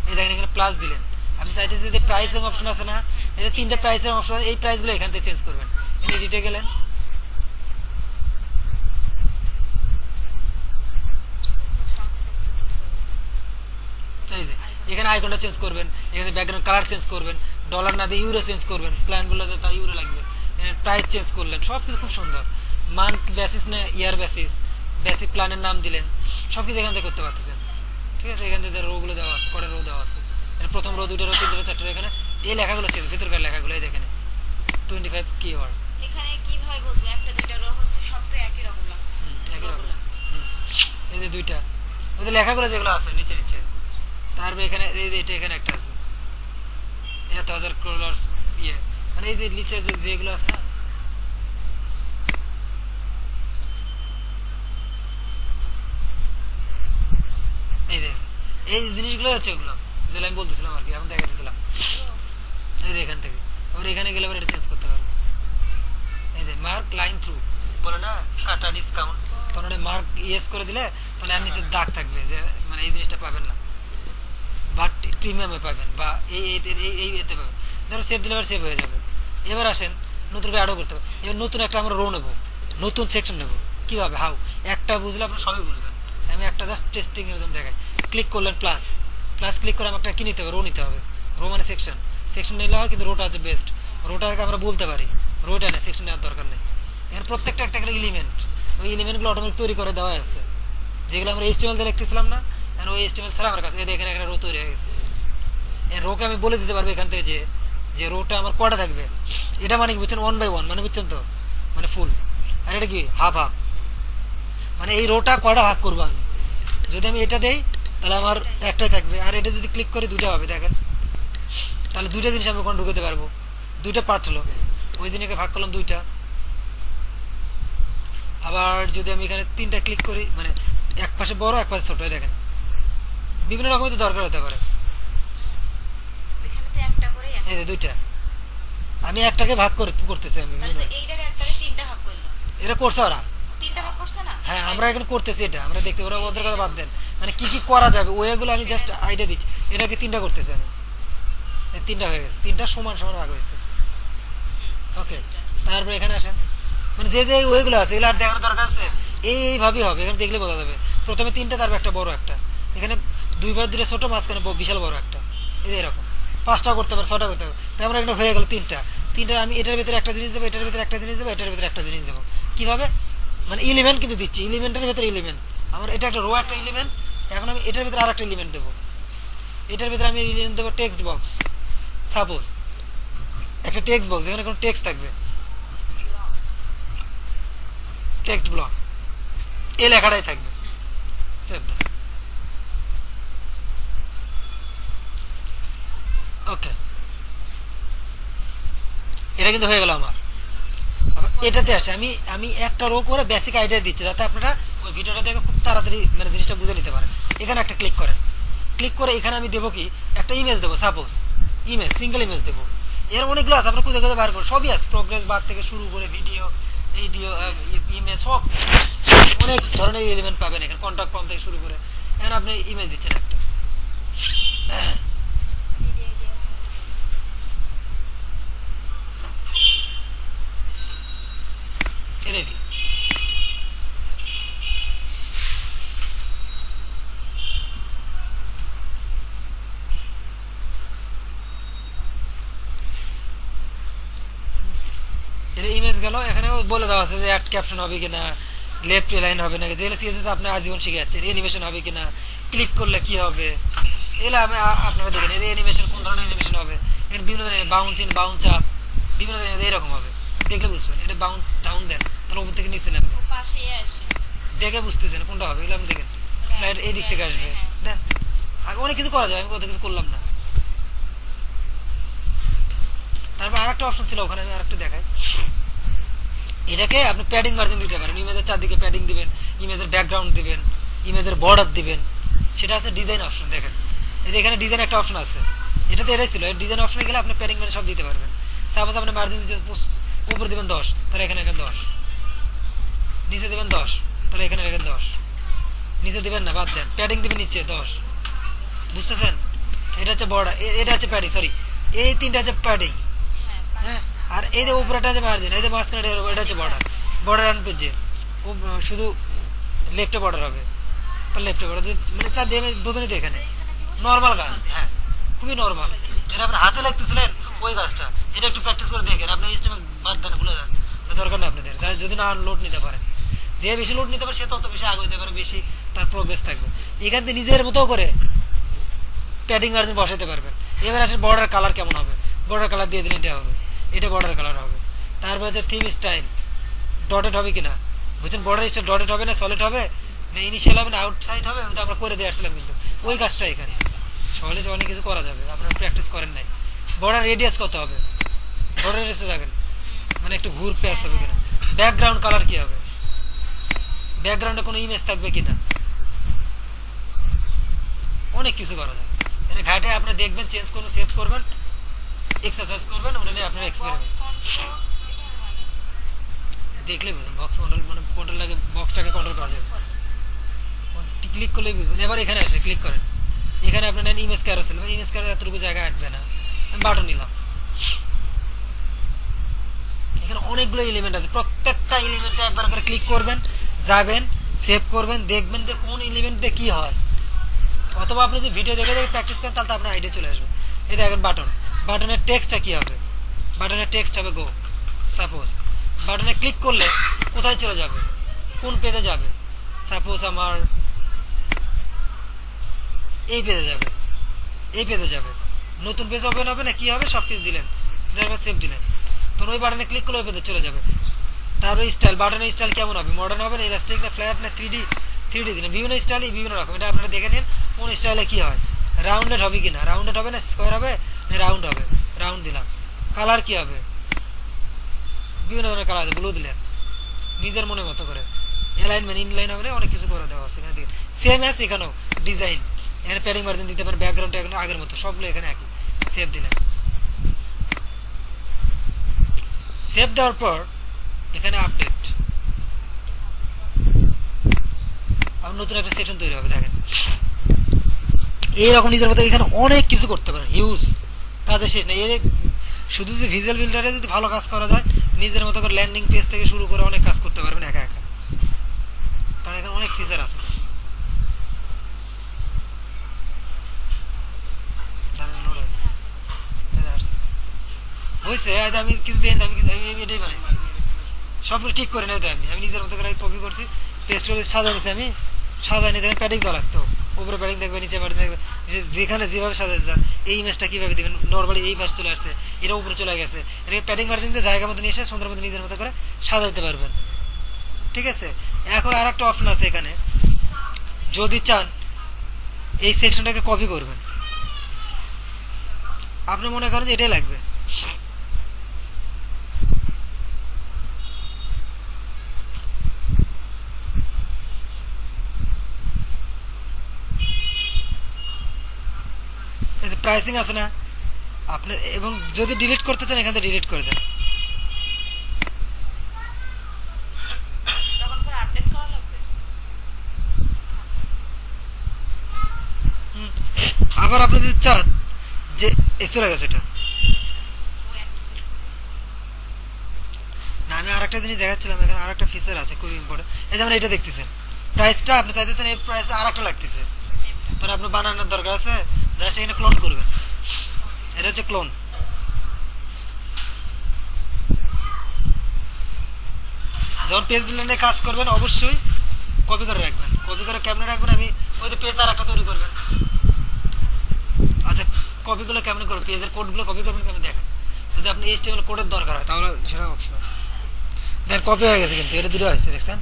এই দেখেন এখানে প্লাস দিলেন। আমি চাইতেছি যে প্রাইসিং অপশন আছে না, এতে 3টা প্রাইসের অপশন, এই প্রাইসগুলো এখান থেকে চেঞ্জ করবেন। এখানে এডিটে গেলেন, এই যে এখানে আইকনটা চেঞ্জ করবেন, এখানে ব্যাকগ্রাউন্ড কালার চেঞ্জ করবেন, ডলার না দিয়ে ইউরো চেঞ্জ করবেন, প্ল্যান বললে যে তার ইউরো লাগবে, এখানে প্রাইস চেঞ্জ করলেন, সব কিছু খুব সুন্দর। মান্থ বেসিস না ইয়ার বেসিস, বেসিক প্ল্যানের নাম দিলেন, সব কিছু এখান থেকে করতে পারতেছেন। ঠিক আছে, এখান থেকে রোগুলো দেওয়া আছে, কটা রো দেওয়া আছে, এখানে প্রথম রো, 2টা রো, 3টা রো, 4টা রো, এখানে এই লেখাগুলো চেঞ্জ, ভিতরকার লেখাগুলো এই দেখেন 25 কিওয়ার্ড এখানে কিভাবে বুঝবো একটা দুইটা রো হচ্ছে? সব তো একই রকম লাগছে। একই রকম। এই যে 2টা ওদের লেখাগুলো যেগুলো আছে নিচে নিচে, তারপরে এখানে এই যে এটা এখানে একটা আছে 1000 ক্রলার্স ইয়ে, মানে এই যে নিচে যেগুলো আছে না, এই যে এই জিনিসগুলো হচ্ছে ওগুলো যেগুলো আমি বলতেছিলাম আর কি, এখন দেখাতেছিলাম। এই যে এখান থেকে আবার এখানে গেলে আবার এটা চেঞ্জ করতে পারবো। এই যে মার্ক লাইন থ্রু বলে না, কাটা ডিসকাউন্ট, তখন মার্ক ইয়েস করে দিলে তাহলে আর নিচে দাগ থাকবে যে মানে এই জিনিসটা পাবেন না, বাট প্রিমিয়ামে পাবেন, বা এই এই এতে পাবেন। ধরো সেভ দিলে সেভ হয়ে যাবে। এবার আসেন নতুন করে অ্যাডও করতে হবে। এবার নতুন একটা আমরা রো নেবো, নতুন সেকশন নেবো। কীভাবে? হাউ, একটা বুঝলে আপনার সবই বুঝবেন। আমি একটা জাস্ট টেস্টিংয়ের জন্য দেখাই। ক্লিক করলেন প্লাস, প্লাস ক্লিক করে আমি একটা কি নিতে হবে, রো নিতে হবে। রো মানে সেকশন, সেকশন নিলে হয়, কিন্তু রোটা হচ্ছে বেস্ট। রোটাকে আমরা বলতে পারি, রোটা নেই, সেকশন নেওয়ার দরকার নেই। এখানে প্রত্যেকটা একটা একটা এলিমেন্ট, ওই এলিমেন্টগুলো অটোমেটিক তৈরি করে দেওয়া আছে, যেগুলো আমরা HTML দিয়ে লিখতেছিলাম না, এখন ওই HTML ছাড়া আমার কাছে এখানে একটা রো তৈরি হয়ে গেছে। এই রোকে আমি বলে দিতে পারবো এখান থেকে যে রোটা আমার কটা থাকবে। এটা মানে কি বুঝছেন? 1 বাই 1 মানে বুঝছেন তো, মানে ফুল। আর এটা কি হাফ হাফ, মানে এই রোটা কটা ভাগ করবো আমি। যদি আমি এটা দেই তাহলে আমার একটাই থাকবে, আর এটা যদি ক্লিক করি 2টা হবে, দেখেন তাহলে 2টা জিনিস আমি ওখানে ঢুকাতে পারবো। 2টা পার্ট হলো, ওই দিনকে ভাগ করলাম 2টা। আবার যদি আমি এখানে 3টা ক্লিক করি, মানে এক পাশে বড় এক পাশে ছোট, দেখেন বিভিন্ন রকমের তো দরকার হতে পারে। এখানে তো একটা করেই আছে। এই যে 2টা, আমি একটাকে ভাগ করতেছি আমি। তাহলে তো এইটার একটারে 3টা ভাগ করলো। এটা করছে ওরা, 3টা ভাগ করছে না? হ্যাঁ আমরা এখন করতেছি এটা, আমরা দেখতে, ওরা ওদের কথা বাদ দেন, মানে কি কি করা যাবে ওইগুলো আমি জাস্ট আইডিয়া দিচ্ছি। এটাকে 3টা করতেছি আমি, 3টা হয়ে গেছে, 3টা সমান সমান ভাগ হয়েছে। ওকে, তারপরে এখানে আসেন, মানে যে ওইগুলো আছে এগুলো আর দেখানোর দরকার আছে, এইভাবেই হবে, এখানে দেখলে বোঝা যাবে। প্রথমে 3টা, তারপর একটা বড় একটা, এখানে 2 ছোট, মাঝখানে বিশাল বড় একটা, এই এরকম 5টা করতে পারে, 6টা করতে পারে। তাই আমরা এখানে হয়ে গেল 3টা। আমি এটার ভিতরে একটা জিনিস দেবো, এটার ভিতরে একটা জিনিস দেবো, এটার ভিতরে একটা জিনিস দেবো। কীভাবে? মানে এলিমেন্ট কিন্তু দিচ্ছি, এলিমেন্টের ভিতরে এলিমেন্ট, আমার এটা একটা রো, একটা এলিমেন্ট। এখন আমি এটার ভিতরে আর একটা এলিমেন্ট দেবো, এটার ভিতরে আমি এলিমেন্ট দেবো টেক্সট বক্স। সাপোজ একটা টেক্সট বক্স, এখানে কোনো টেক্সট থাকবে, টেক্সট ব্লক, এই লেখাটাই থাকবে। ওকে, এটা কিন্তু হয়ে গেল আমার। এটাতে আসে আমি একটা রো করে বেসিক আইডিয়া দিচ্ছি, যাতে আপনারা ওই ভিডিওটা দেখে খুব তাড়াতাড়ি মানে জিনিসটা বুঝে নিতে পারেন। এখানে একটা ক্লিক করেন, ক্লিক করে এখানে আমি দেবো কি, একটা ইমেজ দেবো, সাপোজ ইমেজ, সিঙ্গেল ইমেজ দেবো। এর অনেকগুলো আছে, আপনার খুঁজে খুঁজে বার করুন, সবই আছে, প্রোগ্রেস বার থেকে শুরু করে ভিডিও, ভিডিও ইমেজ, সব অনেক ধরনের এলিমেন্ট পাবেন এখানে, কন্ট্যাক্ট ফর্ম থেকে শুরু করে। এখন আপনি ইমেজ দিচ্ছেন একটা, এনে দিন। এটা ইমেজ গেল, এখানে বলে দেওয়া আছে যে অ্যাড ক্যাপশন হবে কিনা, লেফট লাইন হবে নাকি, যেগুলো সিএসএস আপনি আজীবন শিখে যাচ্ছেন। অ্যানিমেশন হবে কিনা, ক্লিক করলে কি হবে, এগুলো আমি আপনারা দেখেন। এই অ্যানিমেশন কোন ধরনের অ্যানিমেশন হবে, এখানে বিভিন্ন ধরনের বাউন্স ইন, বাউন্স আপ, বিভিন্ন ধরনের এরকম হবে, দেখলে বুঝবেন। এটা বাউন্স ডাউন দেন, তাহলে উপর থেকে নিচে নামবে, দেখে বুঝতেছেন কোনটা হবে। এগুলো আপনি দেখেন, স্লাইড এই দিক থেকে আসবে, দেন অনেক কিছু করা যায়, আমি কত কিছু করলাম না। তারপর আরেকটা অপশন ছিল ওখানে, আমি আরেকটা দেখাই। এটাকে আপনি প্যাডিং মার্জিন দিতে পারেন, ইমেজের চারদিকে প্যাডিং দিবেন, ইমেজের ব্যাকগ্রাউন্ড দিবেন, ইমেজের বর্ডার দিবেন, সেটা আছে ডিজাইন অপশন। দেখেন এই যে এখানে ডিজাইন একটা অপশন আছে, এটাতে এটাই ছিল। ডিজাইন অপশনে গেলে আপনি প্যাডিং মানে সব দিতে পারবেন। সাপোজ আপনি মার্জিন দিতে উপরে দেবেন 10, তাহলে এখানে রাখেন 10, নিচে দেবেন 10, তাহলে এখানে রাখেন 10, নিচে দিবেন না, বাদ দেন, প্যাডিং দিবেন নিচে 10, বুঝতেছেন? এটা হচ্ছে বর্ডার, এটা হচ্ছে প্যাডিং, সরি এই তিনটা হচ্ছে প্যাডিং, হ্যাঁ। আর এই যে উপরেটা আছে মার্জিন, এই যে মাঝখানে এটা হচ্ছে বর্ডার, বর্ডার অ্যান্ড পেজের শুধু লেফটে বর্ডার হবে, তাহলে লেফটে বর্ডার মানে চার দিয়ে বোঝানি তো এখানে নর্মাল কাজ, হ্যাঁ খুবই নর্মাল। যেটা আপনি হাতে লিখতেছিলেন ওই কাজটা, এটা একটু প্র্যাকটিস করে দেখেন, আপনি স্টেপে বাদ দেন, ভুলে যান, দরকার নেই আপনাদের। যদি না লোড নিতে পারেন, যে বেশি লোড নিতে পারে সে তত বেশি আগে হতে পারে, বেশি তার প্রোগ্রেস থাকবে। এখান থেকে নিজের মতো করে প্যাডিং মার্জিন বসাতে পারবেন। এবার আসে বর্ডার কালার কেমন হবে, বর্ডার কালার দিয়ে দিন, এটা হবে, এটা বর্ডার কালার হবে। তারপর হচ্ছে থিম স্টাইল, ডটেড হবে কিনা, বুঝছেন? বর্ডার স্টাইল ডটেড হবে না সলিড হবে না ইনিশিয়াল হবে না আউটসাইড হবে, ওটা আমরা করে দিয়ে আসছিলাম, কিন্তু ওই কাজটা এখানে সলিড অনেক কিছু করা যাবে, আপনারা প্র্যাকটিস করেন নাই। বর্ডার রেডিয়াস কত হবে, বর্ডার রেডিয়াসে যাবেন, মানে একটু ঘুর প্যাচ হবে কিনা, ব্যাকগ্রাউন্ড কালার কি হবে, ব্যাকগ্রাউন্ডে কোনো ইমেজ থাকবে কিনা, অনেক কিছু করা যায়। মানে ঘাটে আপনি দেখবেন, চেঞ্জ করবেন, সেভ করবেন, এক্সারসাইজ করবেন, ওটা নিয়ে আপনার এক্সপেরিমেন্ট দেখলে বুঝবেন। বক্স কন্ট্রোল মানে কন্ট্রোল লাগে, বক্সটাকে কন্ট্রোল করা যাবে, ক্লিক করলেই বুঝবেন। এবার এখানে আসে ক্লিক করেন, এখানে আপনার নেন ইমেজ ক্যারোসেল, ইমেজ ক্যারোসেল এতটুকু জায়গা আটবে না, আমি বাটন নিলাম। এখানে অনেকগুলো এলিমেন্ট আছে, প্রত্যেকটা এলিমেন্টে একবার করে ক্লিক করবেন, যাবেন, সেভ করবেন, দেখবেন যে কোন এলিমেন্টে কি হয়। অথবা আপনি যদি ভিডিও দেখে দেখে প্র্যাকটিস করেন তাহলে তো আপনার আইডিয়া চলে আসবে। এই দেখেন বাটন, বাটনের টেক্সটটা কি হবে, বাটনের টেক্সট হবে গো। সাপোজ বাটনে ক্লিক করলে কোথায় চলে যাবে, কোন পেজে যাবে, সাপোজ আমার এই পেজে যাবে, এই পেজে যাবে, নতুন পেজ ওপেন হবে না কি হবে, সব কিছু দিলেন, তারপর সেভ দিলেন, তখন ওই বাটনে ক্লিক করলে ওই পেজে চলে যাবে। তারপর স্টাইল, বাটনের স্টাইল কেমন হবে, মডার্ন হবে না ইলাস্টিক না ফ্ল্যাট না 3D দিলেন, বিভিন্ন স্টাইলই বিভিন্ন রকম, এটা আপনারা দেখে নিন কোন স্টাইলে কি হয়। রাউন্ডেড হবে কিনা, রাউন্ডেড হবে না স্কোয়ার হবে না রাউন্ড হবে, রাউন্ড দিলাম। কালার কি হবে, বিভিন্ন ধরনের কালার আছে, ব্লু দিলেন নিজের মনে মতো করে। অ্যালাইনমেন্ট ইনলাইন হবে না, অনেক কিছু করে দেওয়া আছে এখানে দেখেন। সেম অ্যাস এখানেও ডিজাইন, এখানে প্যাডিং মার্জিন দিতে পারেন, ব্যাকগ্রাউন্ড এখন আগের মতো সবগুলো এখানে একই। সেভ দিলেন, সেভ দেওয়ার পর এখানে আপডেট, আপনার নতুন একটা সেকশন তৈরি হবে। দেখেন এইরকম নিজের মতো এখানে অনেক কিছু করতে পারেন, হিউজ, তাদের শেষ নেই। এর শুধু যদি ভিজুয়াল বিল্ডারে যদি ভালো কাজ করা যায়, নিজের মতো করে ল্যান্ডিং পেজ থেকে শুরু করে অনেক কাজ করতে পারবেন একা একা, কারণ এখানে অনেক ফিচার আছে। হয়েছে আমি কিছু দিন, আমি এটাই বানাইছি, সবগুলো ঠিক করে নেই, আমি নিজের মতো করে কপি করছি, পেস্ট করে সাজাই নিয়েছি, আমি সাজাই নিয়ে দেখেন প্যাডিং দেওয়া লাগতো, উপরে প্যাডিং দেখবে, নিচে প্যাডিং দেখবে, যেখানে যেভাবে সাজাতে চান। এই ইমেজটা কীভাবে দেবেন, নর্মালি এই পাশে চলে আসছে, এটা উপরে চলে গেছে, এটাকে প্যাডিং মার্জিন দিয়ে জায়গা মতো নিয়ে এসে সুন্দর মতো নিজের মতো করে সাজাইতে পারবেন, ঠিক আছে। এখন আর একটা অপশন আছে এখানে, যদি চান এই সেকশনটাকে কপি করবেন, আপনি মনে করেন যে এটাই লাগবে, প্রাইসিং আছে না আপনি, এবং যদি ডিলিট করতে চান এখান থেকে ডিলিট করে দেন। আবার আপনি যদি চান যে চলে গেছে এটা না, আমি আরেকটা জিনিস দেখাচ্ছিলাম, এখানে আরেকটা ফিচার আছে খুব ইম্পর্টেন্ট। এই যেমন এটা দেখতেছেন, প্রাইসটা আপনি চাইতেছেন এই প্রাইসে আরেকটা লাগতেছে, তখন আপনার বানানোর দরকার আছে, জাস্ট এখানে ক্লোন করবেন, এটা হচ্ছে ক্লোন। যখন পেজ বিল্ডারে কাজ করবেন অবশ্যই কপি করে রাখবেন, কপি করে কেমনে রাখবেন, আমি ওই পেজ আর একটা তৈরি করবেন। আচ্ছা কপিগুলো কেমন করবেন, পেজের কোডগুলো কপি করবেন কেমন দেখেন, যদি আপনি HTML কোডের দরকার হয় তাহলে সেটা অপশন আছে। দেখেন কপি হয়ে গেছে, কিন্তু এটা দুটো আসছে দেখছেন।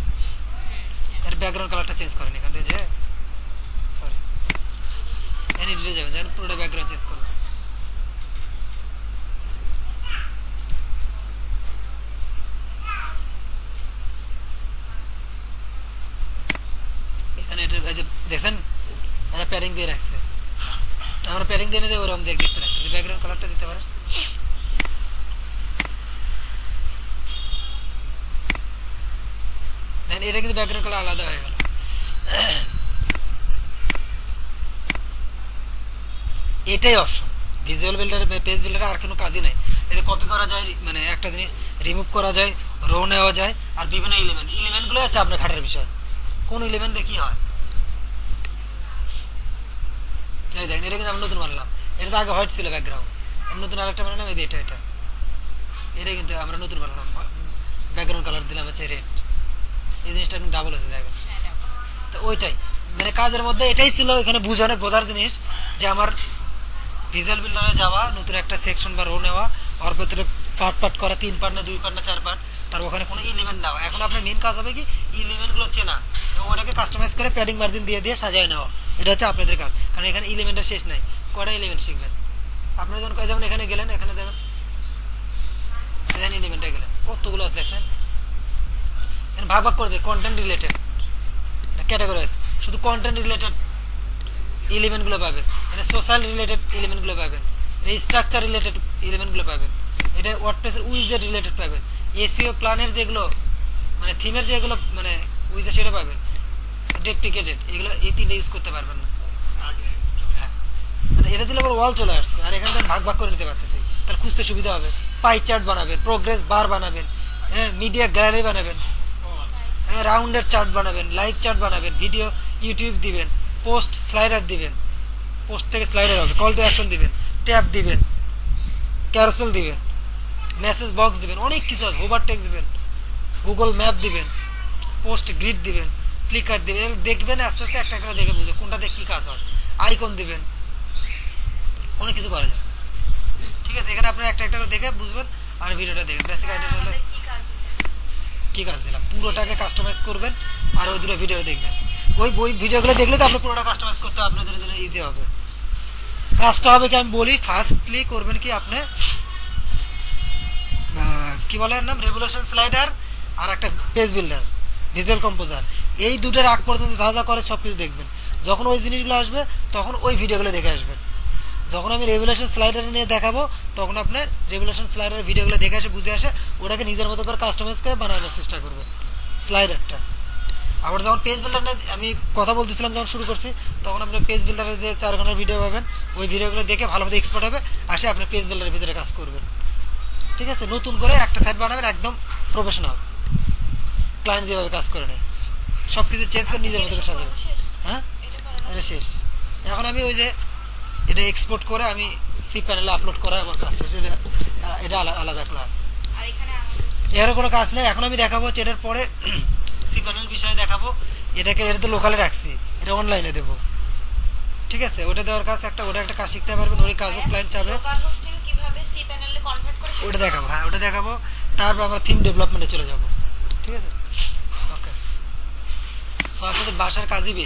এর ব্যাকগ্রাউন্ড কালারটা চেঞ্জ করেন এখান থেকে, যে সরি এডিটে যাবেন, যেন পুরোটা ব্যাকগ্রাউন্ড চেঞ্জ করবেন। প্যাডিং দিয়ে রাখছে, আমরা প্যাডিং দিয়ে নিয়ে ওরকম দেখতে রাখছি। ব্যাকগ্রাউন্ড কালারটা দিতে পারে, দেন এটা কিন্তু ব্যাকগ্রাউন্ড কালার আলাদা হয়ে গেল। এটাই অপশন ভিজুয়াল বিল্ডারে, পেজ বিল্ডারে আর কোনো কাজই নাই। এতে কপি করা যায়, মানে একটা জিনিস রিমুভ করা যায়, রো নেওয়া যায়, আর বিভিন্ন ইলিমেন্টগুলো হচ্ছে আপনার খাটের বিষয়, কোন ইলিমেন্ট দিয়ে কী হয়। এই দেখেন এটা কিন্তু আমি নতুন বানালাম, এটা তো আগে হোয়াইট ছিল ব্যাকগ্রাউন্ড, আমি নতুন আরেকটা বানালাম, এই এটা এটা কিন্তু আমরা নতুন বানালাম, ব্যাকগ্রাউন্ড কালার দিলাম হচ্ছে রেড, এই জিনিসটা কিন্তু ডাবল হয়েছে দেখেন। তো ওইটাই মানে কাজের মধ্যে এটাই ছিল এখানে বোঝার জিনিস, যে আমার ভিজুয়াল বিল্ডারে যাওয়া, নতুন একটা সেকশন বা রো নেওয়া, ওর ভেতরে পার্ট করা, 3 পার্ট না 2 পার্ট না 4 পার্ট, তার ওখানে কোনো ইলিমেন্ট নেওয়া। এখন আপনার মেন কাজ হবে কি ইলিমেন্টগুলো চেনা এবং ওটাকে কাস্টমাইজ করে প্যাডিং মার্জিন দিয়ে সাজিয়ে নেওয়া, এটা হচ্ছে আপনাদের কাজ। কারণ এখানে ইলিমেন্টের শেষ নাই, কয়টা ইলিমেন্ট শিখবেন আপনারা। যেমন এখানে গেলেন, এখানে দেখেন এখানে ইলিমেন্টে গেলেন, কতগুলো আছে দেখছেন, এখানে ভাগ করে দেয় কন্টেন্ট রিলেটেড ক্যাটাগরাইজ, শুধু কন্টেন্ট রিলেটেড এলিমেন্টগুলো পাবেন, মানে সোশ্যাল রিলেটেড এলিমেন্টগুলো পাবেন, স্ট্রাকচার রিলেটেড এলিমেন্টগুলো পাবেন, এটা ওয়ার্ডপ্রেসের উইজেট রিলেটেড পাবেন, এসইও প্ল্যানের যেগুলো মানে থিমের যেগুলো মানে উইজেট সেটা পাবেন, ডেপ্লিকেটেড এগুলো এই 3টা ইউজ করতে পারবেন না। হ্যাঁ মানে এটা দিলে আবার ওয়াল চলে আসছে, আর এখান থেকে ভাগ করে নিতে পারতেছি, তাহলে খুঁজতে সুবিধা হবে। পাই চার্ট বানাবেন, প্রোগ্রেস বার বানাবেন, হ্যাঁ মিডিয়া গ্যালারি বানাবেন, হ্যাঁ রাউন্ডের চার্ট বানাবেন, লাইভ চার্ট বানাবেন, ভিডিও ইউটিউব দিবেন, পোস্ট স্লাইডার দিবেন, পোস্ট থেকে স্লাইডার হবে, কল টু অ্যাকশন দিবেন, ট্যাব দিবেন, ক্যারোসেল দিবেন, মেসেজ বক্স দিবেন, অনেক কিছু আছে, হোভার টেক্সট দিবেন, গুগল ম্যাপ দিবেন, পোস্ট গ্রিড দিবেন, ফ্লিকার দিবেন, দেখবেন আস্তে আস্তে একটা করে দেখে বুঝে কোনটা দিয়ে কী কাজ হয়, আইকন দিবেন, অনেক কিছু করা যায়। ঠিক আছে, এখানে আপনারা একটা করে দেখে বুঝবেন, আর ভিডিওটা দেখেন। বেসিক আইডিয়া হলো কি কাজ দিলাম, পুরোটাকে কাস্টমাইজ করবেন, আর ওই 2টা ভিডিও দেখবেন। ওই ভিডিওগুলো দেখলে তো আপনার পুরোটা কাস্টমাইজ করতে আপনাদের জন্য ইজি হবে। কাজটা হবে কি আমি বলি, ফার্স্টলি করবেন কি আপনি কি বলে নাম, রেভলিউশন স্লাইডার আর একটা পেজ বিল্ডার, ভিজুয়াল কম্পোজার, এই 2টার আগ পর্যন্ত যা করে সব কিছু দেখবেন। যখন ওই জিনিসগুলো আসবে তখন ওই ভিডিওগুলো দেখে আসবেন। যখন আমি রেভলিউশন স্লাইডার নিয়ে দেখাবো তখন আপনার রেভলিউশন স্লাইডারের ভিডিওগুলো দেখে আসে, বুঝে আসে, ওটাকে নিজের মতো করে কাস্টমাইজ করে বানানোর চেষ্টা করবেন স্লাইডারটা। আবার যখন পেজ বিল্ডার নিয়ে আমি কথা বলতেছিলাম, যখন শুরু করছি তখন আপনি পেজ বিল্ডারের যে 4 ঘন্টার ভিডিও পাবেন, ওই ভিডিওগুলো দেখে ভালোভাবে এক্সপার্ট হবে, আসে আপনি পেজ বিল্ডারের ভিতরে কাজ করবেন। ঠিক আছে, নতুন করে একটা সাইট বানাবেন একদম প্রফেশনাল, ক্লায়েন্ট যেভাবে কাজ করে নেয় সব কিছু চেঞ্জ করে নিজের মতো করে সাজাবেন। হ্যাঁ এটা শেষ। এখন আমি ওই যে এটা এক্সপোর্ট করে আমি সি প্যানেলে আপলোড করা আমার কাজ শেষ, এটা আলাদা ক্লাস, এর কোনো কাজ নেই। এখন আমি দেখাবো হচ্ছে এটার পরে সি প্যানেল বিষয়ে দেখাবো, এটাকে এটা তো লোকালে রাখছি, এটা অনলাইনে দেবো। ঠিক আছে, ওটা দেওয়ার কাজ একটা, ওটা একটা কাজ শিখতে পারবেন, ওই কাজও ক্লায়েন্ট চাবে, ওটা দেখাবো। হ্যাঁ ওটা দেখাবো, তারপর আমরা থিম ডেভেলপমেন্টে চলে যাব। ঠিক আছে, ওকে। সো আপনাদের বাসার কাজই বেশি।